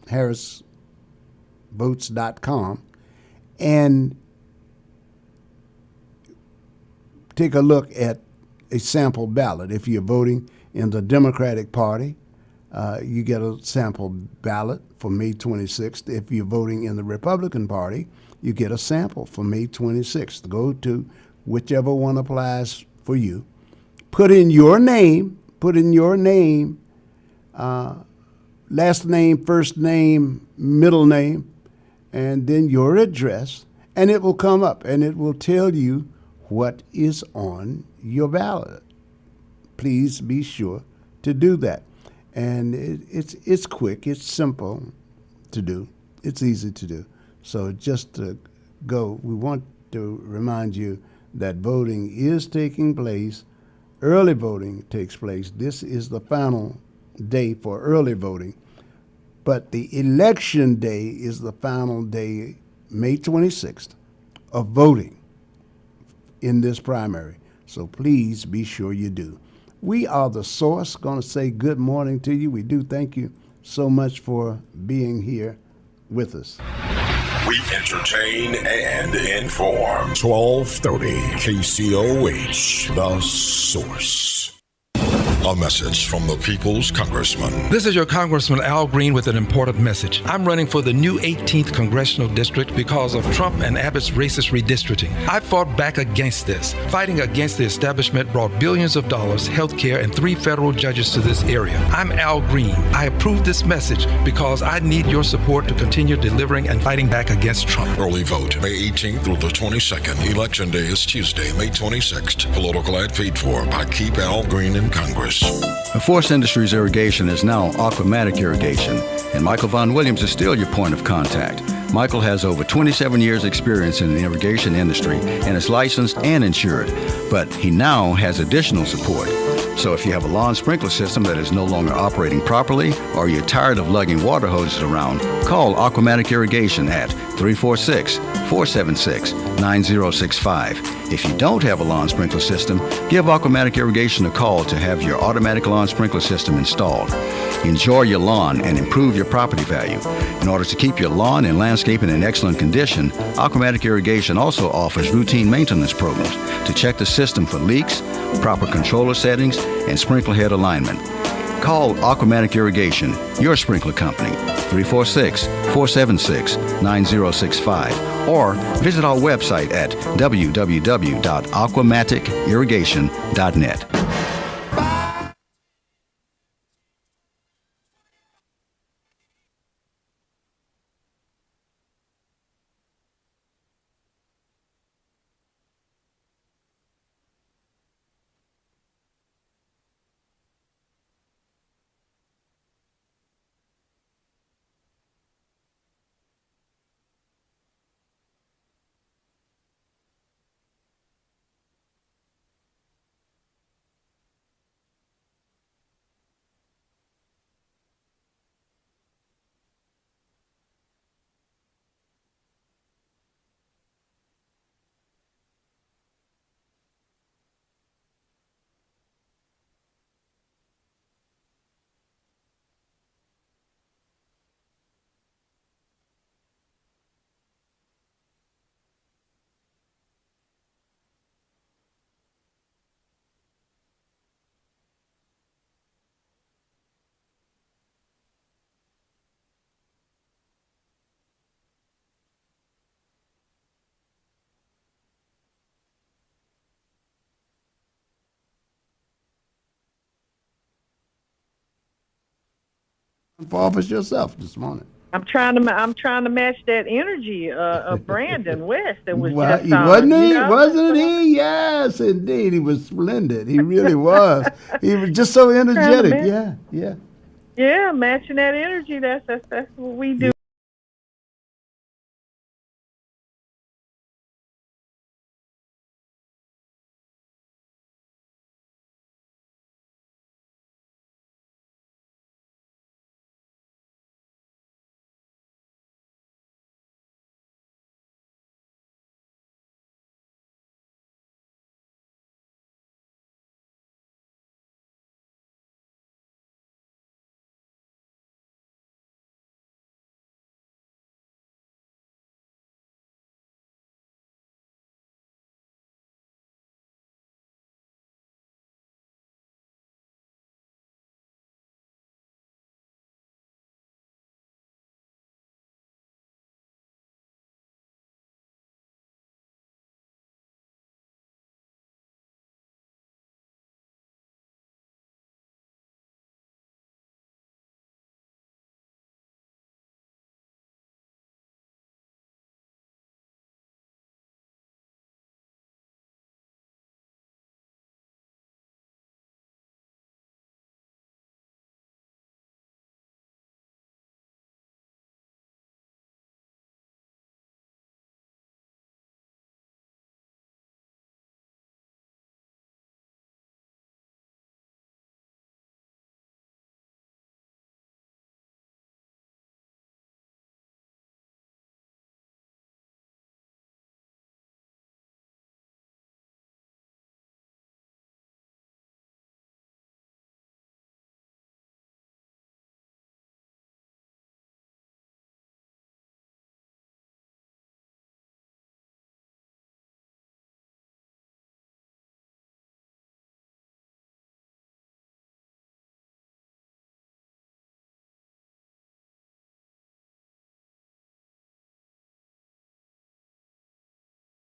harrisvotes.com and take a look at a sample ballot. If you're voting in the Democratic Party, you get a sample ballot for May 26th. If you're voting in the Republican Party, you get a sample for May 26th. Go to whichever one applies for you. Put in your name, last name, first name, middle name, and then your address, and it will come up and it will tell you what is on your ballot. Please be sure to do that. And it's quick, it's simple to do, it's easy to do. So just to go, we want to remind you that voting is taking place. Early voting takes place. This is the final day for early voting. But the election day is the final day, May 26th, of voting in this primary. So please be sure you do. We are The Source, going to say good morning to you. We do thank you so much for being here with us. We entertain and inform. 1230 KCOH, The Source. A message from the People's Congressman. This is your Congressman Al Green with an important message. I'm running for the new 18th Congressional District because of Trump and Abbott's racist redistricting. I fought back against this. Fighting against the establishment brought billions of dollars, health care, and 3 federal judges to this area. I'm Al Green. I approve this message because I need your support to continue delivering and fighting back against Trump. Early vote, May 18th through the 22nd. Election day is Tuesday, May 26th. Political ad paid for by Keep Al Green in Congress. Force Industries Irrigation is now Aquamatic Irrigation, and Michael Von Williams is still your point of contact. Michael has over 27 years experience in the irrigation industry and is licensed and insured, but he now has additional support. So if you have a lawn sprinkler system that is no longer operating properly or you're tired of lugging water hoses around, call Aquamatic Irrigation at 346-476-9065. If you don't have a lawn sprinkler system, give Aquamatic Irrigation a call to have your automatic lawn sprinkler system installed. Enjoy your lawn and improve your property value. In order to keep your lawn and landscaping in excellent condition, Aquamatic Irrigation also offers routine maintenance programs to check the system for leaks, proper controller settings, and sprinkler head alignment. Call Aquamatic Irrigation, your sprinkler company, 346-476-9065, or visit our website at www.aquamaticirrigation.net. For office yourself this morning. I'm trying to match that energy of Brandon West that was What, just on. wasn't he? You know? Wasn't he? Yes, indeed. He was splendid. He really was. He was just so energetic. Yeah, yeah. Yeah, matching that energy. That's what we do.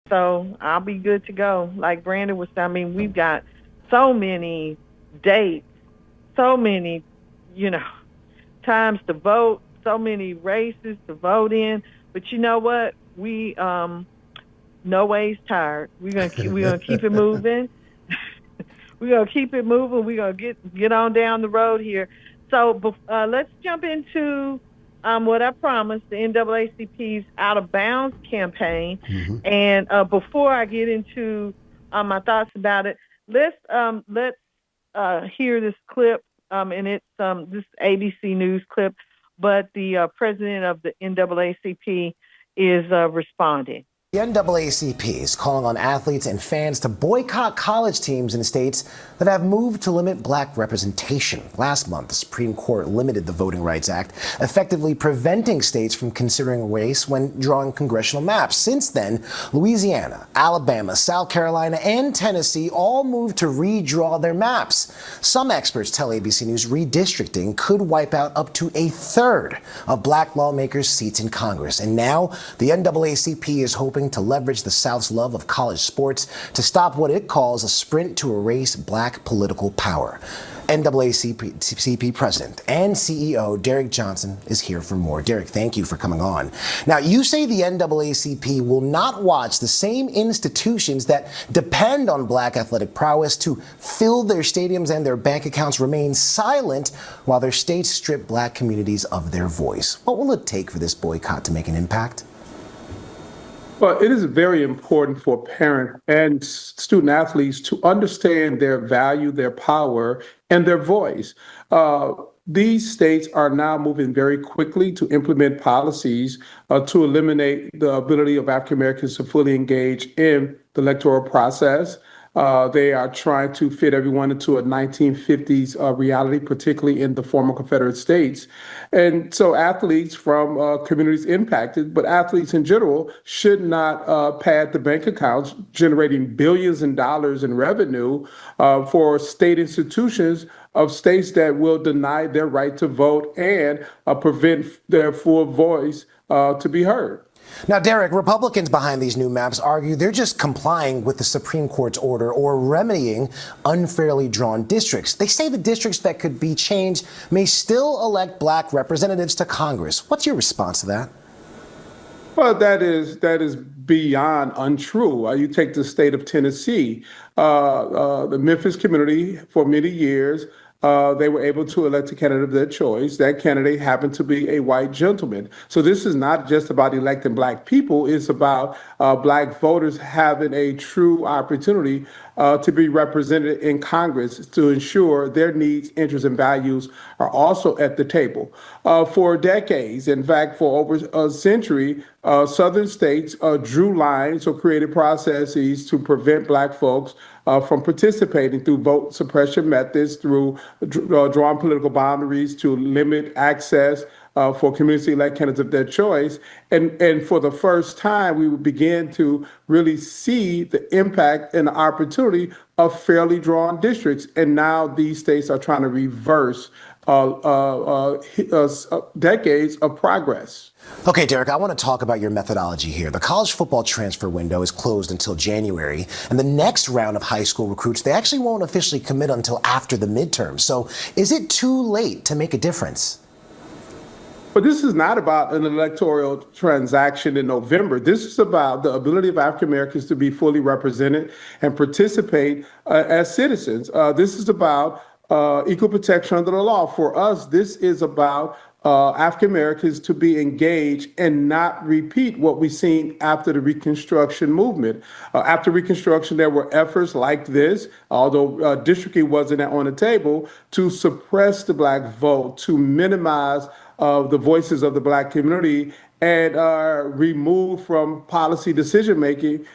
So I'll be good to go. Like Brandon was saying, I mean, we've got so many dates, so many, times to vote, so many races to vote in. But you know what? We no ways tired. We're gonna keep it moving. We're gonna keep it moving. We're gonna get on down the road here. So let's jump into what I promised, the NAACP's Out of Bounds campaign. Mm-hmm. And before I get into my thoughts about it, let's hear this clip. And it's this ABC News clip, but the president of the NAACP is responding. The NAACP is calling on athletes and fans to boycott college teams in states that have moved to limit black representation. Last month, the Supreme Court limited the Voting Rights Act, effectively preventing states from considering race when drawing congressional maps. Since then, Louisiana, Alabama, South Carolina, and Tennessee all moved to redraw their maps. Some experts tell ABC News redistricting could wipe out up to a third of black lawmakers' seats in Congress. And now, the NAACP is hoping to leverage the South's love of college sports to stop what it calls a sprint to erase black political power. NAACP President and CEO Derek Johnson is here for more. Derek, thank you for coming on. Now, you say the NAACP will not watch the same institutions that depend on black athletic prowess to fill their stadiums and their bank accounts remain silent while their states strip black communities of their voice. What will it take for this boycott to make an impact? Well, it is very important for parents and student athletes to understand their value, their power, and their voice. These states are now moving very quickly to implement policies to eliminate the ability of African Americans to fully engage in the electoral process. They are trying to fit everyone into a 1950s reality, particularly in the former Confederate states. And so athletes from communities impacted, but athletes in general, should not pad the bank accounts, generating billions in dollars in revenue for state institutions of states that will deny their right to vote and prevent their full voice to be heard. Now, Derek, Republicans behind these new maps argue they're just complying with the Supreme Court's order or remedying unfairly drawn districts. They say the districts that could be changed may still elect black representatives to Congress. What's your response to that? Well, that is beyond untrue. You take the state of Tennessee, the Memphis community for many years. They were able to elect a candidate of their choice. That candidate happened to be a white gentleman. So this is not just about electing black people. It's about black voters having a true opportunity to be represented in Congress to ensure their needs, interests, and values are also at the table. For decades, in fact, for over a century, southern states drew lines or created processes to prevent black folks from participating through vote suppression methods, through drawing political boundaries to limit access for community-elect candidates of their choice. And for the first time, we would begin to really see the impact and the opportunity of fairly drawn districts. And now these states are trying to reverse decades of progress. Okay, Derek, I want to talk about your methodology here. The college football transfer window is closed until January, and the next round of high school recruits, they actually won't officially commit until after the midterm. So is it too late to make a difference? But this is not about an electoral transaction in November. This is about the ability of African Americans to be fully represented and participate as citizens. This is about equal protection under the law. For us, this is about African Americans to be engaged and not repeat what we've seen after the Reconstruction movement. After Reconstruction, there were efforts like this, although districting wasn't on the table, to suppress the black vote, to minimize the voices of the black community and remove from policy decision-making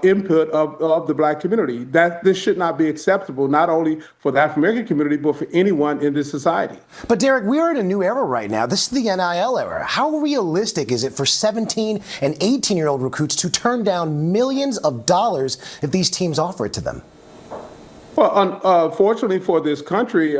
input of the black community. This should not be acceptable, not only for the African-American community, but for anyone in this society. But Derek, we are in a new era right now. This is the NIL era. How realistic is it for 17 and 18-year-old recruits to turn down millions of dollars if these teams offer it to them? Well, unfortunately for this country,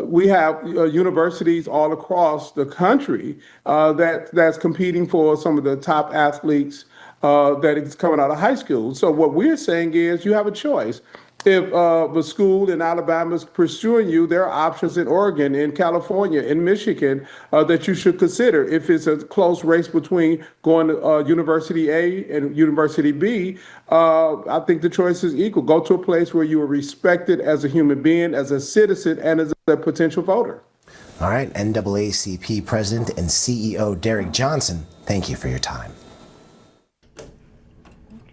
we have universities all across the country that's competing for some of the top athletes that is coming out of high school. So what we're saying is you have a choice. If the school in Alabama is pursuing you, there are options in Oregon, in California, in Michigan that you should consider. If it's a close race between going to University A and University B, I think the choice is equal. Go to a place where you are respected as a human being, as a citizen, and as a potential voter. All right, NAACP President and CEO Derek Johnson, thank you for your time.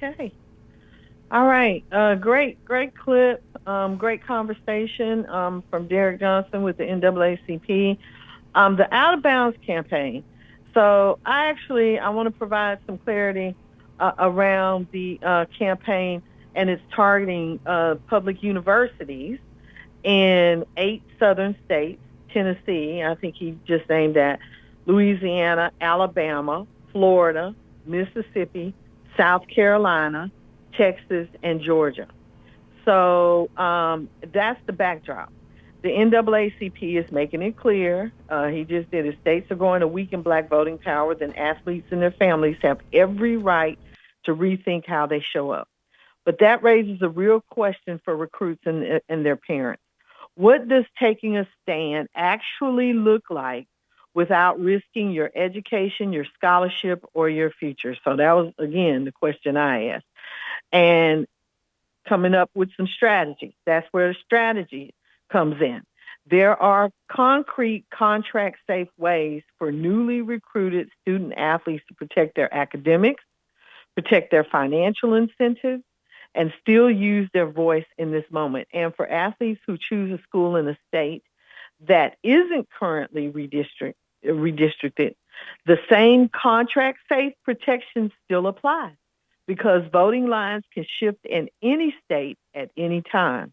Okay. All right. Great clip. Great conversation from Derek Johnson with the NAACP. The Out of Bounds campaign. So I want to provide some clarity around the campaign, and it's targeting public universities in 8 southern states, Tennessee, I think he just named that, Louisiana, Alabama, Florida, Mississippi, South Carolina, Texas, and Georgia. So that's the backdrop. The NAACP is making it clear. He just did. If states are going to weaken black voting power, then athletes and their families have every right to rethink how they show up. But that raises a real question for recruits and their parents. What does taking a stand actually look like without risking your education, your scholarship, or your future? So that was, again, the question I asked. And coming up with some strategies. That's where the strategy comes in. There are concrete contract-safe ways for newly recruited student athletes to protect their academics, protect their financial incentives, and still use their voice in this moment. And for athletes who choose a school in a state that isn't currently redistricted, the same contract-safe protections still apply, because voting lines can shift in any state at any time.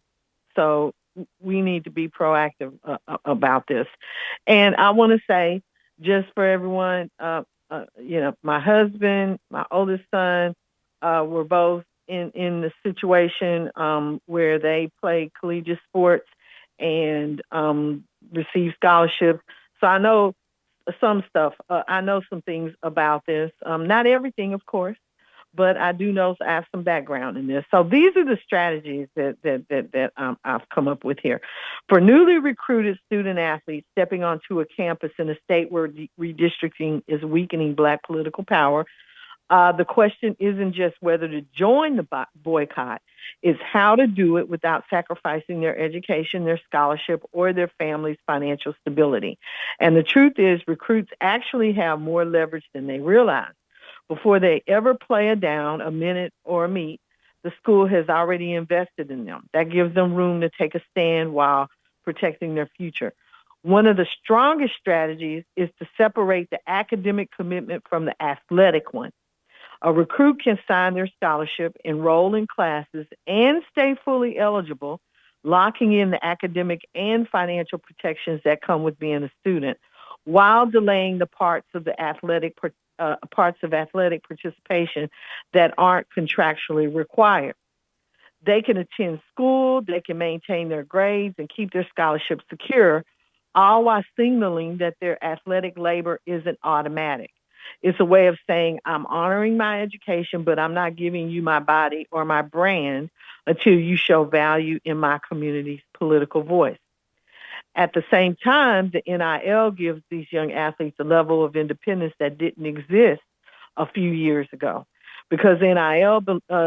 So we need to be proactive about this. And I want to say, just for everyone, my husband, my oldest son, were both in the situation where they played collegiate sports and received scholarships. So I know some stuff. I know some things about this. Not everything, of course, but I do know I have some background in this. So these are the strategies that I've come up with here. For newly recruited student athletes stepping onto a campus in a state where redistricting is weakening Black political power, the question isn't just whether to join the boycott, it's how to do it without sacrificing their education, their scholarship, or their family's financial stability. And the truth is, recruits actually have more leverage than they realize. Before they ever play a down, a minute, or a meet, the school has already invested in them. That gives them room to take a stand while protecting their future. One of the strongest strategies is to separate the academic commitment from the athletic one. A recruit can sign their scholarship, enroll in classes, and stay fully eligible, locking in the academic and financial protections that come with being a student, while delaying the parts of athletic participation that aren't contractually required. They can attend school, they can maintain their grades, and keep their scholarship secure, all while signaling that their athletic labor isn't automatic. It's a way of saying, I'm honoring my education, but I'm not giving you my body or my brand until you show value in my community's political voice. At the same time, the NIL gives these young athletes a level of independence that didn't exist a few years ago. Because NIL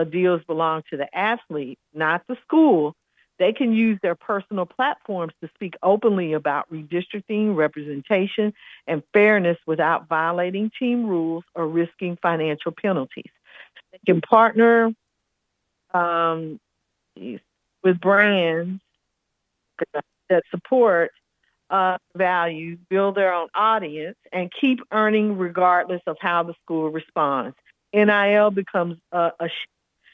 deals belong to the athlete, not the school, they can use their personal platforms to speak openly about redistricting, representation, and fairness without violating team rules or risking financial penalties. They can partner with brands that support values, build their own audience, and keep earning regardless of how the school responds. NIL becomes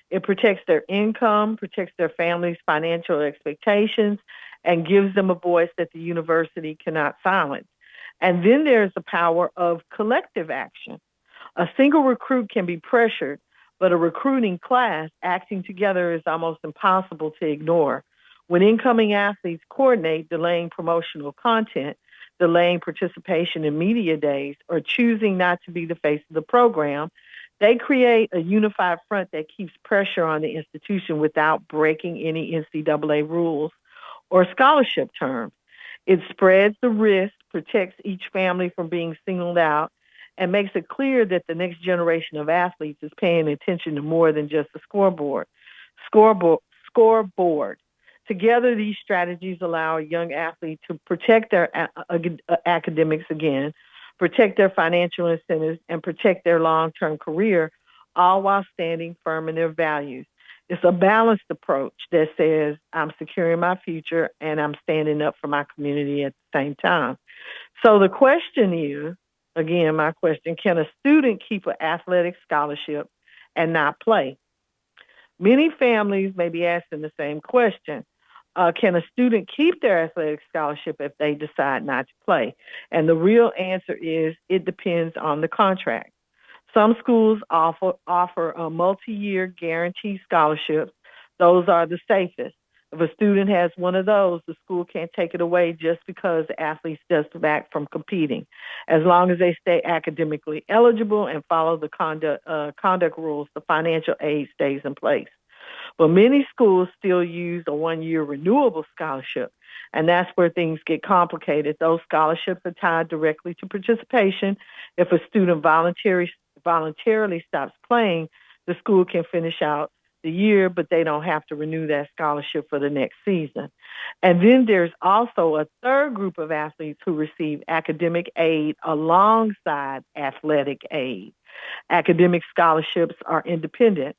it protects their income, protects their family's financial expectations, and gives them a voice that the university cannot silence. And then there's the power of collective action. A single recruit can be pressured, but a recruiting class acting together is almost impossible to ignore. When incoming athletes coordinate, delaying promotional content, delaying participation in media days, or choosing not to be the face of the program, they create a unified front that keeps pressure on the institution without breaking any NCAA rules or scholarship terms. It spreads the risk, protects each family from being singled out, and makes it clear that the next generation of athletes is paying attention to more than just the scoreboard. Together, these strategies allow a young athlete to protect their academics again, protect their financial incentives, and protect their long-term career, all while standing firm in their values. It's a balanced approach that says, I'm securing my future and I'm standing up for my community at the same time. So the question is, again, my question, can a student keep an athletic scholarship and not play? Many families may be asking the same question. Can a student keep their athletic scholarship if they decide not to play? And the real answer is it depends on the contract. Some schools offer a multi-year guaranteed scholarships. Those are the safest. If a student has one of those, the school can't take it away just because the athlete steps back from competing. As long as they stay academically eligible and follow the conduct rules, the financial aid stays in place. But many schools still use a one-year renewable scholarship, and that's where things get complicated. Those scholarships are tied directly to participation. If a student voluntarily stops playing, the school can finish out the year, but they don't have to renew that scholarship for the next season. And then there's also a third group of athletes who receive academic aid alongside athletic aid. Academic scholarships are independent.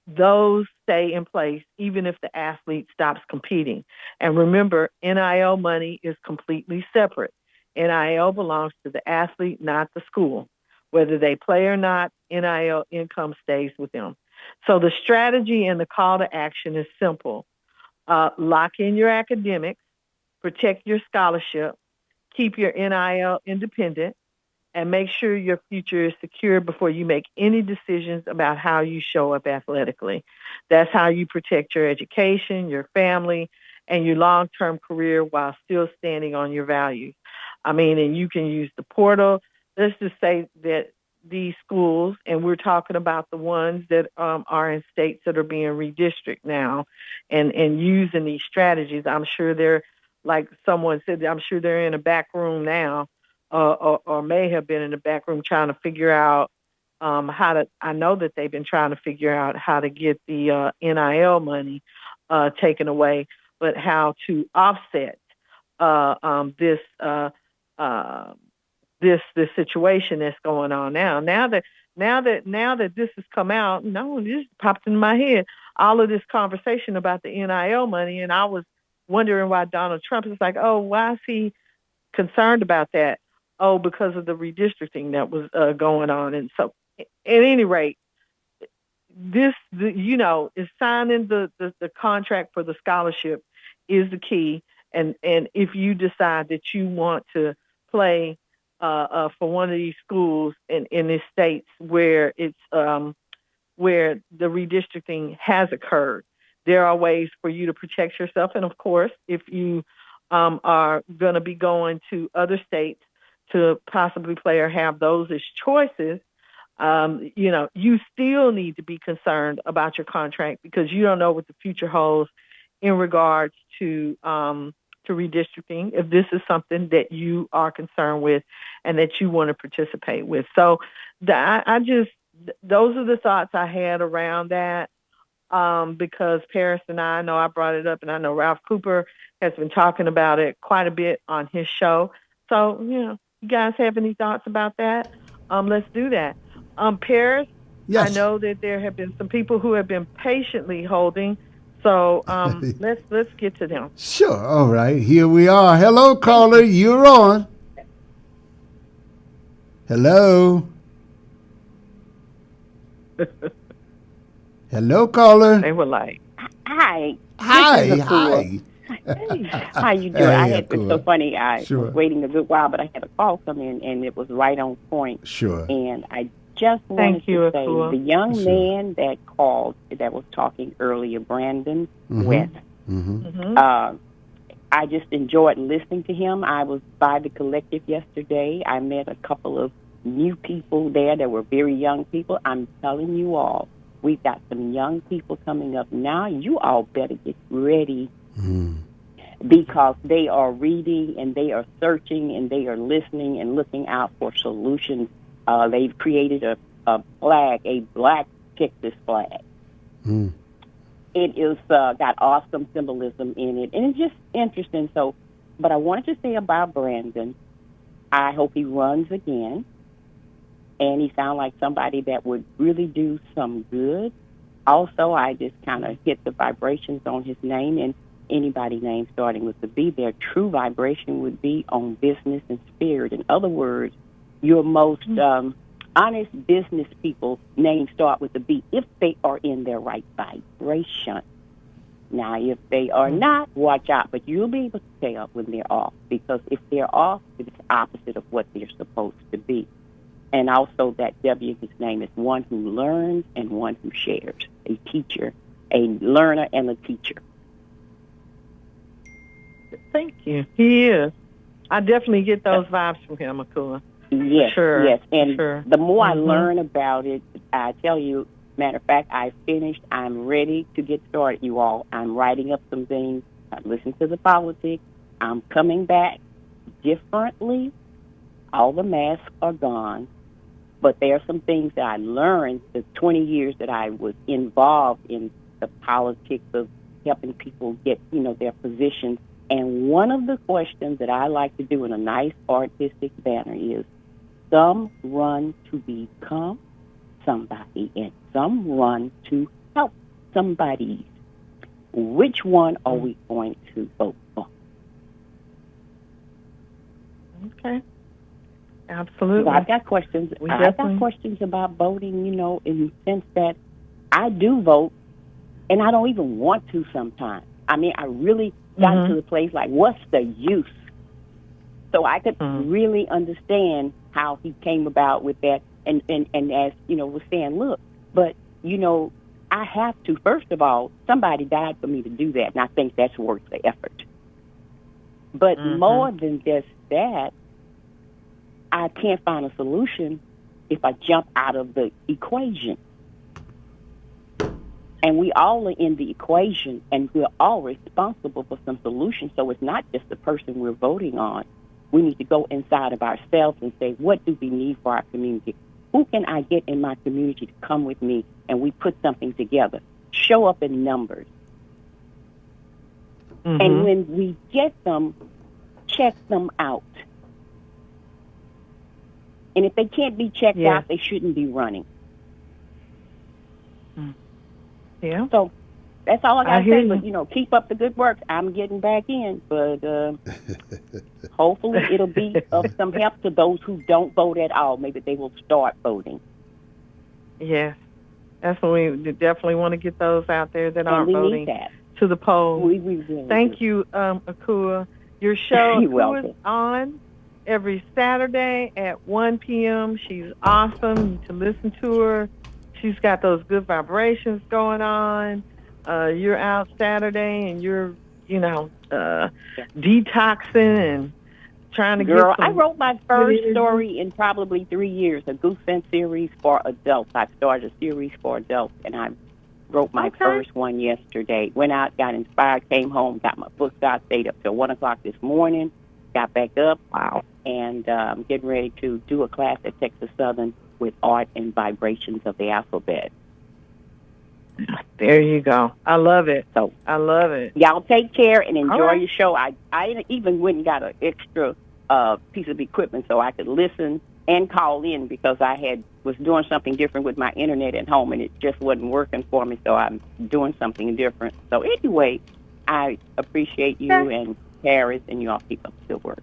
Those stay in place even if the athlete stops competing. And remember, NIL money is completely separate. NIL belongs to the athlete, not the school. Whether they play or not, NIL income stays with them. So the strategy and the call to action is simple. Lock in your academics, protect your scholarship, keep your NIL independent, and make sure your future is secure before you make any decisions about how you show up athletically. That's how you protect your education, your family, and your long-term career while still standing on your values. I mean, and you can use the portal. Let's just say that these schools, and we're talking about the ones that are in states that are being redistricted now, and using these strategies. I'm sure they're, like someone said, I'm sure they're in a back room now, or may have been in the back room trying to figure out how to. I know that they've been trying to figure out how to get the NIL money taken away, but how to offset this this situation that's going on now. Now that this has come out, this popped in my head. All of this conversation about the NIL money, and I was wondering why Donald Trump is like, oh, why is he concerned about that? Oh, because of the redistricting that was going on. And so, at any rate, this is signing the contract for the scholarship is the key. And if you decide that you want to play for one of these schools in these states where it's where the redistricting has occurred, there are ways for you to protect yourself. And of course, if you are going to be going to other states to possibly play or have those as choices, you still need to be concerned about your contract, because you don't know what the future holds in regards to redistricting, if this is something that you are concerned with and that you want to participate with. So those are the thoughts I had around that, because Paris and I know I brought it up, and I know Ralph Cooper has been talking about it quite a bit on his show. So, you guys have any thoughts about that? Let's do that. Paris, yes. I know that there have been some people who have been patiently holding. So let's get to them. Sure. All right. Here we are. Hello, caller. You're on. Hello. Hello, caller. They were like, hi. Hi. Hi. How you doing? It's so funny. I was waiting a good while, but I had a call come in, and it was right on point. Sure. And I just wanted to say, the young man that called, that was talking earlier, Brandon West, I just enjoyed listening to him. I was by the collective yesterday. I met a couple of new people there that were very young people. I'm telling you all, we've got some young people coming up now. You all better get ready. Because they are reading and they are searching and they are listening and looking out for solutions. They've created a flag, a black Texas flag. It is got awesome symbolism in it, and it's just interesting. So, but I wanted to say about Brandon, I hope he runs again, and he sounds like somebody that would really do some good. Also, I just kind of hit the vibrations on his name, and anybody name starting with the B, their true vibration would be on business and spirit. In other words, your most honest business people names start with the B if they are in their right vibration. Now, if they are not, watch out. But you'll be able to tell when they're off, because if they're off, it's opposite of what they're supposed to be. And also that W, his name is one who learns and one who shares. A teacher, a learner, and a teacher. Thank you. He is. I definitely get those vibes from him, Akua. Yes, sure. Yes. And the more I learn about it, I tell you, matter of fact, I finished. I'm ready to get started, you all. I'm writing up some things. I listen to the politics. I'm coming back differently. All the masks are gone. But there are some things that I learned the 20 years that I was involved in the politics of helping people get, their positions. And one of the questions that I like to do in a nice artistic manner is, some run to become somebody and some run to help somebody. Which one are we going to vote for? Okay. Absolutely. So I've got questions. I've got questions about voting, in the sense that I do vote, and I don't even want to sometimes. I mean, I really got to the place like, what's the use? So I could really understand how he came about with that, and as was saying, look, but I have to. First of all, somebody died for me to do that, and I think that's worth the effort. But more than just that, I can't find a solution if I jump out of the equation. And we all are in the equation, and we're all responsible for some solutions. So it's not just the person we're voting on. We need to go inside of ourselves and say, what do we need for our community? Who can I get in my community to come with me, and we put something together? Show up in numbers. Mm-hmm. And when we get them, check them out. And if they can't be checked out, they shouldn't be running. Yeah. So that's all I got to say. you. But, keep up the good work. I'm getting back in. But hopefully it'll be of some help to those who don't vote at all. Maybe they will start voting. Yes. That's what we definitely want to get those out there that aren't we voting need that. to the polls. We really Thank do. you, Akua. Your show You're Akua welcome. is on every Saturday at 1 p.m. She's awesome. You need to listen to her. She's got those good vibrations going on. You're out Saturday and you're, detoxing and trying to Girl, get some... I wrote my first story in probably 3 years, a Goose Fence series for adults. I started a series for adults, and I wrote my first one yesterday. Went out, got inspired, came home, got my books out, stayed up till 1 o'clock this morning, got back up, and getting ready to do a class at Texas Southern with art and vibrations of the alphabet. There you go. I love it. So I love it. Y'all take care and enjoy right. your show. I even went and got an extra piece of equipment so I could listen and call in because I was doing something different with my internet at home and it just wasn't working for me. So I'm doing something different. So anyway, I appreciate you and Paris, and you all keep up the good work.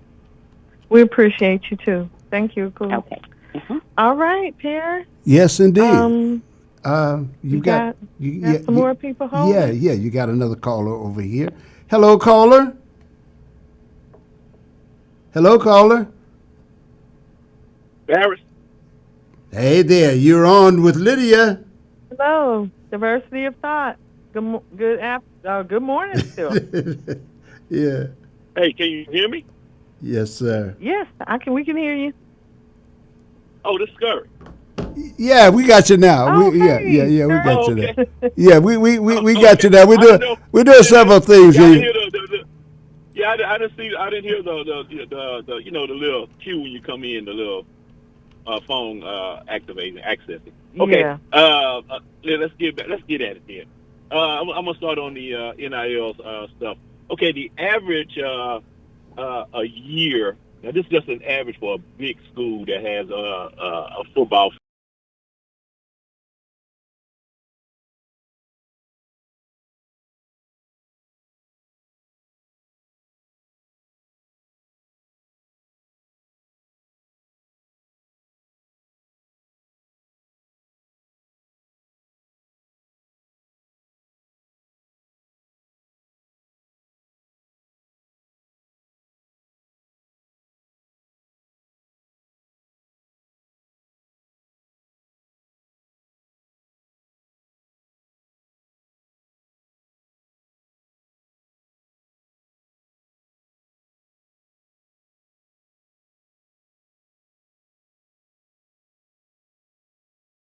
We appreciate you too. Thank you, cool. Okay. Mm-hmm. All right, Paris. Yes, indeed. You got some more people home? Yeah, you got another caller over here. Hello, caller. Hello, caller. Paris. Hey there, you're on with Lydia. Hello, diversity of thought. Good morning still. Yeah. Hey, can you hear me? Yes, sir. Yes, we can hear you. Oh, this is Scurry. Yeah, we got you now. Oh, we got you okay. now. Yeah, we got you now. We're doing several things. I didn't hear the little cue when you come in, the little phone activating, accessing. Okay. Yeah. Let's get at it then. I'm gonna start on the NIL stuff. Okay, the average a year. Now this is just an average for a big school that has a football.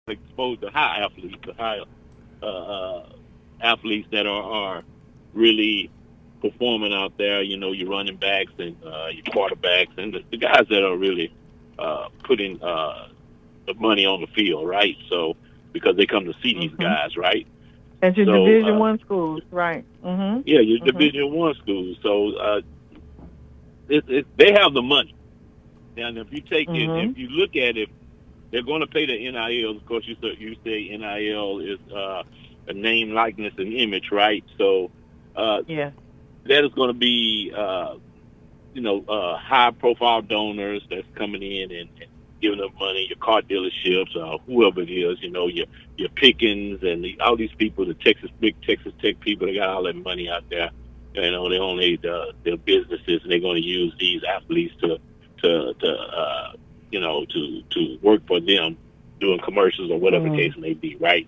Exposed to high athletes that are really performing out there. Your running backs and your quarterbacks and the guys that are really putting the money on the field, right? So because they come to see these guys, right? At your Division I schools, right? Mm-hmm. Yeah, your Division I schools. So they have the money. Now, if you take it, if you look at it. They're going to pay the NIL. Of course, you say NIL is a name, likeness, and image, right? So, that is going to be, high-profile donors that's coming in and giving them money. Your car dealerships, whoever it is, your Pickens and all these people, big Texas Tech people, they got all that money out there. They only their businesses, and they're going to use these athletes to work for them, doing commercials or whatever the case may be, right?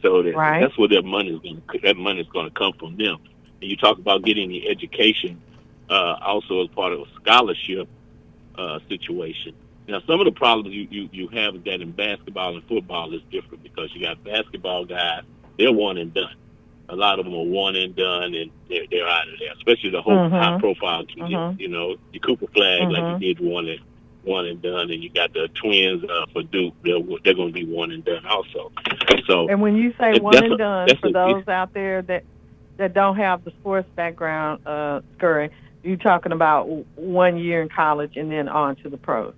So that's where that money is going to come from them. And you talk about getting the education, also as part of a scholarship situation. Now, some of the problems you have is that in basketball and football is different because you got basketball guys, they're one and done. A lot of them are one and done, and they're out of there, especially the whole high-profile kids. You know, the Cooper Flag, like you did one and done, and you got the twins for Duke. They're going to be one and done also. So, and when you say one and done, for those out there that don't have the sports background, Scurry, you're talking about 1 year in college and then on to the pros,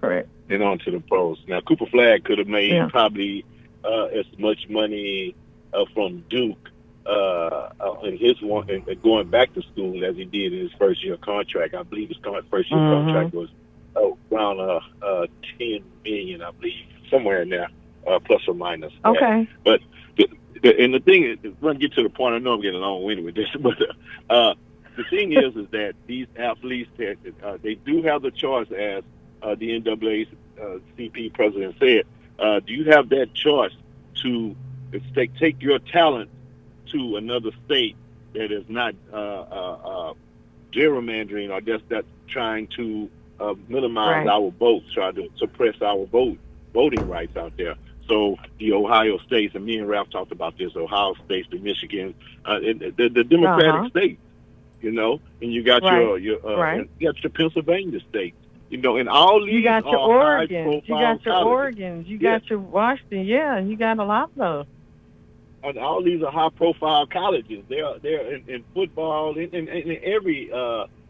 correct? Then on to the pros. Now, Cooper Flag could have made probably as much money from Duke in his one going back to school as he did in his first year contract. I believe his first year contract was around $10 million, I believe, somewhere in there, plus or minus. Okay. But and the thing is, we'll get to the point. I know I'm getting long-winded with this, but the thing is that these athletes, they do have the choice, as the NAACP president said. Do you have that choice to take your talent to another state that is not gerrymandering or just that trying to minimize our votes, try to suppress our voting rights out there? So the Ohio states, and me and Ralph talked about this, Ohio states, the Michigan, the Democratic states, you know, and you got you got your Pennsylvania state, you know, and all these you got your Oregon, you got your Oregon, you got your Washington, and you got a lot of those. And all these are high-profile colleges. They're in football, in every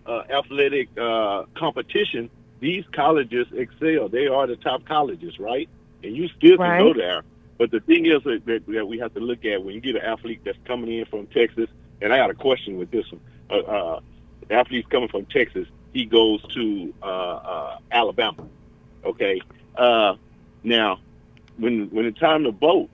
athletic competition. These colleges excel. They are the top colleges, right? And you still can go there. But the thing is that we have to look at when you get an athlete that's coming in from Texas, and I got a question with this one. The athlete's coming from Texas, he goes to Alabama, okay? Now, when it's time to vote,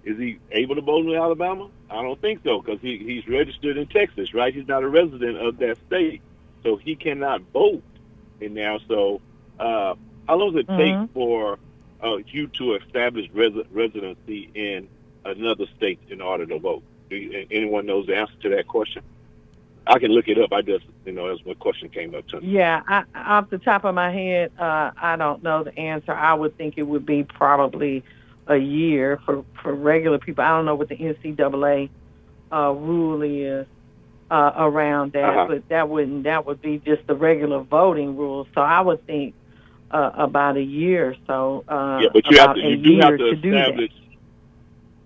is he able to vote in Alabama? I don't think so, because he's registered in Texas, right? He's not a resident of that state, so he cannot vote in there. So how long does it take for you to establish residency in another state in order to vote? Anyone knows the answer to that question? I can look it up. I just, that's what question came up to me. Yeah, off the top of my head, I don't know the answer. I would think it would be probably a year for regular people. I don't know what the NCAA rule is around that, but that would be just the regular voting rules. So I would think about a year or so. But you have to establish.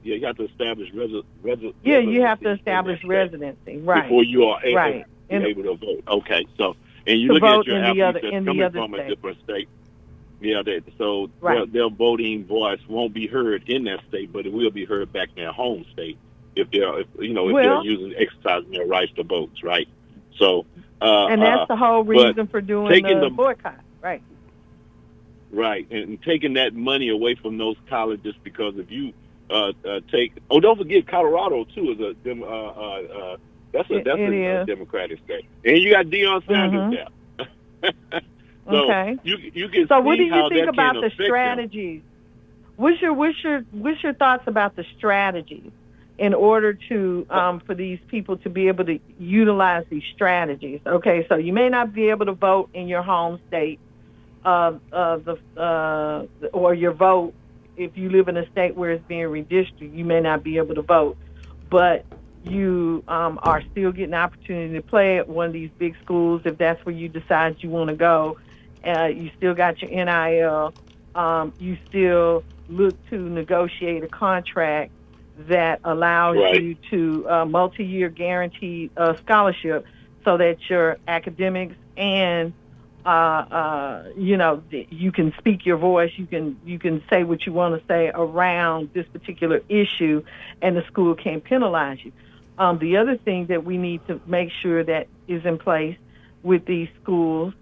Yeah, you have to establish residency. Yeah, you have to establish residency, right? Before you are able to vote. Okay, so and you look at your athletes that's coming from a different state. Yeah, so their voting voice won't be heard in that state, but it will be heard back in their home state if they're exercising their rights to vote, right? So and that's the whole reason for doing the boycott, right? Right, and taking that money away from those colleges, because if you don't forget Colorado too is a Democratic state, and you got Deion Sanders there. So you can so see what do you how think that about can the affect strategies? What's your thoughts about the strategies in order to for these people to be able to utilize these strategies? Okay, so you may not be able to vote in your home state, or your vote if you live in a state where it's being redistricted, you may not be able to vote, but you are still getting the opportunity to play at one of these big schools if that's where you decide you want to go. You still got your NIL. You still look to negotiate a contract that allows you to multi-year guaranteed scholarship so that your academics and you can speak your voice, you can say what you want to say around this particular issue, and the school can't penalize you. The other thing that we need to make sure that is in place with these schools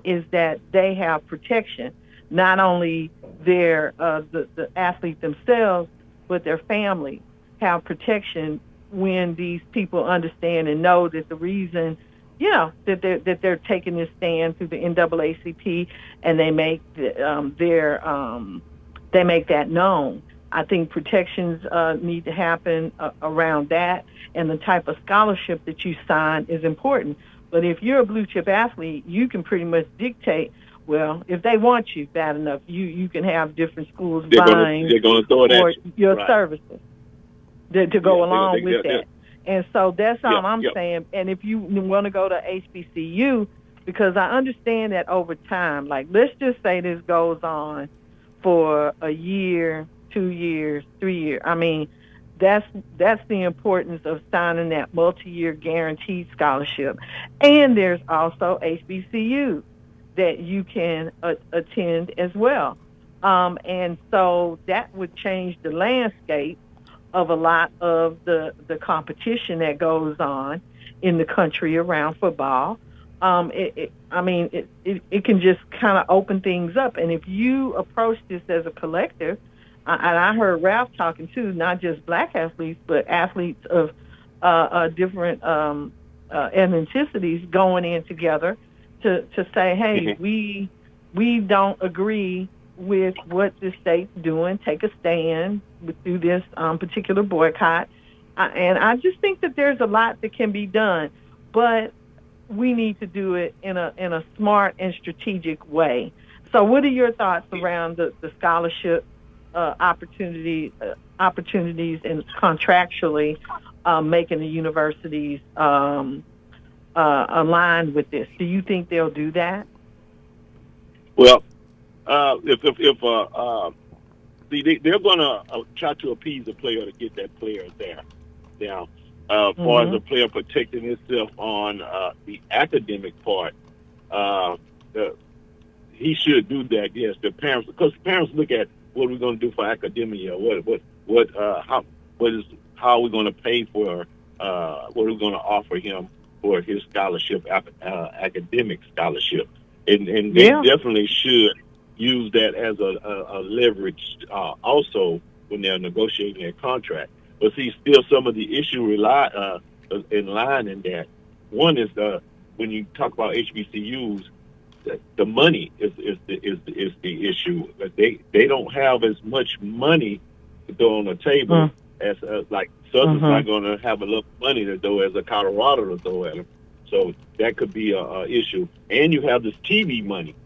is that they have protection, not only their the athlete themselves, but their family have protection when these people understand and know that the reason that they're taking this stand through the NAACP, and they make they make that known. I think protections need to happen around that, and the type of scholarship that you sign is important. But if you're a blue chip athlete, you can pretty much dictate well, if they want you bad enough, you can have different schools they're vying gonna throw it for at you. your Right. services to go along with they're- that. And so that's all I'm yeah. saying. And if you want to go to HBCU, because I understand that over time, like let's just say this goes on for a year, 2 years, 3 years. I mean, that's the importance of signing that multi-year guaranteed scholarship. And there's also HBCU that you can attend as well. And so that would change the landscape of a lot of the competition that goes on in the country around football. It can just kind of open things up. And if you approach this as a collective, and I heard Ralph talking too, not just black athletes, but athletes of different ethnicities going in together to say, hey, we don't agree with what the state's doing, take a stand through this particular boycott. And I just think that there's a lot that can be done, but we need to do it in a smart and strategic way. So what are your thoughts around the scholarship opportunities and contractually making the universities aligned with this? Do you think they'll do that? Well, they're going to try to appease the player to get that player there. Now, as far as the player protecting himself on the academic part, he should do that. Yes, because parents look at what we're going to do for academia. How are we going to pay for? What are we going to offer him for his scholarship, academic scholarship? And they definitely should use that as a leverage also when they're negotiating a contract. But see, still some of the issue in line in that. One is when you talk about HBCUs, the money is the issue. They don't have as much money to throw on the table as like Southern's not going to have enough money to throw as a Colorado to throw at them. So that could be a issue. And you have this TV money.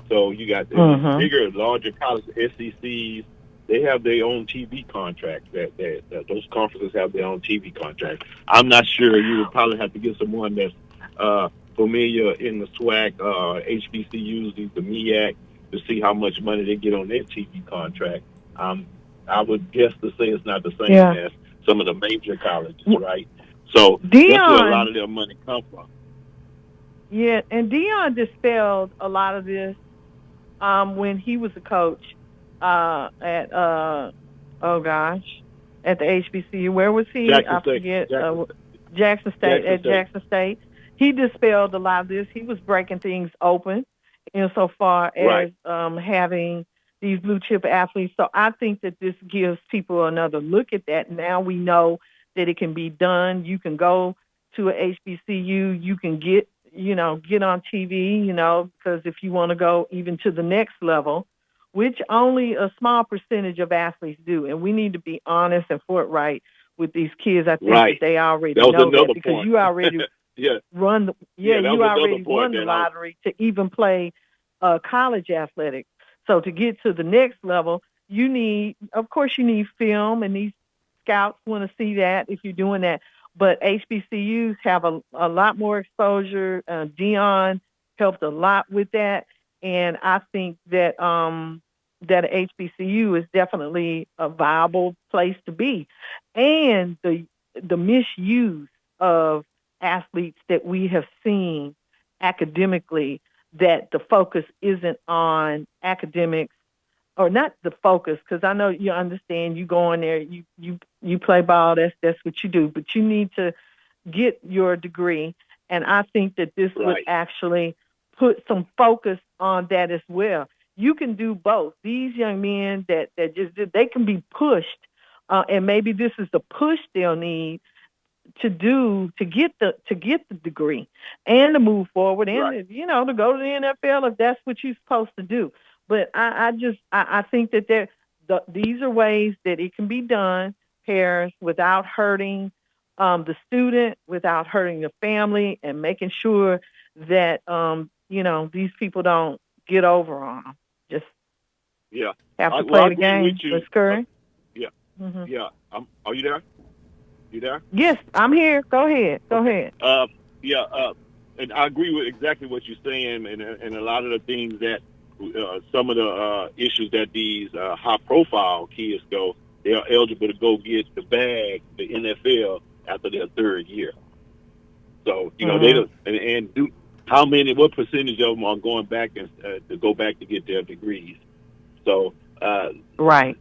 So you got the bigger, larger college SECs. They have their own TV contract. That those conferences have their own TV contract. I'm not sure. You would probably have to get someone that's familiar in the SWAC, HBCUs, the MEAC, to see how much money they get on their TV contract. I would guess to say it's not the same as some of the major colleges, right? So that's where a lot of their money comes from. Yeah, and Dion dispelled a lot of this when he was a coach at the HBCU. Where was he? Jackson I forget. Jackson State. He dispelled a lot of this. He was breaking things open insofar as having these blue chip athletes. So I think that this gives people another look at that. Now we know that it can be done. You can go to a HBCU. You can get on TV, because if you want to go even to the next level, which only a small percentage of athletes do. And we need to be honest and forthright with these kids. I think that they already know that because you already you already won the lottery to even play college athletics. So to get to the next level, you need film, and these scouts want to see that if you're doing that. But HBCUs have a lot more exposure. Dion helped a lot with that. And I think that that HBCU is definitely a viable place to be. And the misuse of athletes that we have seen academically, that the focus isn't on academics, or not the focus, because I know you understand, you go in there, you play ball, that's what you do, but you need to get your degree. And I think that this would actually put some focus on that as well. You can do both. These young men that they can be pushed, and maybe this is the push they'll need to get the degree and to move forward and to go to the NFL if that's what you're supposed to do. But I think that these are ways that it can be done, Paris, without hurting the student, without hurting the family, and making sure that these people don't get over on them. Just have to I play the agree game. with you. Miss Curry? Yeah. Are you there? You there? Yes, I'm here. Go ahead. Go ahead. And I agree with exactly what you're saying, and a lot of the things that some of the issues that these high-profile kids go, they are eligible to go get the bag, the NFL, after their third year. So they don't, and do what percentage of them are going back and to get their degrees? So right.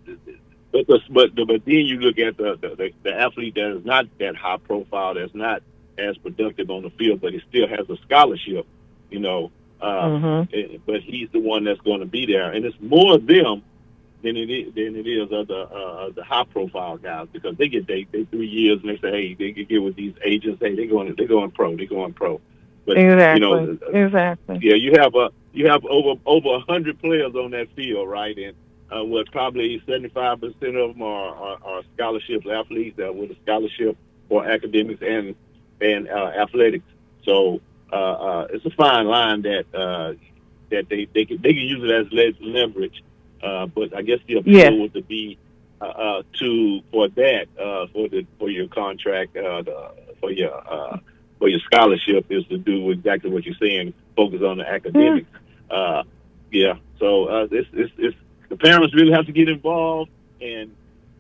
But then you look at the athlete that is not that high profile, that's not as productive on the field, but he still has a scholarship, but he's the one that's going to be there, and it's more of them than it is of the high profile guys, because they get they 3 years and they say, hey, they can get with these agents, hey, they're going pro. But exactly. Yeah, you have over 100 players on that field, right? And probably 75% of them are scholarship athletes with a scholarship for academics and athletics. So it's a fine line that they can use it as leverage. But I guess the appeal would to be for your contract for your scholarship is to do exactly what you're saying, focus on the academics. So it's the parents really have to get involved, and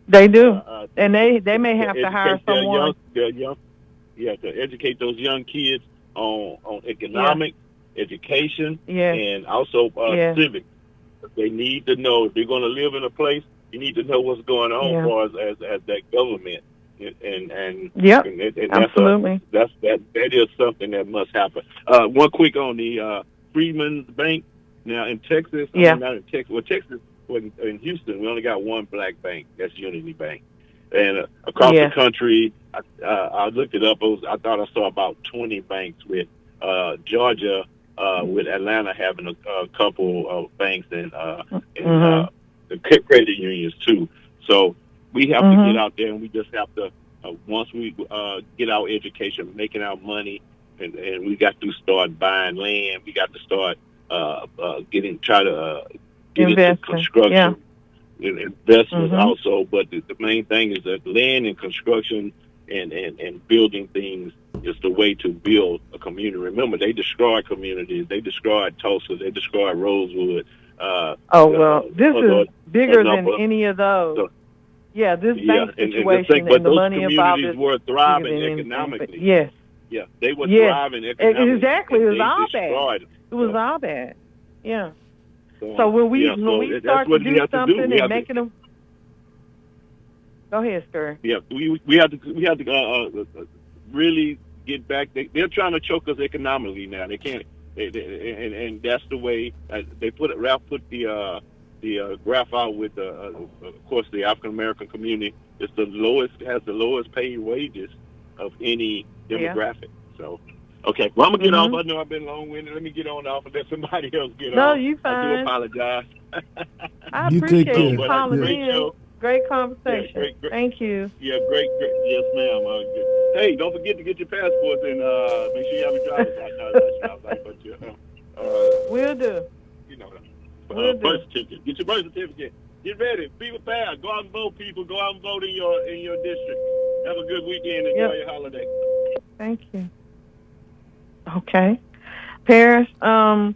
they do, and they may have to hire someone. To educate those young kids on economics, education, and also civics. They need to know if they're going to live in a place. You need to know what's going on as that government, and absolutely. That is something that must happen. One quick on the Freedmen's Bank. Now in Texas, not in Texas. Well, Texas, in Houston, we only got one black bank. That's Unity Bank. And across the country, I looked it up. I thought I saw about 20 banks, with Georgia, with Atlanta having a couple of banks, and the credit unions too. So we have to get out there, and we just have to, once we get our education, making our money, and we got to start buying land. We got to start get into construction and investments also. But the main thing is that land and construction and building things is the way to build a community. Remember, they destroyed communities. They destroyed Tulsa. They destroyed Rosewood. This is bigger than any of those. This bank situation and the money involved is were thriving economically. They were thriving economically. Exactly, it was all bad. It was all bad. Yeah. So when we start to do something and making them. Go ahead, sir. Yeah, we have to really get back. They're trying to choke us economically now. They can't, and that's the way Ralph put the graph out with of course the African American community is has the lowest paid wages of any demographic. So. Okay, well, I'm going to get off. I know I've been long-winded. Let me get on off and let somebody else get off. No, you fine. I do apologize. I appreciate you calling in. Great conversation. Yeah, great. Thank you. Yeah, great. Yes, ma'am. Hey, don't forget to get your passports and make sure you have a driver's license. We'll do. Birth certificate. Get your birth certificate. Get ready. Be prepared. Go out and vote, people. Go out and vote in your district. Have a good weekend. Enjoy your holiday. Thank you. Okay. Paris, I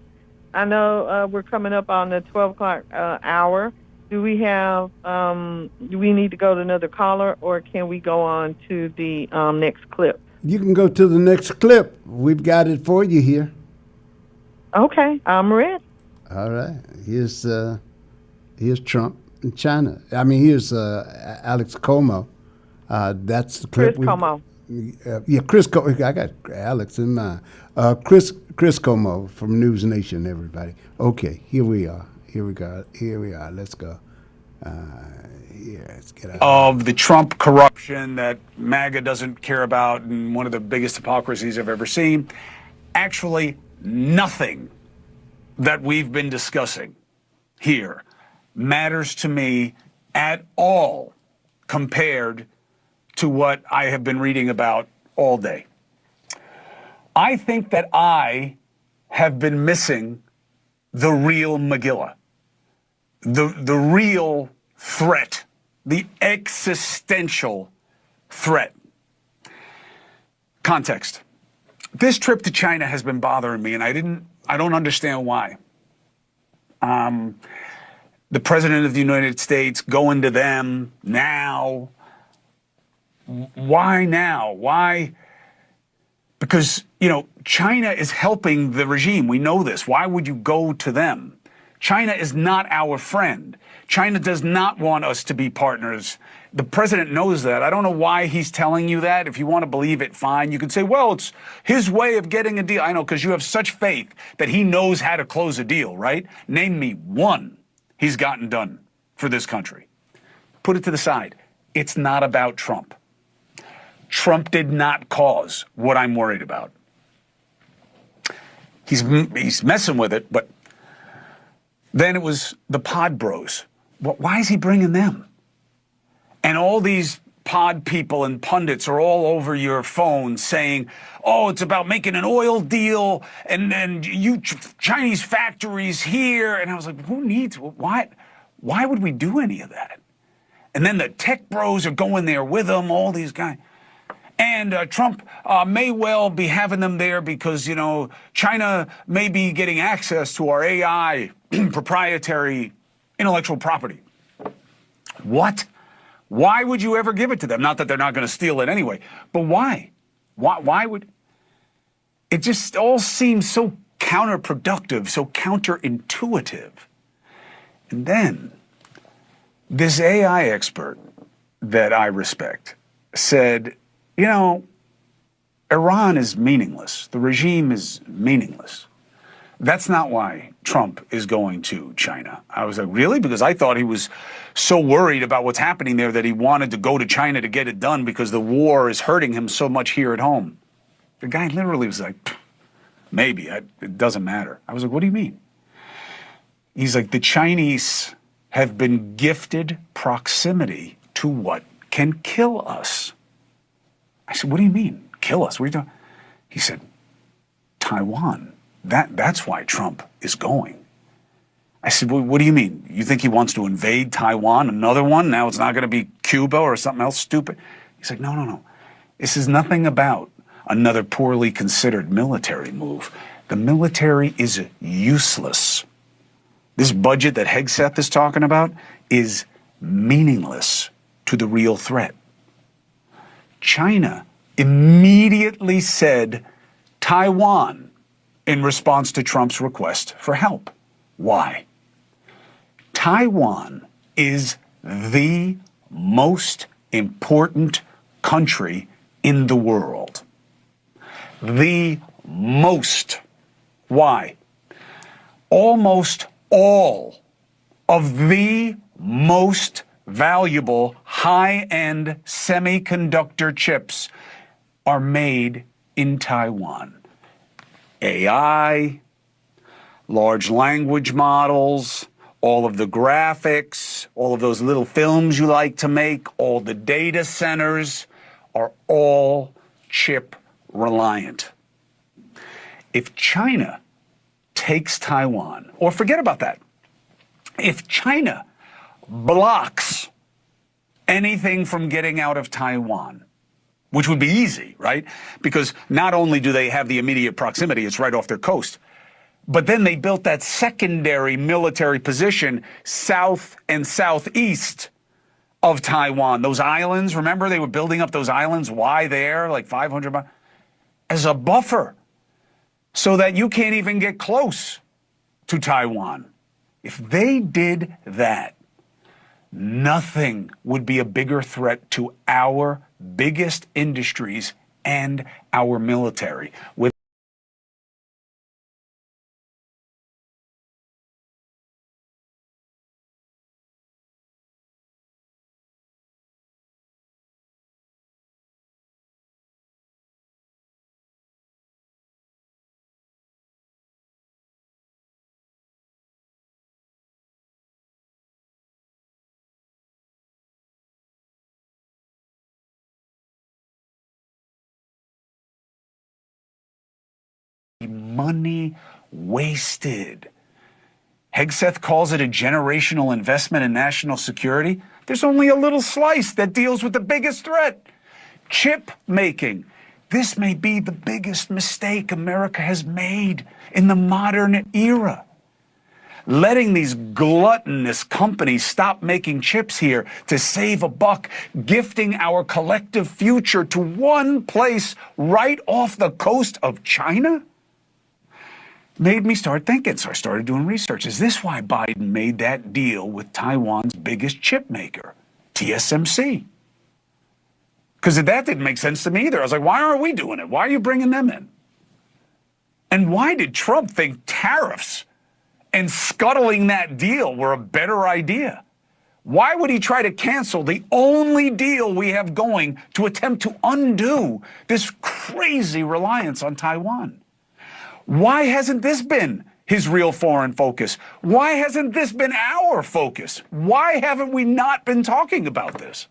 know we're coming up on the 12 o'clock hour. Do we need to go to another caller, or can we go on to the next clip? You can go to the next clip. We've got it for you here. Okay, I'm ready. All right. Here's Trump in China. I mean, here's Alex Como. That's the clip. Chris Como. Chris Como. I got Alex in mind. Chris Como from News Nation, everybody. Okay, here we are. Here we are. Let's go. Let's get out of the Trump corruption that MAGA doesn't care about, and one of the biggest hypocrisies I've ever seen. Actually, nothing that we've been discussing here matters to me at all compared to what I have been reading about all day. I think that I have been missing the real Megillah, the real threat, the existential threat. Context. This trip to China has been bothering me, and I don't understand why. The President of the United States going to them now. Why now? Why? Because, China is helping the regime. We know this. Why would you go to them? China is not our friend. China does not want us to be partners. The president knows that. I don't know why he's telling you that. If you want to believe it, fine. You can say, well, it's his way of getting a deal. I know, because you have such faith that he knows how to close a deal, right? Name me one he's gotten done for this country. Put it to the side. It's not about Trump. Trump did not cause what I'm worried about. He's messing with it, but then it was the pod bros. Why is he bringing them? And all these pod people and pundits are all over your phone saying, oh, it's about making an oil deal and you Chinese factories here. And I was like, who needs, why would we do any of that? And then the tech bros are going there with them, all these guys. And Trump may well be having them there because, China may be getting access to our AI proprietary intellectual property. What? Why would you ever give it to them? Not that they're not going to steal it anyway, but why? Why would? It just all seems so counterproductive, so counterintuitive. And then this AI expert that I respect said, Iran is meaningless. The regime is meaningless. That's not why Trump is going to China. I was like, really? Because I thought he was so worried about what's happening there that he wanted to go to China to get it done because the war is hurting him so much here at home. The guy literally was like, maybe, it doesn't matter. I was like, what do you mean? He's like, the Chinese have been gifted proximity to what can kill us. I said, what do you mean? Kill us? What are you doing? He said, Taiwan. That's why Trump is going. I said, well, what do you mean? You think he wants to invade Taiwan? Another one? Now it's not going to be Cuba or something else stupid? He's like, no. This is nothing about another poorly considered military move. The military is useless. This budget that Hegseth is talking about is meaningless to the real threat. China immediately said Taiwan in response to Trump's request for help. Why? Taiwan is the most important country in the world. The most. Why? Almost all of the most valuable high-end semiconductor chips are made in Taiwan. AI, large language models, all of the graphics, all of those little films you like to make, all the data centers are all chip reliant. If China takes Taiwan, or forget about that, if China blocks anything from getting out of Taiwan, which would be easy, right? Because not only do they have the immediate proximity, it's right off their coast, but then they built that secondary military position south and southeast of Taiwan. Those islands, remember they were building up those islands? Why there? Like 500 miles? As a buffer, so that you can't even get close to Taiwan. If they did that, nothing would be a bigger threat to our biggest industries and our military. With money wasted. Hegseth calls it a generational investment in national security. There's only a little slice that deals with the biggest threat, chip making. This may be the biggest mistake America has made in the modern era. Letting these gluttonous companies stop making chips here to save a buck, gifting our collective future to one place right off the coast of China, made me start thinking. So I started doing research. Is this why Biden made that deal with Taiwan's biggest chip maker, TSMC? Because that didn't make sense to me either. I was like, why aren't we doing it? Why are you bringing them in? And why did Trump think tariffs and scuttling that deal were a better idea? Why would he try to cancel the only deal we have going to attempt to undo this crazy reliance on Taiwan? Why hasn't this been his real foreign focus? Why hasn't this been our focus? Why haven't we not been talking about this?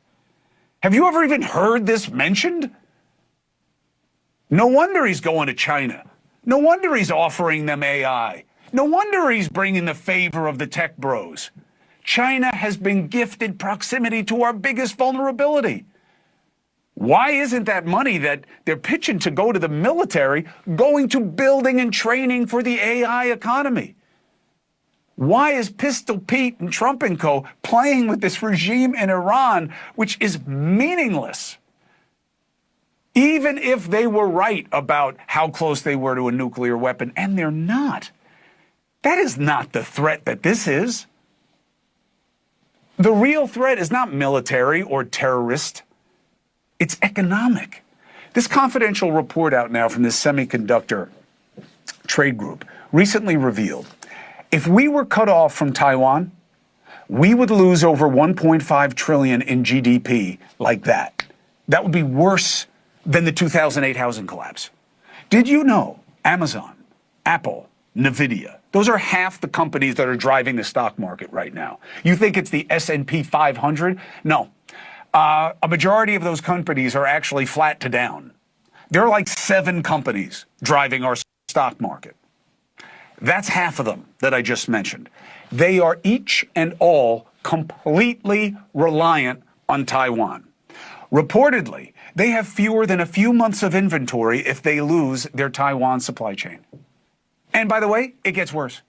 Have you ever even heard this mentioned? No wonder he's going to China. No wonder he's offering them AI. No wonder he's bringing the favor of the tech bros. China has been gifted proximity to our biggest vulnerability. Why isn't that money that they're pitching to go to the military going to building and training for the AI economy? Why is Pistol Pete and Trump and co. playing with this regime in Iran, which is meaningless? Even if they were right about how close they were to a nuclear weapon, and they're not. That is not the threat that this is. The real threat is not military or terrorist. It's economic. This confidential report out now from this semiconductor trade group recently revealed if we were cut off from Taiwan, we would lose over 1.5 trillion in GDP like that. That would be worse than the 2008 housing collapse. Did you know Amazon, Apple, NVIDIA, those are half the companies that are driving the stock market right now? You think it's the S&P 500? No. A majority of those companies are actually flat to down. There are like 7 companies driving our stock market. That's half of them that I just mentioned. They are each and all completely reliant on Taiwan. Reportedly, they have fewer than a few months of inventory if they lose their Taiwan supply chain. And by the way, it gets worse.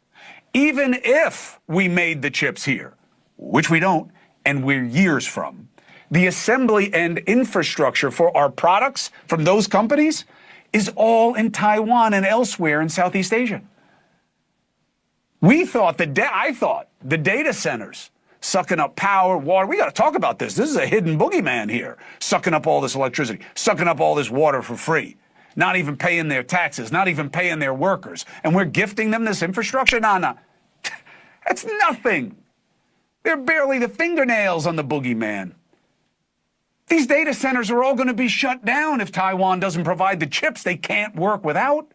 Even if we made the chips here, which we don't, and we're years from, the assembly and infrastructure for our products from those companies is all in Taiwan and elsewhere in Southeast Asia. I thought the data centers sucking up power, water. We got to talk about this. This is a hidden boogeyman here, sucking up all this electricity, sucking up all this water for free, not even paying their taxes, not even paying their workers. And we're gifting them this infrastructure? No. That's nothing. They're barely the fingernails on the boogeyman. These data centers are all going to be shut down if Taiwan doesn't provide the chips they can't work without.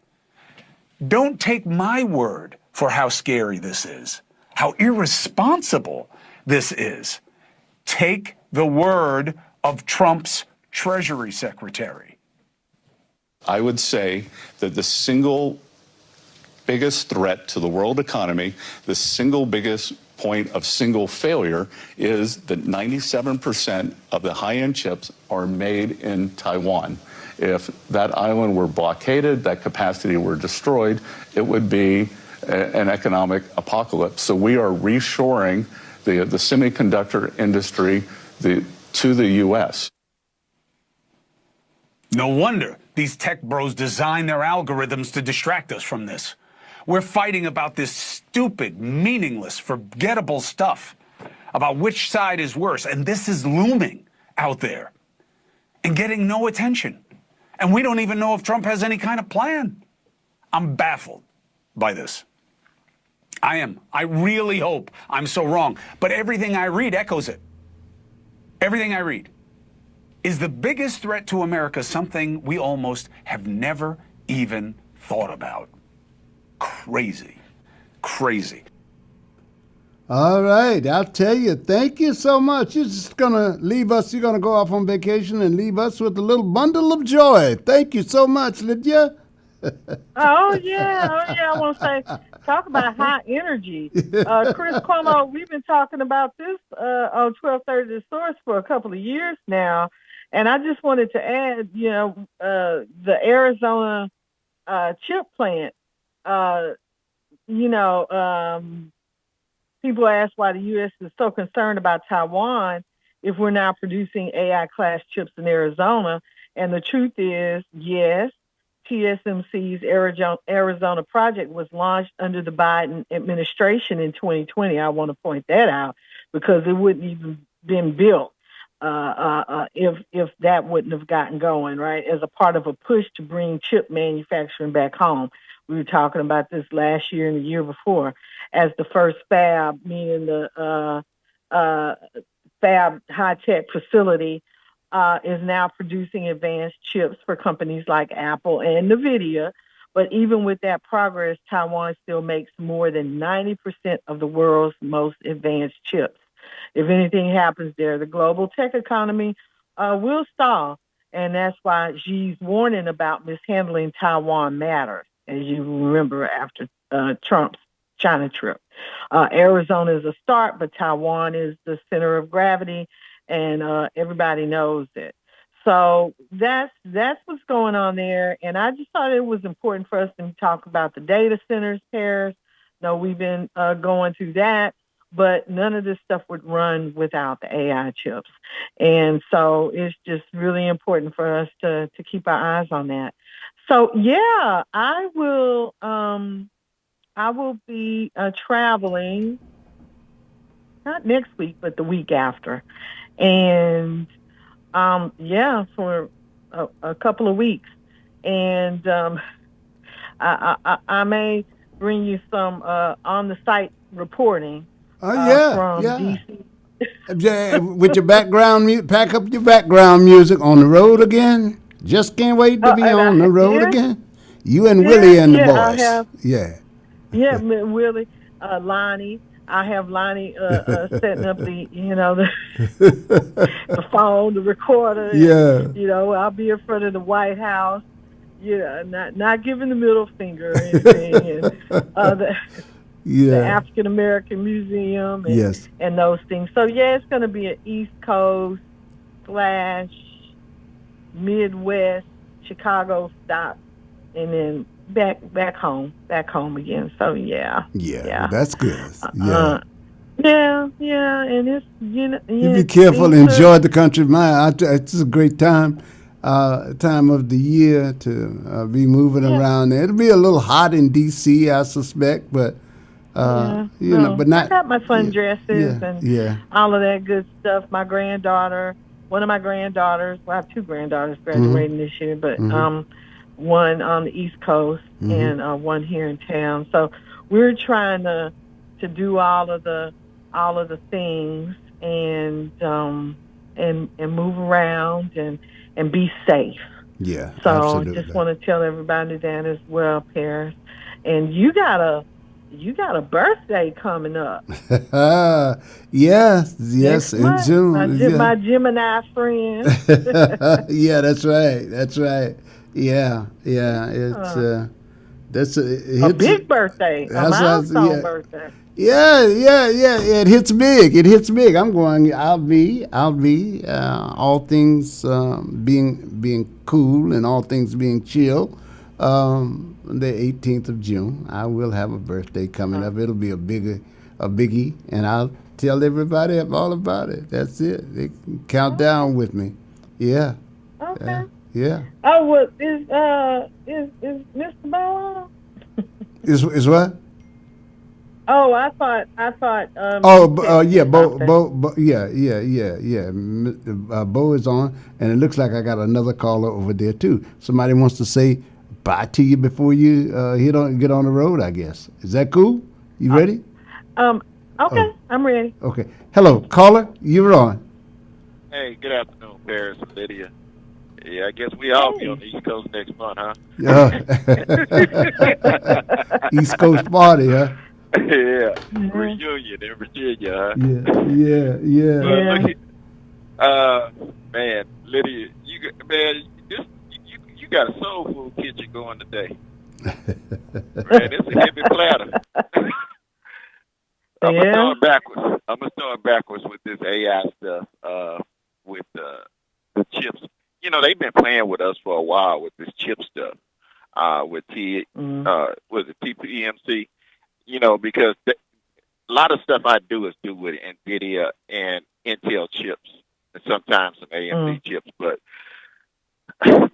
Don't take my word for how scary this is, how irresponsible this is. Take the word of Trump's Treasury Secretary. I would say that the single biggest threat to the world economy, the single biggest point of single failure is that 97% of the high-end chips are made in Taiwan. If that island were blockaded, that capacity were destroyed, it would be an economic apocalypse. So we are reshoring the semiconductor industry to the U.S. No wonder these tech bros design their algorithms to distract us from this. We're fighting about this stupid, meaningless, forgettable stuff about which side is worse. And this is looming out there and getting no attention. And we don't even know if Trump has any kind of plan. I'm baffled by this. I am. I really hope I'm so wrong. But everything I read echoes it. Everything I read. Is the biggest threat to America something we almost have never even thought about? Crazy. Crazy. All right, I'll tell you, thank you so much. You're just going to leave us, you're going to go off on vacation and leave us with a little bundle of joy. Thank you so much, Lydia. Oh yeah. I want to say, talk about high energy. Chris Cuomo, we've been talking about this on 1230 The Source for a couple of years now, and I just wanted to add, the Arizona chip plant. Uh, you know, people ask why the U.S. is so concerned about Taiwan if we're now producing AI class chips in Arizona, and the truth is, yes. TSMC's Arizona project was launched under the Biden administration in 2020. I want to point that out because it wouldn't even been built if that wouldn't have gotten going, right? As a part of a push to bring chip manufacturing back home. We were talking about this last year and the year before as the first fab, meaning the fab high-tech facility, is now producing advanced chips for companies like Apple and NVIDIA. But even with that progress, Taiwan still makes more than 90% of the world's most advanced chips. If anything happens there, the global tech economy will stall. And that's why Xi's warning about mishandling Taiwan matters, as you remember after Trump's China trip. Arizona is a start, but Taiwan is the center of gravity, and everybody knows it. So that's what's going on there. And I just thought it was important for us to talk about the data centers, Paris. No, we've been going through that, but none of this stuff would run without the AI chips. And so it's just really important for us to keep our eyes on that. So yeah, I will be traveling, not next week, but the week after. And for a couple of weeks, and I may bring you some on the site reporting. From DC. With your background music, pack up your background music on the road again. Just can't wait to be on the road again. You and Willie and the boys. Yeah, Willie, Lonnie. I have Lonnie setting up the the phone, the recorder. And, I'll be in front of the White House. Not giving the middle finger or anything. And, the African American Museum and those things. So it's going to be an East Coast / Midwest Chicago stop, and then back home again. So well, that's good. And it's you be careful. Enjoy the country. It's a great time of the year to be moving around there. It'll be a little hot in DC, I suspect, but but not. I got my sundresses and all of that good stuff. My granddaughter, one of my granddaughters, well, I have two granddaughters graduating this year, but one on the East Coast and one here in town. So we're trying to do all of the things and move around and be safe. Yeah. So absolutely. just want to tell everybody that as well, Paris. And you got a birthday coming up. yes, in June. My Gemini friend. That's right. Yeah. It's that's a big birthday. A milestone birthday. Yeah. It hits big. I'll be all things being cool and all things being chill. The 18th of June, I will have a birthday coming up. It'll be a biggie, and I'll tell everybody all about it. That's it. They can count down with me. Yeah. Okay. Yeah. Oh, well, is Mr. Bow? Is what? Oh, I thought. Bo is on, and it looks like I got another caller over there too. Somebody wants to say bye to you before you get on the road, I guess. Is that cool? You ready? Okay, I'm ready. Okay. Hello, caller. You're on. Hey, good afternoon, Paris and Lydia. Yeah, I guess we all be on the East Coast next month, huh? East Coast party, huh? Yeah. Reunion in Virginia, huh? Yeah. Look, man, Lydia, you got a soul food kitchen going today. Man, it's a heavy platter. I'm gonna start backwards with this AI stuff. With the chips, they've been playing with us for a while with this chip stuff. With with the TPMC, because a lot of stuff I do is do with NVIDIA and Intel chips, and sometimes some AMD chips. But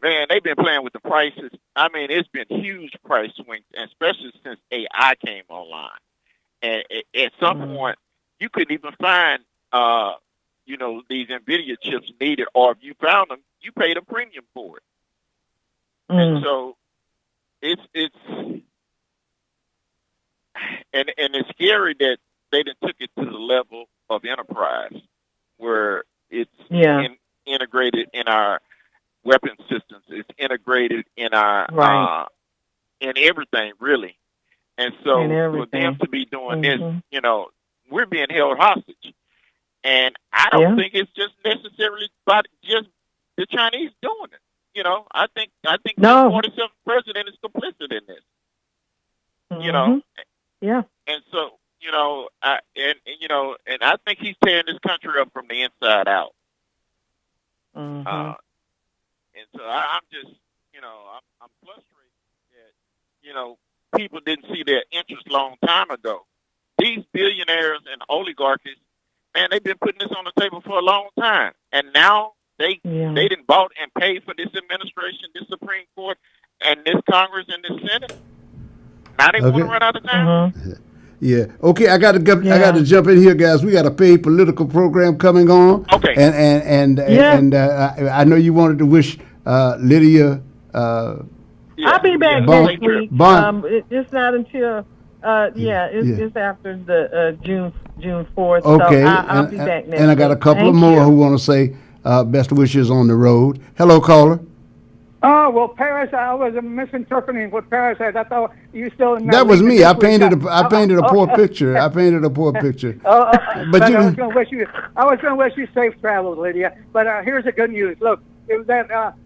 man, they've been playing with the prices. I mean, it's been huge price swings, especially since AI came online. And at some point, you couldn't even find, these NVIDIA chips needed, or if you found them, you paid a premium for it. And so it's scary that they done took it to the level of enterprise, where it's integrated in our weapon systems. It's integrated in our in everything, really. And so for them to be doing this, we're being held hostage. And I don't think it's just necessarily about just the Chinese doing it. I think the 47th president is complicit in this. Yeah. And so, and I think he's tearing this country up from the inside out. And so I'm just, I'm frustrated that, people didn't see their interest long time ago. These billionaires and oligarchies, man, they've been putting this on the table for a long time. And now they done bought and paid for this administration, this Supreme Court, and this Congress and this Senate. Now they want to run out of time. Yeah. Okay. I got to jump in here, guys. We got a paid political program coming on. Okay. And I know you wanted to wish Lydia. I'll be back next week. It's not until it's after the June 4th. Okay. So I'll be back next week. And I got a couple more who want to say best wishes on the road. Hello, caller. Oh, well, Paris, I was misinterpreting what Paris said. I thought you still in that was me. I painted a poor picture. I painted a poor picture. But I was going to wish you safe travels, Lydia. But here's the good news. Look, if that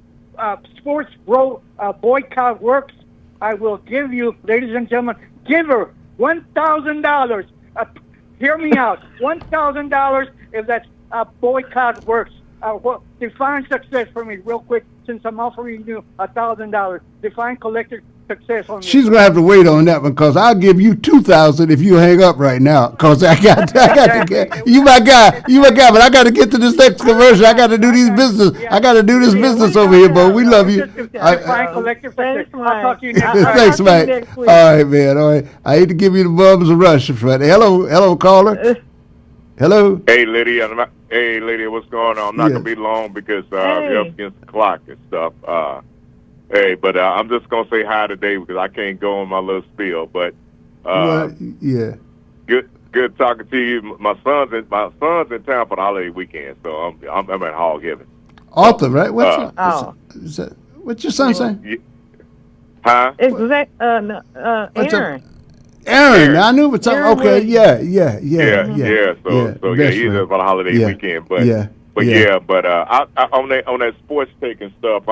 sports boycott works, I will give you, ladies and gentlemen, give her $1,000. Hear me out. $1,000 if that boycott works. Define success for me real quick, since I'm offering you $1,000. Define collective success on me. She's gonna have to wait on that one, because I'll give you $2,000 if you hang up right now. Because I got to get you my guy, but I got to get to this next commercial. I got to do these business. I got to do this business over here, but we love you. Define collective success. I'll talk to you next week. Thanks, Mike. All right, man. All right. I hate to give you the bums a rush, but hello, caller. Hello. Hey, Lydia. What's going on? I'm not going to be long because we're up against the clock and stuff. But I'm just going to say hi today because I can't go on my little spiel. But good talking to you. My son's in town for the holiday weekend, so I'm at Hog Heaven. Arthur, right? What's your son saying? Huh? Aaron. Aaron, I knew it was something. Okay, yeah. So he's there for the holiday weekend, but on that sports take and stuff,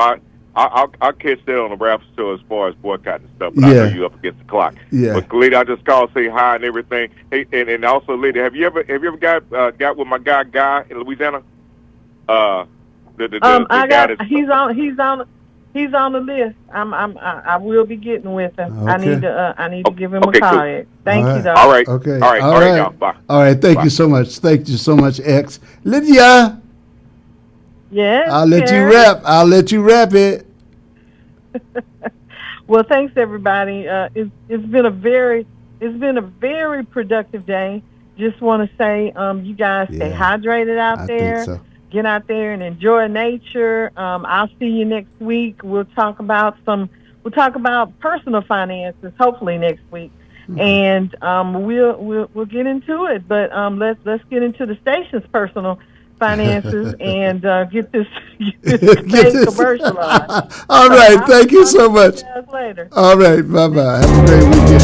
I'll catch that on the rap show as far as boycotting and stuff. But I know you up against the clock. Yeah. But Lydia, I just called, say hi and everything. Hey, and also Lydia, have you ever got with my guy in Louisiana? He's on the list. I will be getting with him. Okay. I need to give him a call. Cool. Thank you, though. All right. Okay. All right. Y'all. Bye. All right. Thank you so much. Thank you so much, X. Lydia. Yes. I'll let you rap it. Well, thanks everybody. It's been a very productive day. Just want to say, you guys stay hydrated out there. Think so. Get out there and enjoy nature. I'll see you next week. We'll talk about personal finances hopefully next week, and we'll get into it. But let's get into the station's personal finances and get this paid commercialized. All right, thank you so much. Later. All right, bye-bye. Have a great weekend.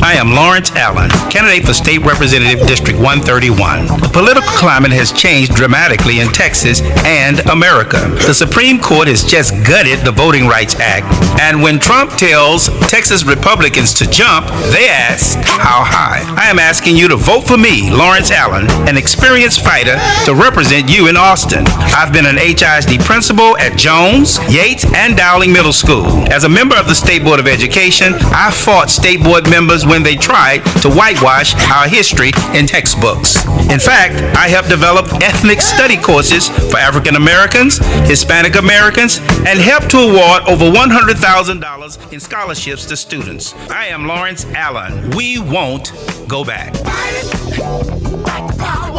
I am Lawrence Allen, candidate for State Representative District 131. The political climate has changed dramatically in Texas and America. The Supreme Court has just gutted the Voting Rights Act, and when Trump tells Texas Republicans to jump, they ask, how high? I am asking you to vote for me, Lawrence Allen, an experienced fighter, to represent you in Austin. I've been an HISD principal at Jones, Yates, and Dowling Middle School. As a member of the State Board of Education, I fought state board members when they tried to whitewash our history in textbooks. In fact, I helped develop ethnic study courses for African Americans, Hispanic Americans, and helped to award over $100,000 in scholarships to students. I am Lawrence Allen. We won't go back.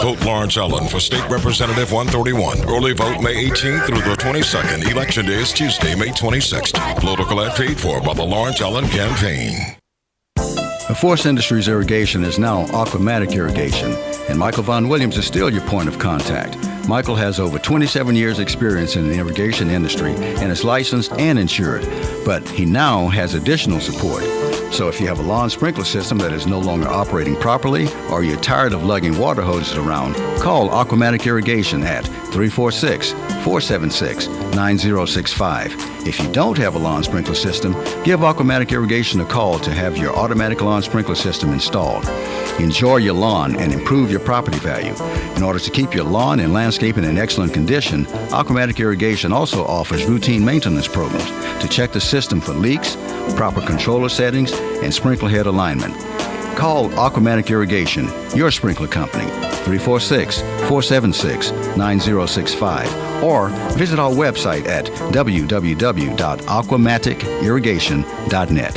Vote Lawrence Allen for State Representative 131. Early vote May 18th through the 22nd. Election day is Tuesday, May 26th. Political ad paid for by the Lawrence Allen Campaign. The Forest Industries Irrigation is now Aquamatic Irrigation, and Michael Von Williams is still your point of contact. Michael has over 27 years experience in the irrigation industry and is licensed and insured, but he now has additional support. So if you have a lawn sprinkler system that is no longer operating properly, or you're tired of lugging water hoses around, call Aquamatic Irrigation at 346-476-9065. If you don't have a lawn sprinkler system, give Aquamatic Irrigation a call to have your automatic lawn sprinkler system installed. Enjoy your lawn and improve your property value. In order to keep your lawn and landscaping in excellent condition, Aquamatic Irrigation also offers routine maintenance programs to check the system for leaks, proper controller settings, and sprinkler head alignment. Call Aquamatic Irrigation, your sprinkler company, 346-476-9065, or visit our website at www.aquamaticirrigation.net.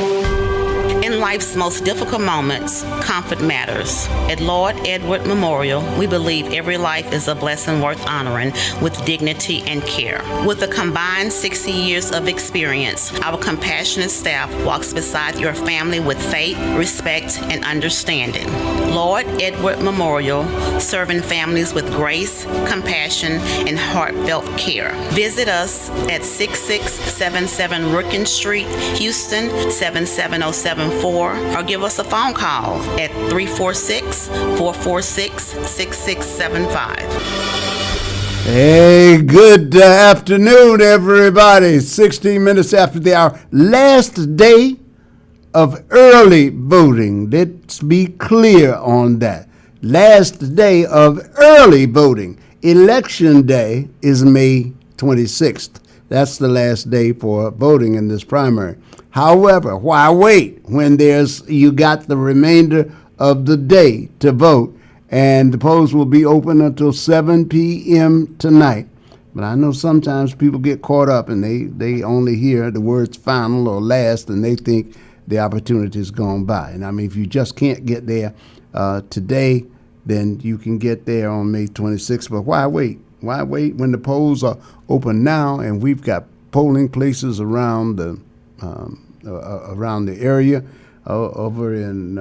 In life's most difficult moments, comfort matters. At Lord Edward Memorial, we believe every life is a blessing worth honoring with dignity and care. With a combined 60 years of experience, our compassionate staff walks beside your family with faith, respect, and understanding. Lord Edward Memorial, serving families with grace, compassion, and heartfelt care. Visit us at 6677 Rookin Street, Houston, 77074, or give us a phone call at 346-446-6675. Hey, good afternoon, everybody. 16 minutes after the hour. Last day of early voting. Let's be clear on that. Last day of early voting. Election day is May 26th. That's the last day for voting in this primary. However, why wait when you got the remainder of the day to vote? And the polls will be open until 7 p.m. tonight. But I know sometimes people get caught up and they only hear the words final or last and they think the opportunity is gone by. And I mean, if you just can't get there today, then you can get there on May 26th. But why wait? Why wait when the polls are open now and we've got polling places around the area, over in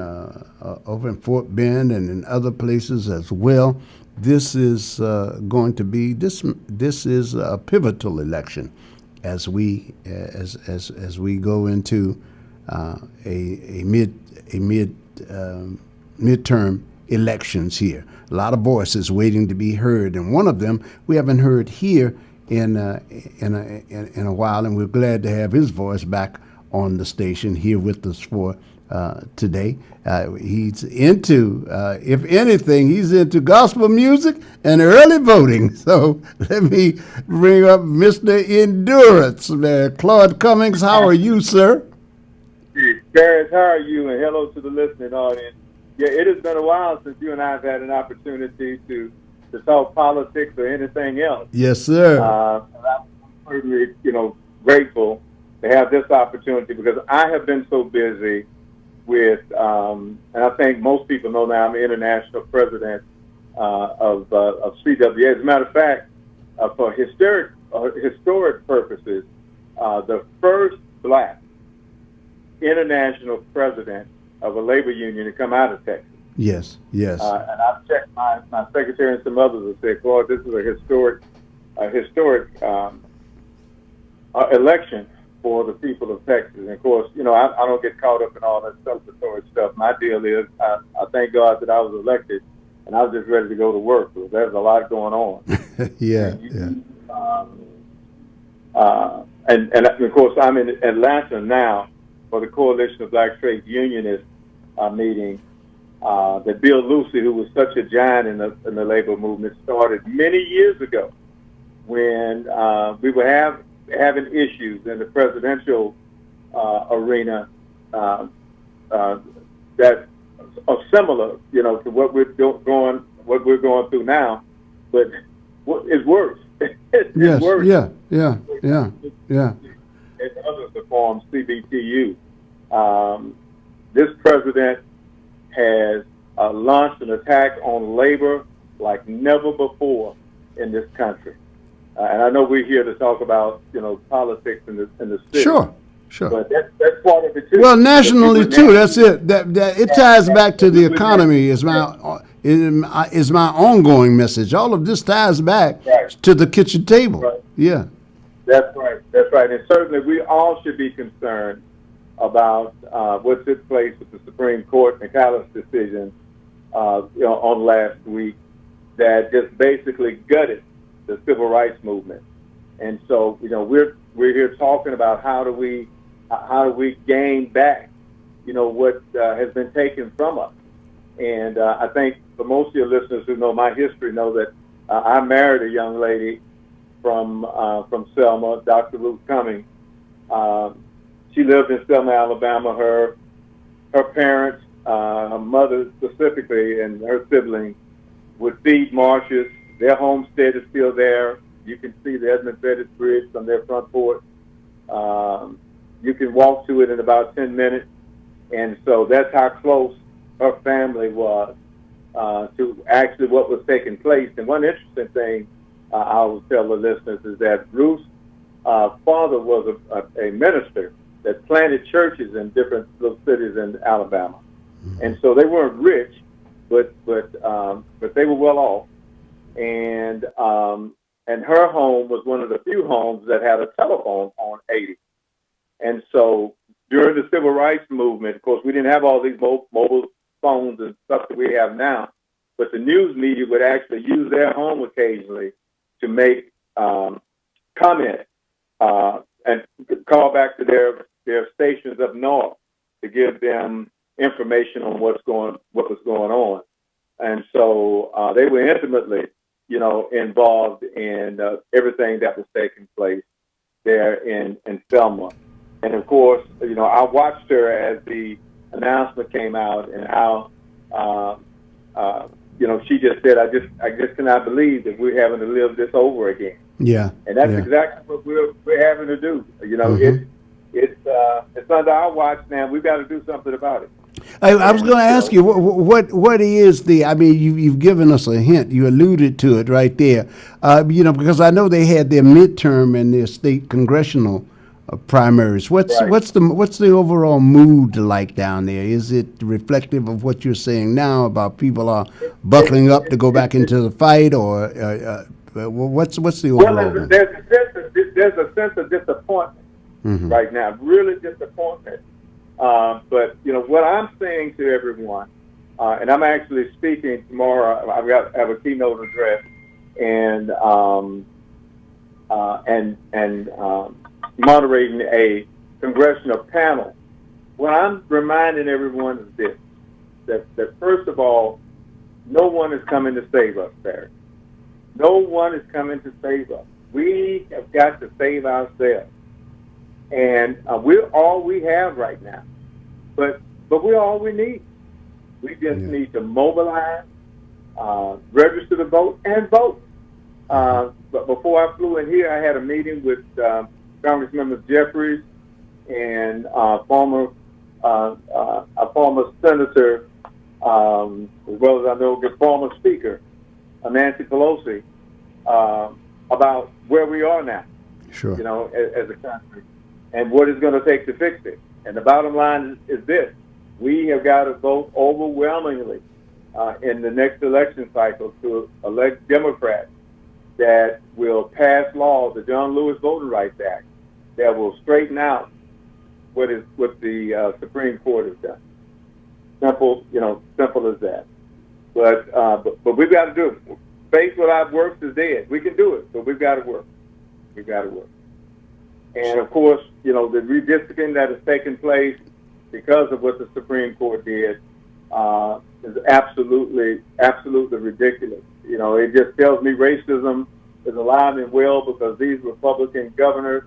Fort Bend and in other places as well. This is going to be this is a pivotal election as we go into a midterm elections here. A lot of voices waiting to be heard, and one of them we haven't heard here in a while, and we're glad to have his voice back on the station here with us for today. He's into, if anything, he's into gospel music and early voting. So let me bring up Mr. Endurance, Claude Cummings. How are you, sir? Garrett, how are you? And hello to the listening audience. Yeah, it has been a while since you and I have had an opportunity to talk politics or anything else. Yes, sir. I'm certainly, grateful to have this opportunity because I have been so busy with, and I think most people know now I'm the international president of CWA. As a matter of fact, for historic purposes, the first black international president of a labor union to come out of Texas. Yes, yes. And I've checked my secretary and some others and said, Claude, this is a historic election for the people of Texas. And of course, I don't get caught up in all that celebratory stuff. My deal is I thank God that I was elected, and I was just ready to go to work. So there's a lot going on. Yeah. And of course, I'm in Atlanta now for the Coalition of Black Trade Unionists meeting that Bill Lucy, who was such a giant in the labor movement, started many years ago when we were having issues in the presidential arena that are similar, to what we're going through now, but it's worse. Yes. Worse. Yeah. And others have formed CBTU. This president has launched an attack on labor like never before in this country. And I know we're here to talk about, politics in the city. Sure. But that's part of it too. Well, nationally too. That's it. That it ties back to the economy. Is my ongoing message. All of this ties back to the kitchen table. Right. Yeah. That's right. And certainly we all should be concerned about what took place with the Supreme Court and the Collins decision, on last week, that just basically gutted the civil rights movement. And so, we're here talking about how do we gain back, what has been taken from us. And I think for most of your listeners who know my history know that I married a young lady from Selma, Dr. Ruth Cummings. She lived in Selma, Alabama. Her parents, her mother specifically, and her siblings would feed marshes. Their homestead is still there. You can see the Edmund Pettus Bridge from their front porch. You can walk to it in about 10 minutes. And so that's how close her family was to actually what was taking place. And one interesting thing I will tell the listeners is that Ruth's father was a minister that planted churches in different little cities in Alabama. And so they weren't rich, but they were well off. And her home was one of the few homes that had a telephone on 80. And so during the civil rights movement, of course, we didn't have all these mobile phones and stuff that we have now, but the news media would actually use their home occasionally to make comment and call back to their stations up north to give them information on what was going on. And so they were intimately, involved in everything that was taking place there in Selma. And of course, I watched her as the announcement came out, and how, she just said, I just cannot believe that we're having to live this over again. Yeah. And that's exactly what we're having to do. It's under our watch now. We've got to do something about it. I was going to ask you what is the? I mean, you've given us a hint. You alluded to it right there. Because I know they had their midterm and their state congressional primaries. What's the overall mood like down there? Is it reflective of what you're saying now about people are buckling up to go back into the fight, or what's the overall? Well, there's a sense of disappointment right now, really disappointment. But what I'm saying to everyone, and I'm actually speaking tomorrow. I have a keynote address, and moderating a congressional panel. What I'm reminding everyone is this: that first of all, no one is coming to save us, Barry. No one is coming to save us. We have got to save ourselves, and we're all we have right now. But we're all we need. We just need to mobilize, register to vote, and vote. But before I flew in here, I had a meeting with Congressmember Jeffries and a former senator, as well as I know the former speaker, Nancy Pelosi, about where we are now. Sure. As a country, and what it's going to take to fix it. And the bottom line is this: we have got to vote overwhelmingly in the next election cycle to elect Democrats that will pass laws, the John Lewis Voting Rights Act, that will straighten out what the Supreme Court has done. Simple, simple as that. But we've got to do it. Faith without works is dead. We can do it, but we've got to work. We've got to work. And of course, the redistricting that has taken place because of what the Supreme Court did is absolutely ridiculous. It just tells me racism is alive and well because these Republican governors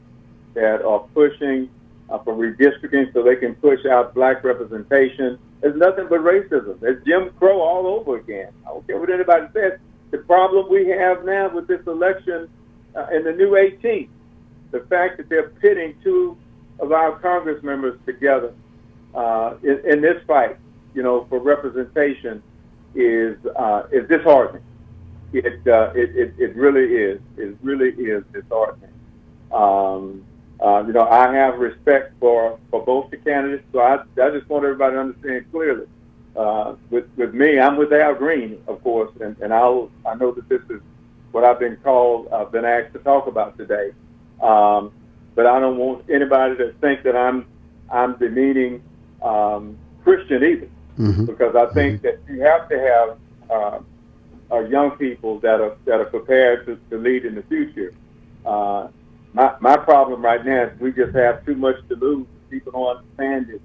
that are pushing for redistricting so they can push out black representation is nothing but racism. It's Jim Crow all over again. I don't care what anybody says. The problem we have now with this election in the new 18th, the fact that they're pitting two of our Congress members together in this fight, for representation is disheartening. It really is. It really is disheartening. I have respect for both the candidates, so I just want everybody to understand clearly. With me, I'm with Al Green, of course, and I know that this is what I've been asked to talk about today. But I don't want anybody to think that I'm demeaning Christian either, because I think that you have to have young people that are prepared to lead in the future. My problem right now is we just have too much to lose. People don't understand it.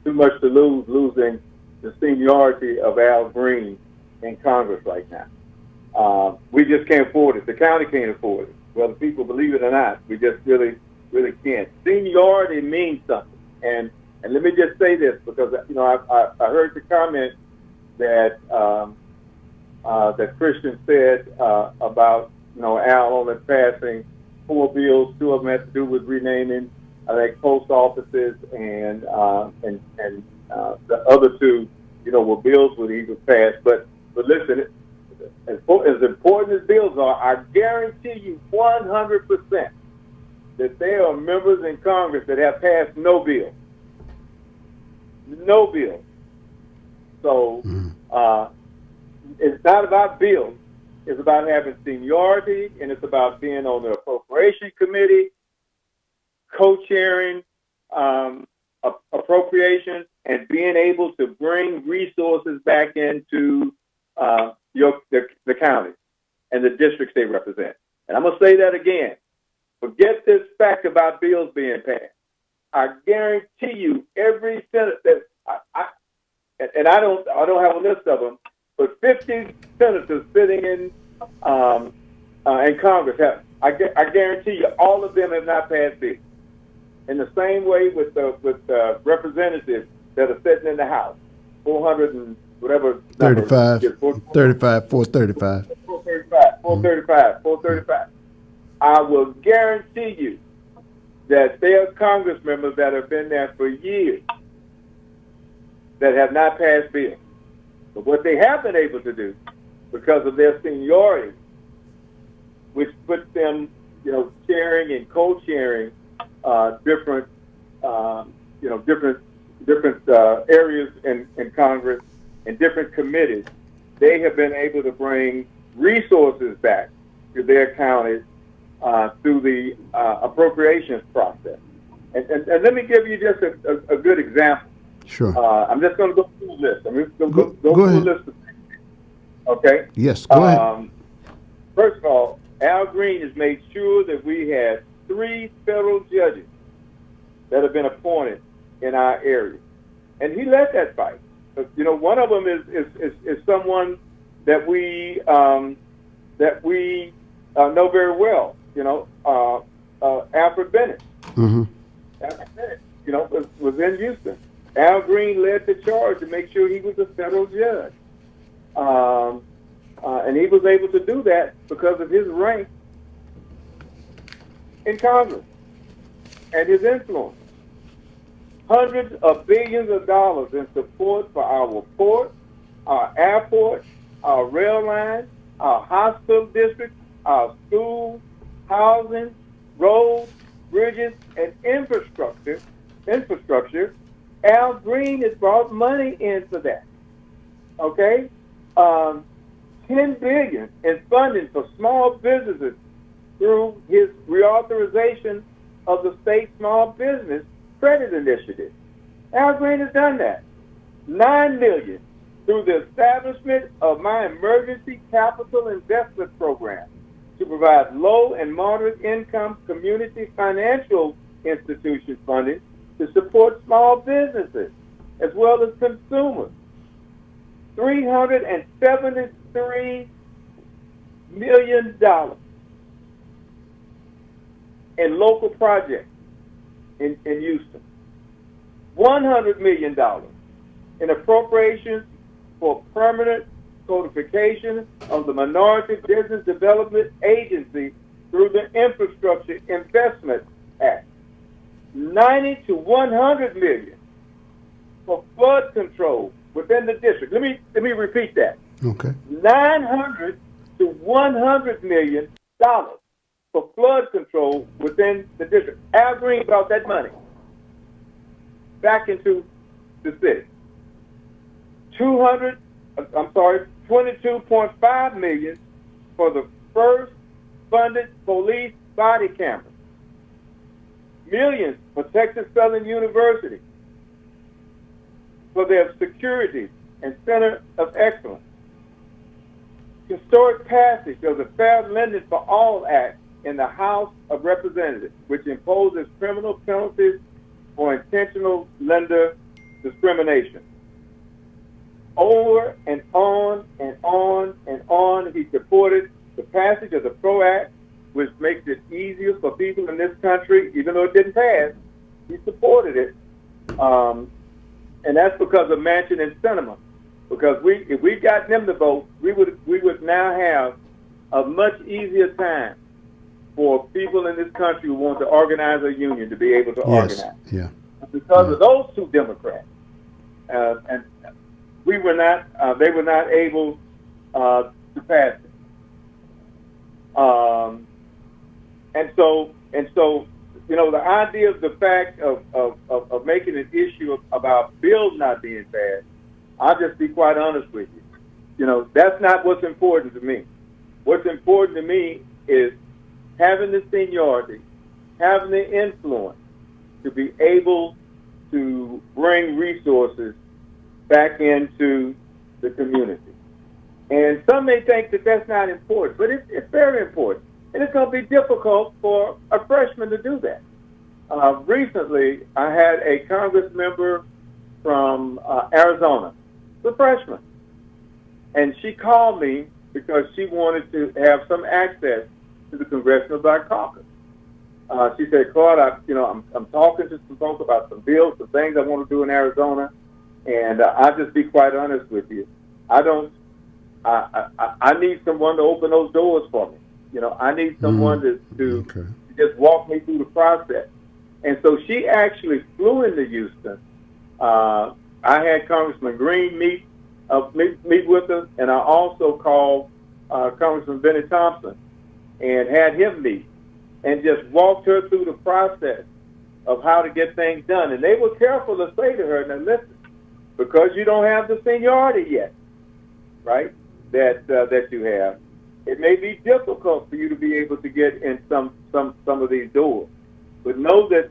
Too much to lose, losing the seniority of Al Green in Congress right now. We just can't afford it. The county can't afford it. Whether people believe it or not, we just really can't. Seniority means something. And let me just say this, because I heard the comment that that Christian said about Al only passing 4 bills. 2 of them had to do with renaming, I think, post offices, and the other 2, were bills that he would pass. But listen, as important as bills are, I guarantee you 100% that there are members in Congress that have passed no bill. No bill. So it's not about bills. It's about having seniority, and it's about being on the appropriation committee, co-chairing appropriations, and being able to bring resources back into the county and the districts they represent. And I'm going to say that again. Forget this fact about bills being passed. I guarantee you, every senator that I don't have a list of them, but 50 senators sitting in Congress have. I guarantee you, all of them have not passed bills. In the same way with representatives that are sitting in the House, 400 and whatever. 35, 435. 435. I will guarantee you that there are Congress members that have been there for years that have not passed bills. But what they have been able to do, because of their seniority, which puts them, chairing and co-chairing different areas in Congress and different committees, they have been able to bring resources back to their counties through the appropriations process. And let me give you just a good example. Sure. I'm just going to go through the list. I'm just going to go through the list of things. Okay? Yes, go ahead. First of all, Al Green has made sure that we had 3 federal judges that have been appointed in our area. And he led that fight. One of them is someone that we know very well, Alfred Bennett. Mm-hmm. Alfred Bennett, was in Houston. Al Green led the charge to make sure he was a federal judge. And he was able to do that because of his rank in Congress and his influence. Hundreds of billions of dollars in support for our ports, our airports, our rail lines, our hospital districts, our schools, housing, roads, bridges, and infrastructure. Al Green has brought money in for that. Okay? $10 billion in funding for small businesses through his reauthorization of the state small business credit initiative. Al Green has done that. $9 million through the establishment of my emergency capital investment program to provide low and moderate income community financial institution funding to support small businesses as well as consumers. $373 million in local projects in Houston. $100 million in appropriations for permanent codification of the Minority Business Development Agency through the Infrastructure Investment Act. 90 to 100 million for flood control within the district. Let me repeat that. Okay. 900 to 100 million dollars for flood control within the district. Al Green brought that money back into the city. 22.5 million for the first funded police body cameras. Millions for Texas Southern University for their security and Center of Excellence. Historic passage of the Fair Lending for All Act in the House of Representatives, which imposes criminal penalties for intentional lender discrimination. Over and on and on and on, he supported the passage of the PRO Act, which makes it easier for people in this country, even though it didn't pass. He supported it, and that's because of Manchin and Sinema. Because if we got them to vote, we would now have a much easier time for people in this country who want to organize a union to be able to organize. Yeah. Because of those two Democrats, and we were not, they were not able to pass it. And so, you know, the idea of the fact of making an issue about bills not being passed, I'll just be quite honest with you. You know, that's not what's important to me. What's important to me is having the seniority, having the influence to be able to bring resources back into the community. And some may think that that's not important, but it's very important. And it's going to be difficult for a freshman to do that. Recently, I had a Congress member from Arizona, the freshman, and she called me because she wanted to have some access to the Congressional Black Caucus. She said, Claude, I'm talking to some folks about some bills, some things I want to do in Arizona, and I'll just be quite honest with you. I need someone to open those doors for me. You know, I need someone to just walk me through the process. And so she actually flew into Houston. I had Congressman Green meet with us, and I also called Congressman Benny Thompson and had him meet and just walked her through the process of how to get things done. And they were careful to say to her, now listen, because you don't have the seniority yet, right, that you have, it may be difficult for you to be able to get in some of these doors. But know that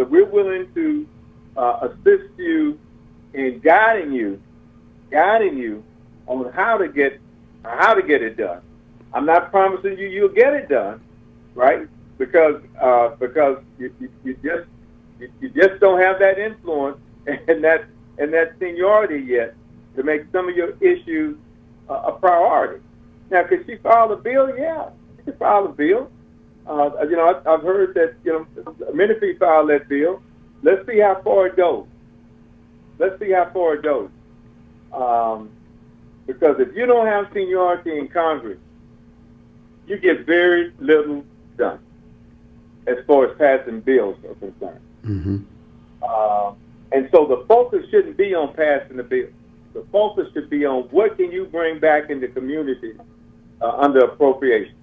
we're willing to assist you in guiding you on how to get it done. I'm not promising you'll get it done, right? Because you just don't have that influence and that seniority yet to make some of your issues a priority. Now, could she file a bill? Yeah, she could file a bill. I've heard that Menifee filed that bill. Let's see how far it goes. Because if you don't have seniority in Congress, you get very little done as far as passing bills are concerned. Mm-hmm. And so the focus shouldn't be on passing the bill. The focus should be on what can you bring back in the community under appropriation.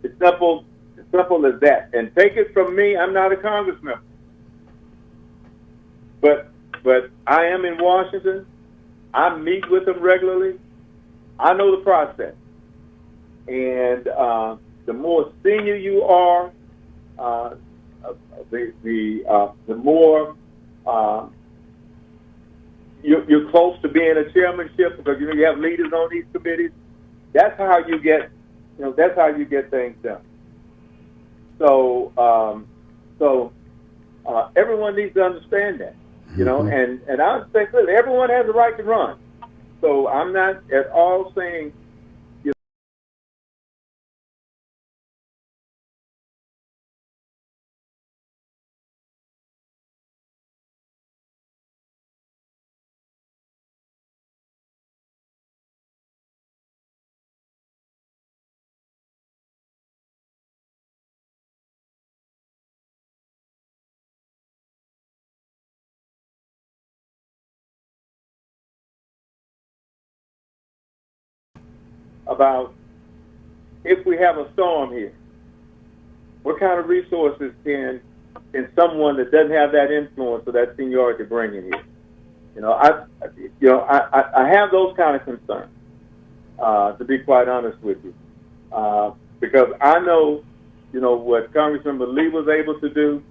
It's simple as that. And take it from me, I'm not a congressman. But I am in Washington. I meet with them regularly. I know the process. And the more senior you are, the more you're close to being a chairmanship, because you have leaders on these committees. That's how you get, that's how you get things done. So, everyone needs to understand that, and I say clearly, everyone has a right to run. So I'm not at all saying, about if we have a storm here, what kind of resources can someone that doesn't have that influence or that seniority bring in here? I have those kind of concerns, to be quite honest with you, because I know, what Congresswoman Lee was able to do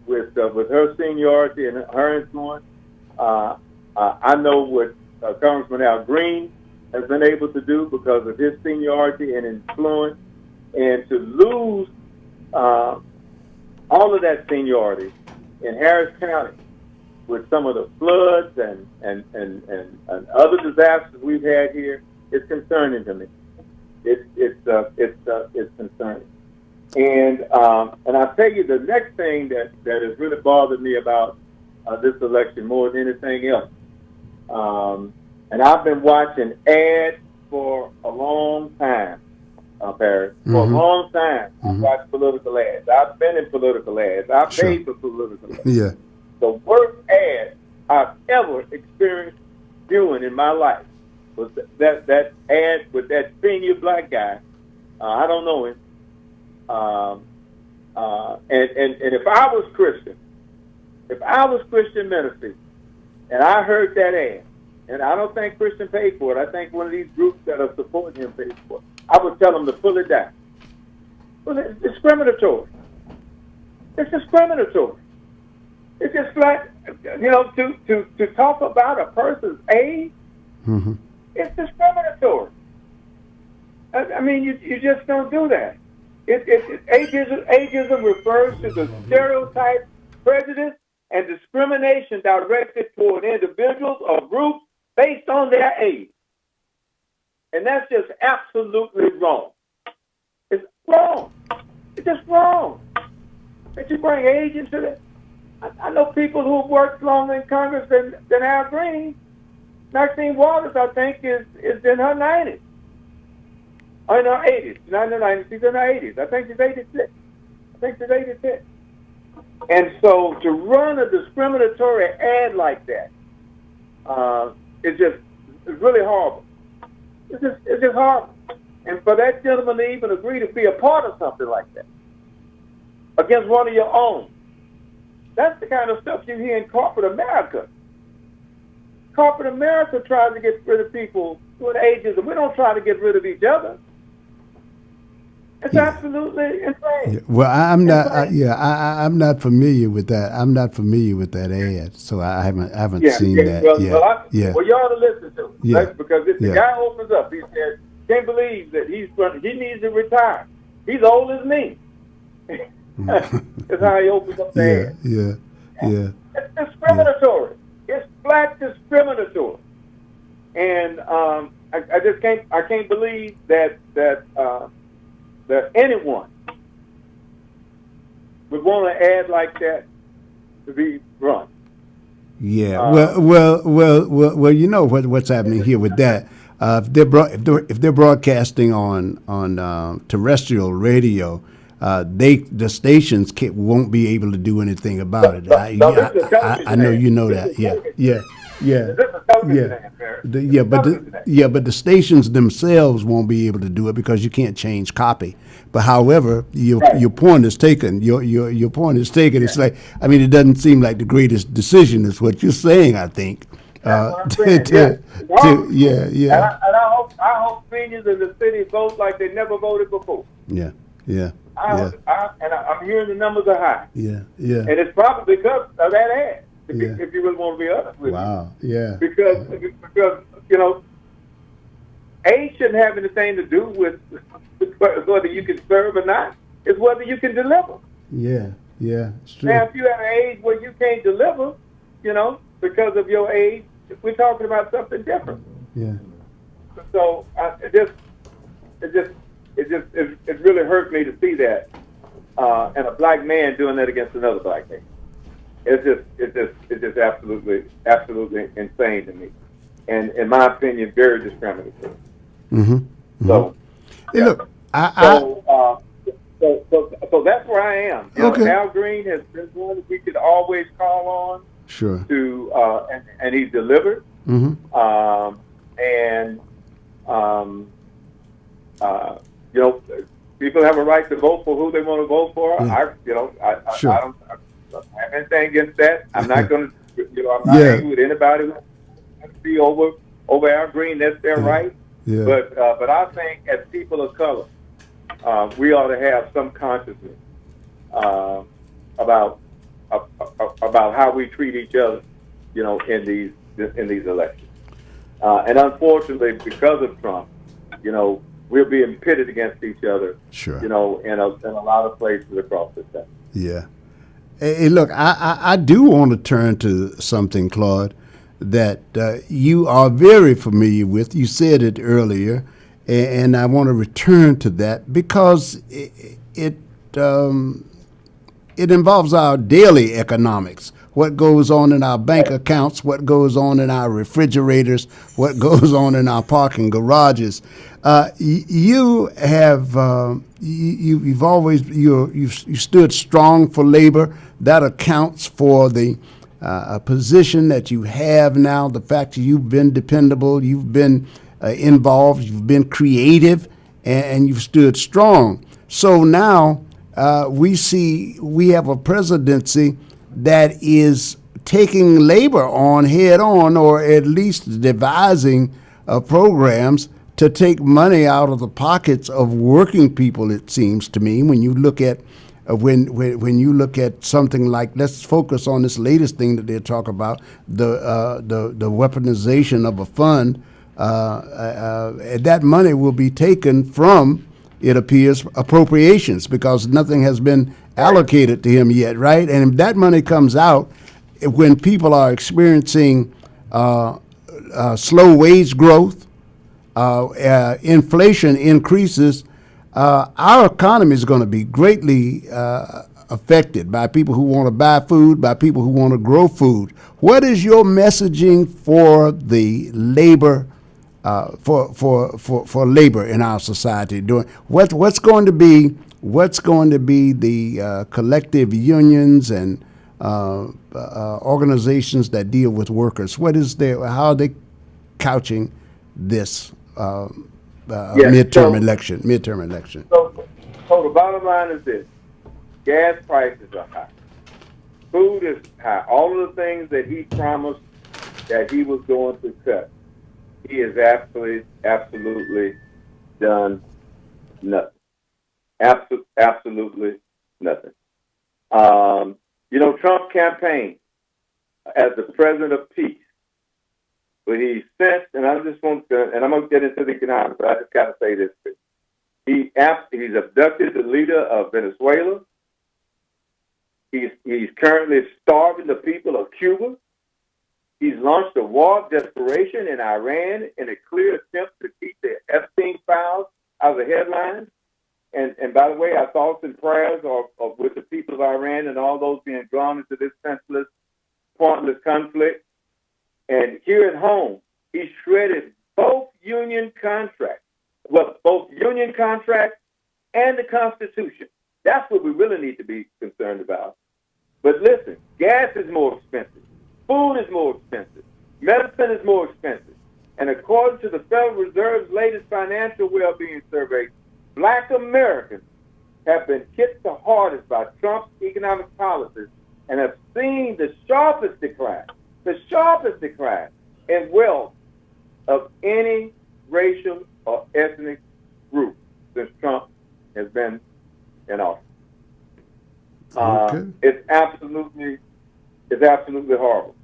with her seniority and her influence. I know what Congressman Al Green has been able to do because of his seniority and influence, and to lose all of that seniority in Harris County with some of the floods and other disasters we've had here, it's concerning to me. It's concerning. And I'll tell you the next thing that has really bothered me about this election more than anything else. And I've been watching ads for a long time, Barry. For a long time, I've watched political ads. I've been in political ads. I've paid for political ads. Yeah. The worst ad I've ever experienced viewing in my life was that ad with that senior black guy. I don't know him. And if I was Christian ministry, and I heard that ad, and I don't think Christian paid for it. I think one of these groups that are supporting him paid for it. I would tell them to pull it down. Well, it's discriminatory. It's discriminatory. It's just like, to talk about a person's age, it's discriminatory. I mean, you just don't do that. Ageism refers to the stereotype, prejudice, and discrimination directed toward individuals or groups based on their age. And that's just absolutely wrong. It's wrong. It's just wrong. That you bring age into it. I know people who've worked longer in Congress than Al Green. Maxine Waters, I think, is in her 90s. Or in her 80s. Not in her 90s, she's in her 80s. I think she's 86. And so to run a discriminatory ad like that, it's really horrible. It's just horrible. And for that gentleman to even agree to be a part of something like that against one of your own, that's the kind of stuff you hear in corporate America. Corporate America tries to get rid of people with ageism. We don't try to get rid of each other. It's absolutely insane. Yeah. Well, I'm not. I'm not familiar with that. I'm not familiar with that ad, so I haven't seen that. Well, you ought to listen to it. Yeah. Right? Because if the guy opens up, he says, "Can't believe that he needs to retire. He's old as me." That's how he opens up the ad. Yeah. It's discriminatory. It's flat discriminatory. And I just can't believe that anyone would want an ad like that to be run. Yeah. Well. You know what's happening here with that. If they're broadcasting on terrestrial radio, the stations won't be able to do anything about it. I know you know that. But the stations themselves won't be able to do it because you can't change copy. But however, your point is taken. Your point is taken. It's like, I mean, it doesn't seem like the greatest decision is what you're saying, I think. That's what I'm saying. Yeah. And I hope seniors in the city vote like they never voted before. Yeah. I'm hearing the numbers are high. Yeah. And it's probably because of that ad. If you really want to be honest with me. Yeah. Because age shouldn't have anything to do with whether you can serve or not. It's whether you can deliver. Yeah. It's true. Now, if you have an age where you can't deliver, because of your age, we're talking about something different. Yeah. So it really hurt me to see that, and a black man doing that against another black man. It's just absolutely insane to me, and in my opinion, very discriminatory. So, hey, look, so that's where I am. Okay. Al Green has been one that we could always call on. Sure. And he's delivered. People have a right to vote for who they want to vote for. I don't have anything against that. I'm not going to, I'm not angry with anybody who wants to be over Al Green. That's their right. Yeah. But I think as people of color, we ought to have some consciousness about how we treat each other, in these elections. And unfortunately, because of Trump, we're being pitted against each other. Sure. In a lot of places across the country. Yeah. Hey, look, I do want to turn to something, Claude, that you are very familiar with. You said it earlier, and I want to return to that because it involves our daily economics. What goes on in our bank accounts, what goes on in our refrigerators, what goes on in our parking garages. You have you've always you stood strong for labor. That accounts for the position that you have now. The fact that you've been dependable, you've been involved, you've been creative, and you've stood strong. So now we have a presidency that is taking labor on head on, or at least devising programs to take money out of the pockets of working people. It seems to me, when you look at when you look at something like, let's focus on this latest thing that they talk about, the weaponization of a fund. That money will be taken from, it appears, appropriations, because nothing has been allocated to him yet, right? And if that money comes out, when people are experiencing slow wage growth, inflation increases, our economy is going to be greatly affected by people who want to buy food, by people who want to grow food. What is your messaging for the labor, for labor in our society? What's going to be the collective unions and organizations that deal with workers? How are they couching this midterm election? So the bottom line is this: gas prices are high, food is high. All of the things that he promised that he was going to cut, he has absolutely done nothing. Absolutely nothing. Trump campaigned as the president of peace, but he sent, and I just want to, and I'm going to get into the economics, but I just got to say this. He's abducted the leader of Venezuela. He's currently starving the people of Cuba. He's launched a war of desperation in Iran in a clear attempt to keep the Epstein files out of the headlines. And by the way, our thoughts and prayers are with the people of Iran and all those being drawn into this senseless, pointless conflict. And here at home, he shredded both union contracts and the Constitution. That's what we really need to be concerned about. But listen, gas is more expensive. Food is more expensive. Medicine is more expensive. And according to the Federal Reserve's latest financial well-being survey, Black Americans have been hit the hardest by Trump's economic policies and have seen the sharpest decline in wealth of any racial or ethnic group since Trump has been in office. It's absolutely horrible.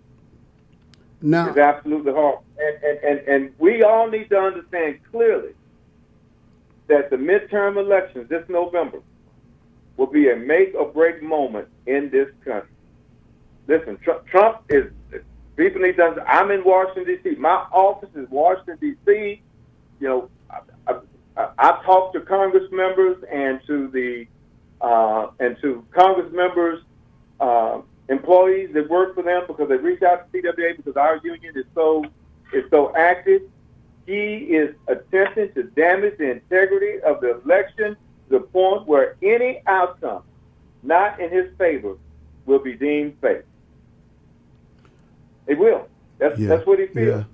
Now, it's absolutely horrible. And we all need to understand clearly that the midterm elections this November will be a make or break moment in this country. Listen, Trump is, people need to understand, I'm in Washington, D.C. My office is Washington, D.C. You know, I talk to Congress members and to Congress members, employees that work for them because they reach out to CWA because our union is so active. He is attempting to damage the integrity of the election to the point where any outcome not in his favor will be deemed fake. It will. That's what he feels.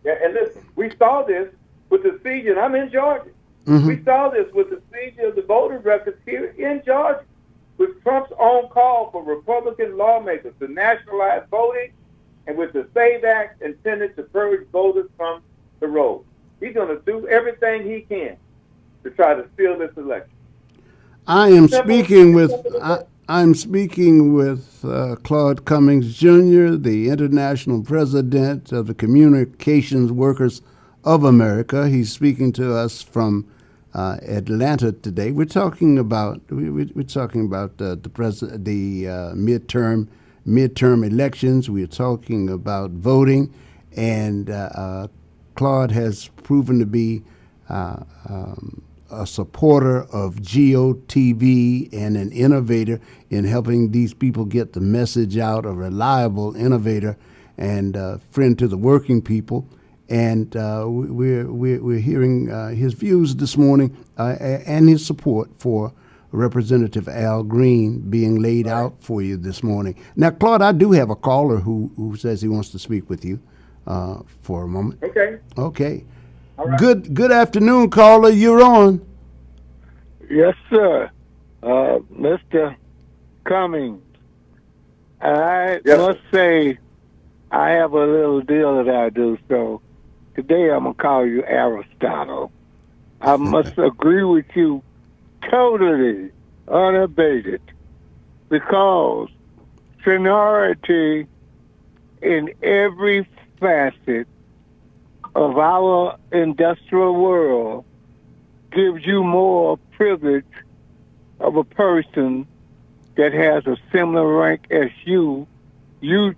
Yeah, and listen, we saw this with the siege, and I'm in Georgia. We saw this with the siege of the voter records here in Georgia, with Trump's own call for Republican lawmakers to nationalize voting, and with the SAVE Act intended to purge voters from the rolls. He's going to do everything he can to try to steal this election. I'm speaking with Claude Cummings Jr., the International President of the Communications Workers of America. He's speaking to us from Atlanta today. We're talking about the midterm elections. We're talking about voting, and Claude has proven to be a supporter of GOTV and an innovator in helping these people get the message out, a reliable innovator and friend to the working people. And we're hearing his views this morning and his support for Representative Al Green being laid out for you this morning. Now, Claude, I do have a caller who says he wants to speak with you for a moment. Okay. Right. Good afternoon, caller. You're on. Yes, sir. Mr. Cummings, I must say I have a little deal that I do, so today I'm going to call you Aristotle. I must agree with you totally, unabated, because seniority in every facet of our industrial world gives you more privilege of a person that has a similar rank as you. You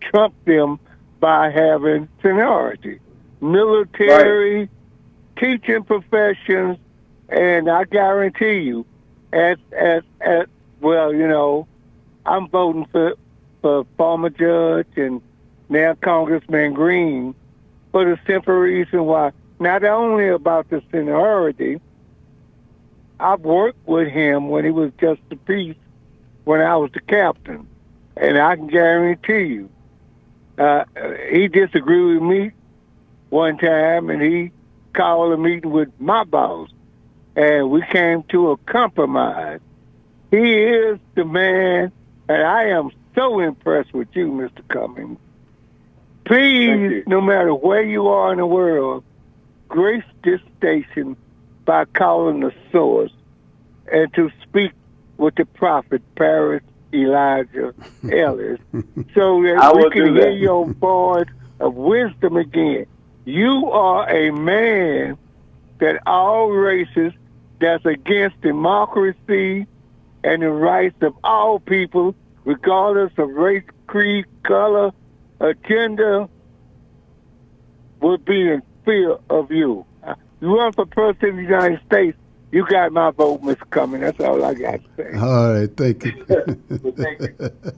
trump them by having seniority. Military, teaching professions, and I guarantee you, well, you know, I'm voting for former judge and now Congressman Green for the simple reason why, not only about the seniority, I've worked with him when he was just a piece when I was the captain. And I can guarantee you, he disagreed with me one time and he called a meeting with my boss and we came to a compromise. He is the man, and I am so impressed with you, Mr. Cummings. Please, no matter where you are in the world, grace this station by calling the source and to speak with the prophet Paris Elijah Ellis so that we can hear your voice of wisdom again. You are a man that all races that's against democracy and the rights of all people, regardless of race, creed, color, agenda, would be in fear of you. You run for president of the United States, you got my vote, Mr. Cummings. That's all I got to say. All right, thank you. Well, thank you.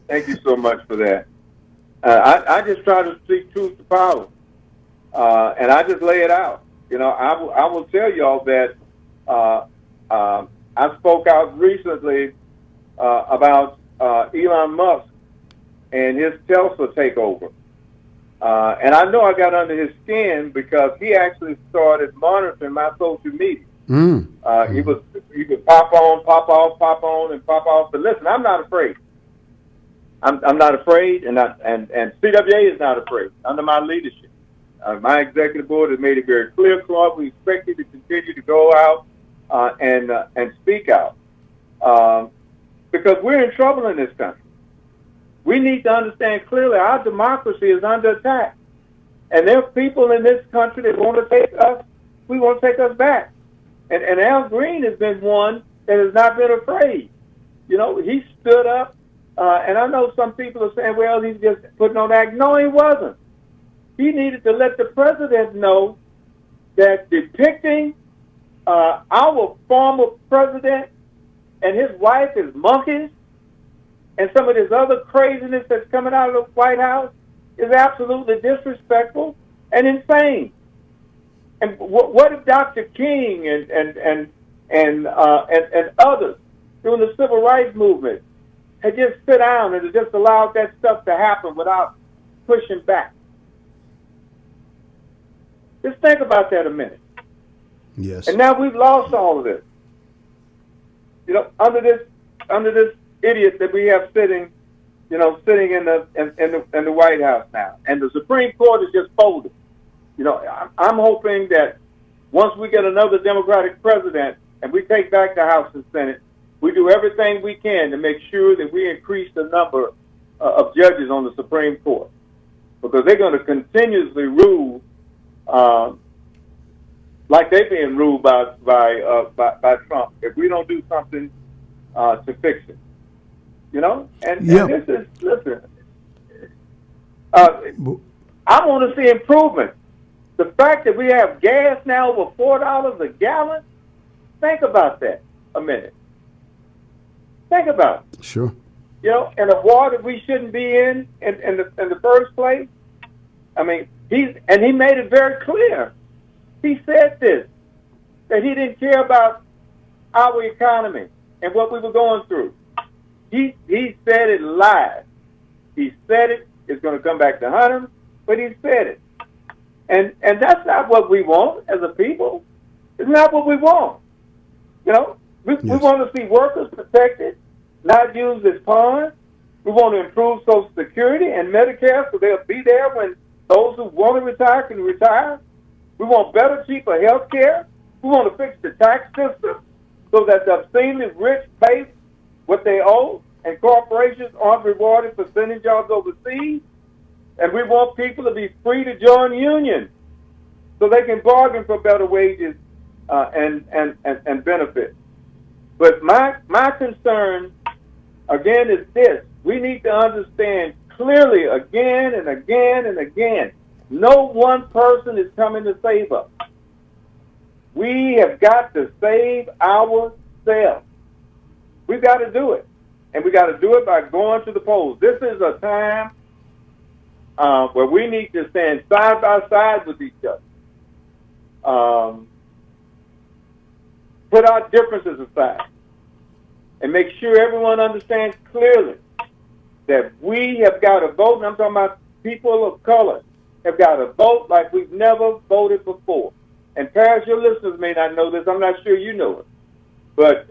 Thank you so much for that. I just try to speak truth to power, and I just lay it out. You know, I will tell y'all that I spoke out recently about Elon Musk and his Tesla takeover. And I know I got under his skin because he actually started monitoring my social media. He would pop on, pop off, pop on, and pop off. But listen, I'm not afraid. I'm not afraid, and CWA is not afraid under my leadership. my executive board has made it very clear, Clark, we expect you to continue to go out and speak out. Because we're in trouble in this country. We need to understand clearly our democracy is under attack. And there are people in this country that want to take us, we want to take us back. And Al Green has been one that has not been afraid. You know, he stood up, and I know some people are saying, well, he's just putting on act. No, he wasn't. He needed to let the president know that depicting our former president and his wife as monkeys and some of this other craziness that's coming out of the White House is absolutely disrespectful and insane. And what if Dr. King and others during the civil rights movement had just sit down and just allowed that stuff to happen without pushing back? Just think about that a minute. Yes. And now we've lost all of this. You know, under this idiot that we have sitting in the White House now, and the Supreme Court is just folded. You know, I'm hoping that once we get another Democratic president and we take back the House and Senate, we do everything we can to make sure that we increase the number of judges on the Supreme Court, because they're going to continuously rule like they're being ruled by Trump if we don't do something to fix it. You know, and this is, listen, I want to see improvement. The fact that we have gas now over $4 a gallon, think about that a minute. Think about it. Sure. You know, and a war that we shouldn't be in the first place. I mean, he made it very clear. He said this, that he didn't care about our economy and what we were going through. He said it live. He said it. It's going to come back to hunt him, but he said it. And that's not what we want as a people. It's not what we want. You know, we want to see workers protected, not used as pawns. We want to improve Social Security and Medicare so they'll be there when those who want to retire can retire. We want better, cheaper health care. We want to fix the tax system so that the obscenely rich pay what they owe and corporations aren't rewarded for sending jobs overseas. And we want people to be free to join unions so they can bargain for better wages and benefits. But my concern, again, is this. We need to understand clearly again and again and again, no one person is coming to save us. We have got to save ourselves. We've got to do it. And we got to do it by going to the polls. This is a time where we need to stand side by side with each other. Put our differences aside and make sure everyone understands clearly that we have got to vote, and I'm talking about people of color, have got to vote like we've never voted before. And Paris, your listeners may not know this. I'm not sure you know it. But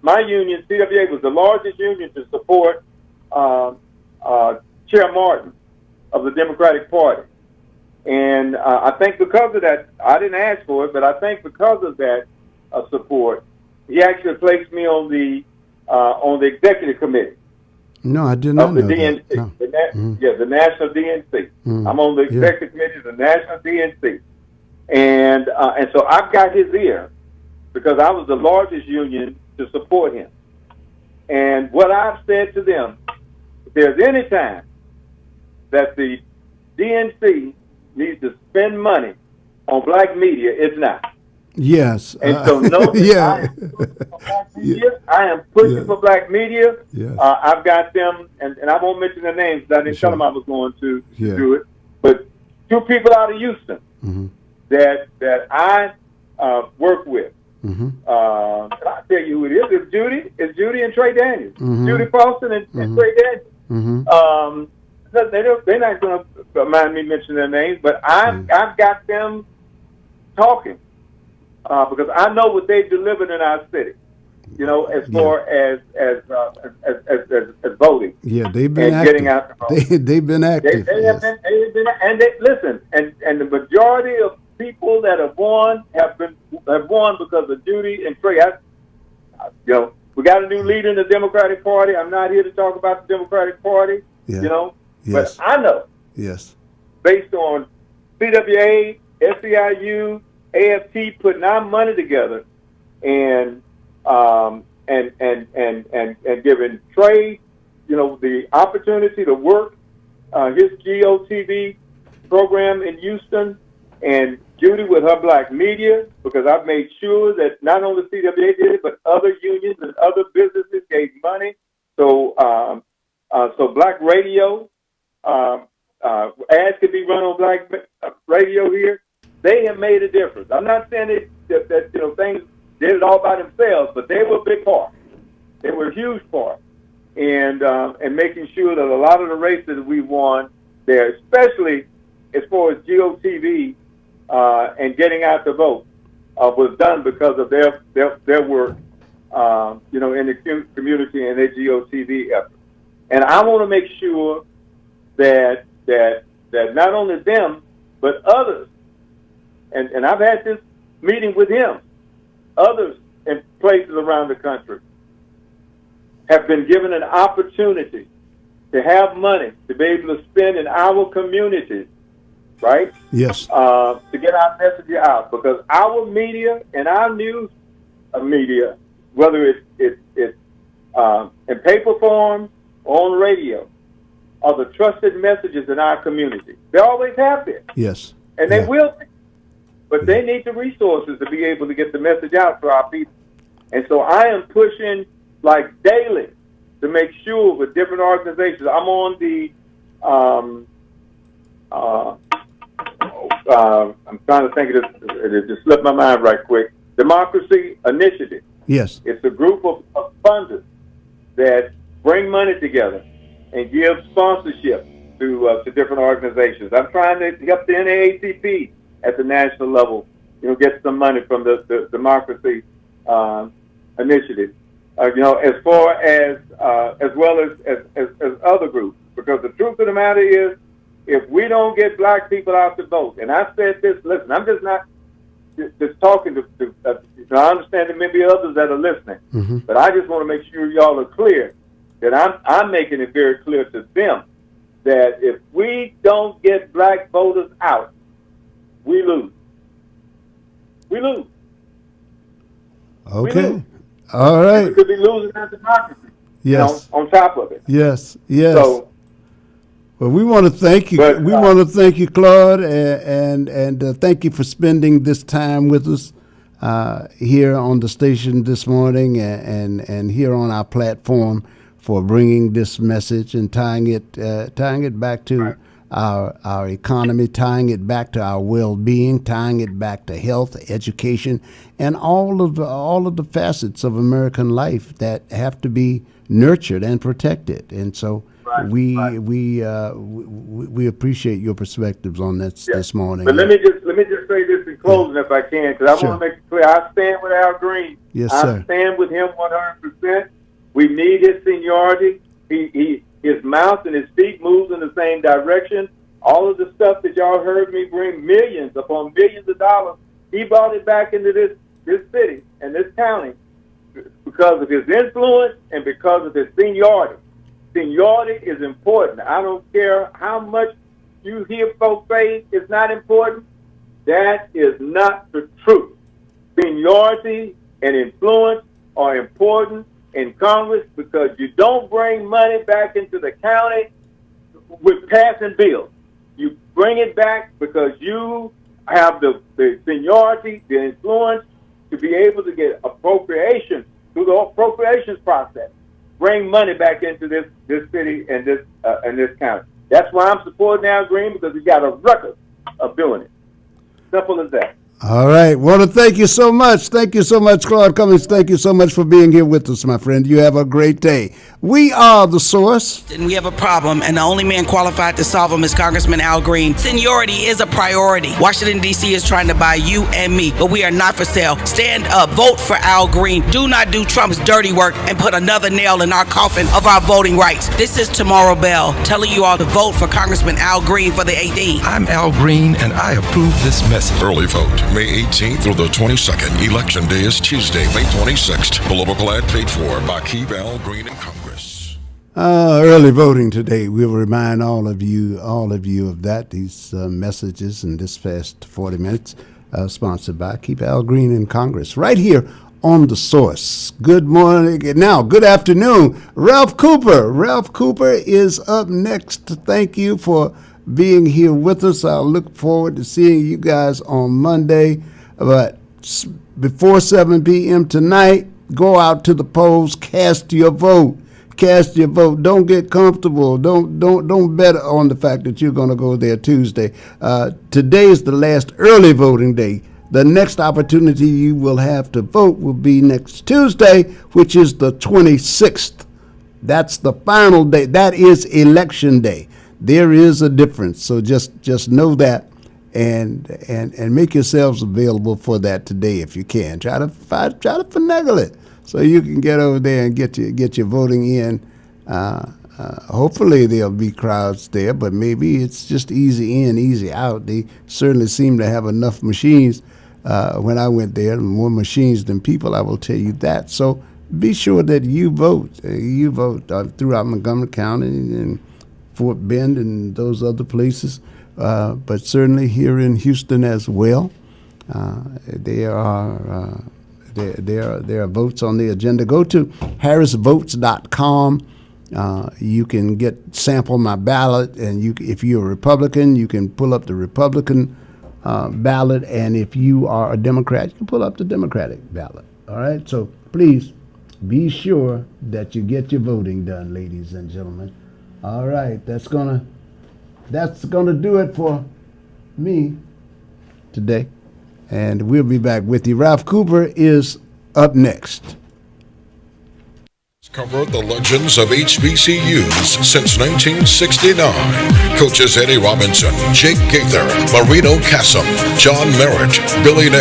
my union, CWA, was the largest union to support Chair Martin of the Democratic Party. And I think because of that, I didn't ask for it, but I think because of that support, he actually placed me on the executive committee. No, I did not of the know DNC. that. No. Yeah, the National DNC. I'm on the executive committee of the National DNC. And so I've got his ear because I was the largest union to support him. And what I've said to them, if there's any time that the DNC needs to spend money on black media, it's now. Yes. And so know that I am pushing for black media. Yes. I've got them, and I won't mention their names because I didn't tell them I was going to do it. But two people out of Houston that I work with. I'll tell you who it is. It's Judy and Trey Daniels. Judy Paulson and Trey Daniels. They're not going to mind me mentioning their names, but I've got them talking because I know what they've delivered in our city. as far as voting. Yeah, they've been and active. Getting out the vote. They've been active. They have been, and they listen, and the majority of people that have won have won because of duty and trade. We got a new leader in the Democratic Party. I'm not here to talk about the Democratic Party, Yes. but I know, Yes. based on CWA, SEIU, AFT putting our money together and giving Trey, the opportunity to work his GOTV program in Houston, and Judy with her black media, because I've made sure that not only CWA did it, but other unions and other businesses gave money. So black radio, ads could be run on black radio here. They have made a difference. I'm not saying that things did it all by themselves, but they were a big part. They were a huge part, and making sure that a lot of the races that we won there, especially as far as GOTV and getting out the vote, was done because of their work, in the community and their GOTV effort. And I want to make sure that not only them, but others, and I've had this meeting with him, others in places around the country have been given an opportunity to have money to be able to spend in our communities, right? Yes. To get our message out, because our media and our news media, whether it's in paper form or on radio, are the trusted messages in our community. They always have been. Yes. And they will be. But they need the resources to be able to get the message out to our people. And so I am pushing like daily to make sure with different organizations. I'm on the I'm trying to think of this. It just slipped my mind right quick. Democracy Initiative. Yes. It's a group of funders that bring money together and give sponsorship to different organizations. I'm trying to help the NAACP at the national level, get some money from the Democracy Initiative. As far as well as other groups, because the truth of the matter is, if we don't get black people out to vote, and I said this, listen, I'm just not just talking to I understand there may be others that are listening, but I just want to make sure y'all are clear that I'm making it very clear to them that if we don't get black voters out, we lose. We lose. Okay. We lose. All right. We could be losing our democracy. Yes. On top of it. Yes. Yes. So, well, we want to thank you. We want to thank you, Claude, and thank you for spending this time with us here on the station this morning, and here on our platform, for bringing this message and tying it back to our economy, tying it back to our well-being, tying it back to health, education, and all of the facets of American life that have to be nurtured and protected. And so we appreciate your perspectives on this morning. But let me just say this in closing, if I can, because I want to make it clear. I stand with Al Green. Yes, I sir. stand with him 100%. We need his seniority. His mouth and his feet moves in the same direction. All of the stuff that y'all heard me bring millions upon millions of dollars, he brought it back into this city and this county because of his influence and because of his seniority. Seniority is important. I don't care how much you hear folks say it's not important. That is not the truth. Seniority and influence are important in Congress because you don't bring money back into the county with passing bills. You bring it back because you have the seniority, the influence to be able to get appropriations through the appropriations process. Bring money back into this city and this county. That's why I'm supporting Al Green, because he's got a record of doing it. Simple as that. All right. Want to thank you so much. Thank you so much, Claude Cummings. Thank you so much for being here with us, my friend. You have a great day. We are The Source. And we have a problem, and the only man qualified to solve them is Congressman Al Green. Seniority is a priority. Washington, D.C. is trying to buy you and me, but we are not for sale. Stand up. Vote for Al Green. Do not do Trump's dirty work and put another nail in our coffin of our voting rights. This is Tomorrow Bell telling you all to vote for Congressman Al Green for the 18th. I'm Al Green, and I approve this message. Early vote, May 18th through the 22nd. Election day is Tuesday, May 26th. Political ad paid for by Keep Al Green in Congress. Early voting today. We'll remind all of you of that. These messages in this past 40 minutes, sponsored by Keep Al Green in Congress, right here on The Source. Good morning. Now, good afternoon. Ralph Cooper. Ralph Cooper is up next. Thank you for being here with us. I'll look forward to seeing you guys on Monday. But before 7 p.m. tonight, go out to the polls, cast your vote. Cast your vote. Don't get comfortable. Don't bet on the fact that you're going to go there Tuesday. Today is the last early voting day. The next opportunity you will have to vote will be next Tuesday, which is the 26th. That's the final day. That is election day. There is a difference. So just know that and make yourselves available for that today if you can. Try to finagle it so you can get over there and get your voting in. Hopefully there'll be crowds there, but maybe it's just easy in, easy out. They certainly seem to have enough machines. When I went there, more machines than people, I will tell you that. So be sure that you vote. You vote throughout Montgomery County and Fort Bend and those other places, but certainly here in Houston as well. There are votes on the agenda. Go to harrisvotes.com. You can sample my ballot, and if you're a Republican, you can pull up the Republican ballot, and if you are a Democrat, you can pull up the Democratic ballot. All right, so please be sure that you get your voting done, ladies and gentlemen. All right, that's gonna do it for me today, and we'll be back with you. Ralph Cooper is up next. Covered the legends of HBCUs since 1969. Coaches Eddie Robinson, Jake Gaither, Marino Cassim, John Merritt, Billy Nick,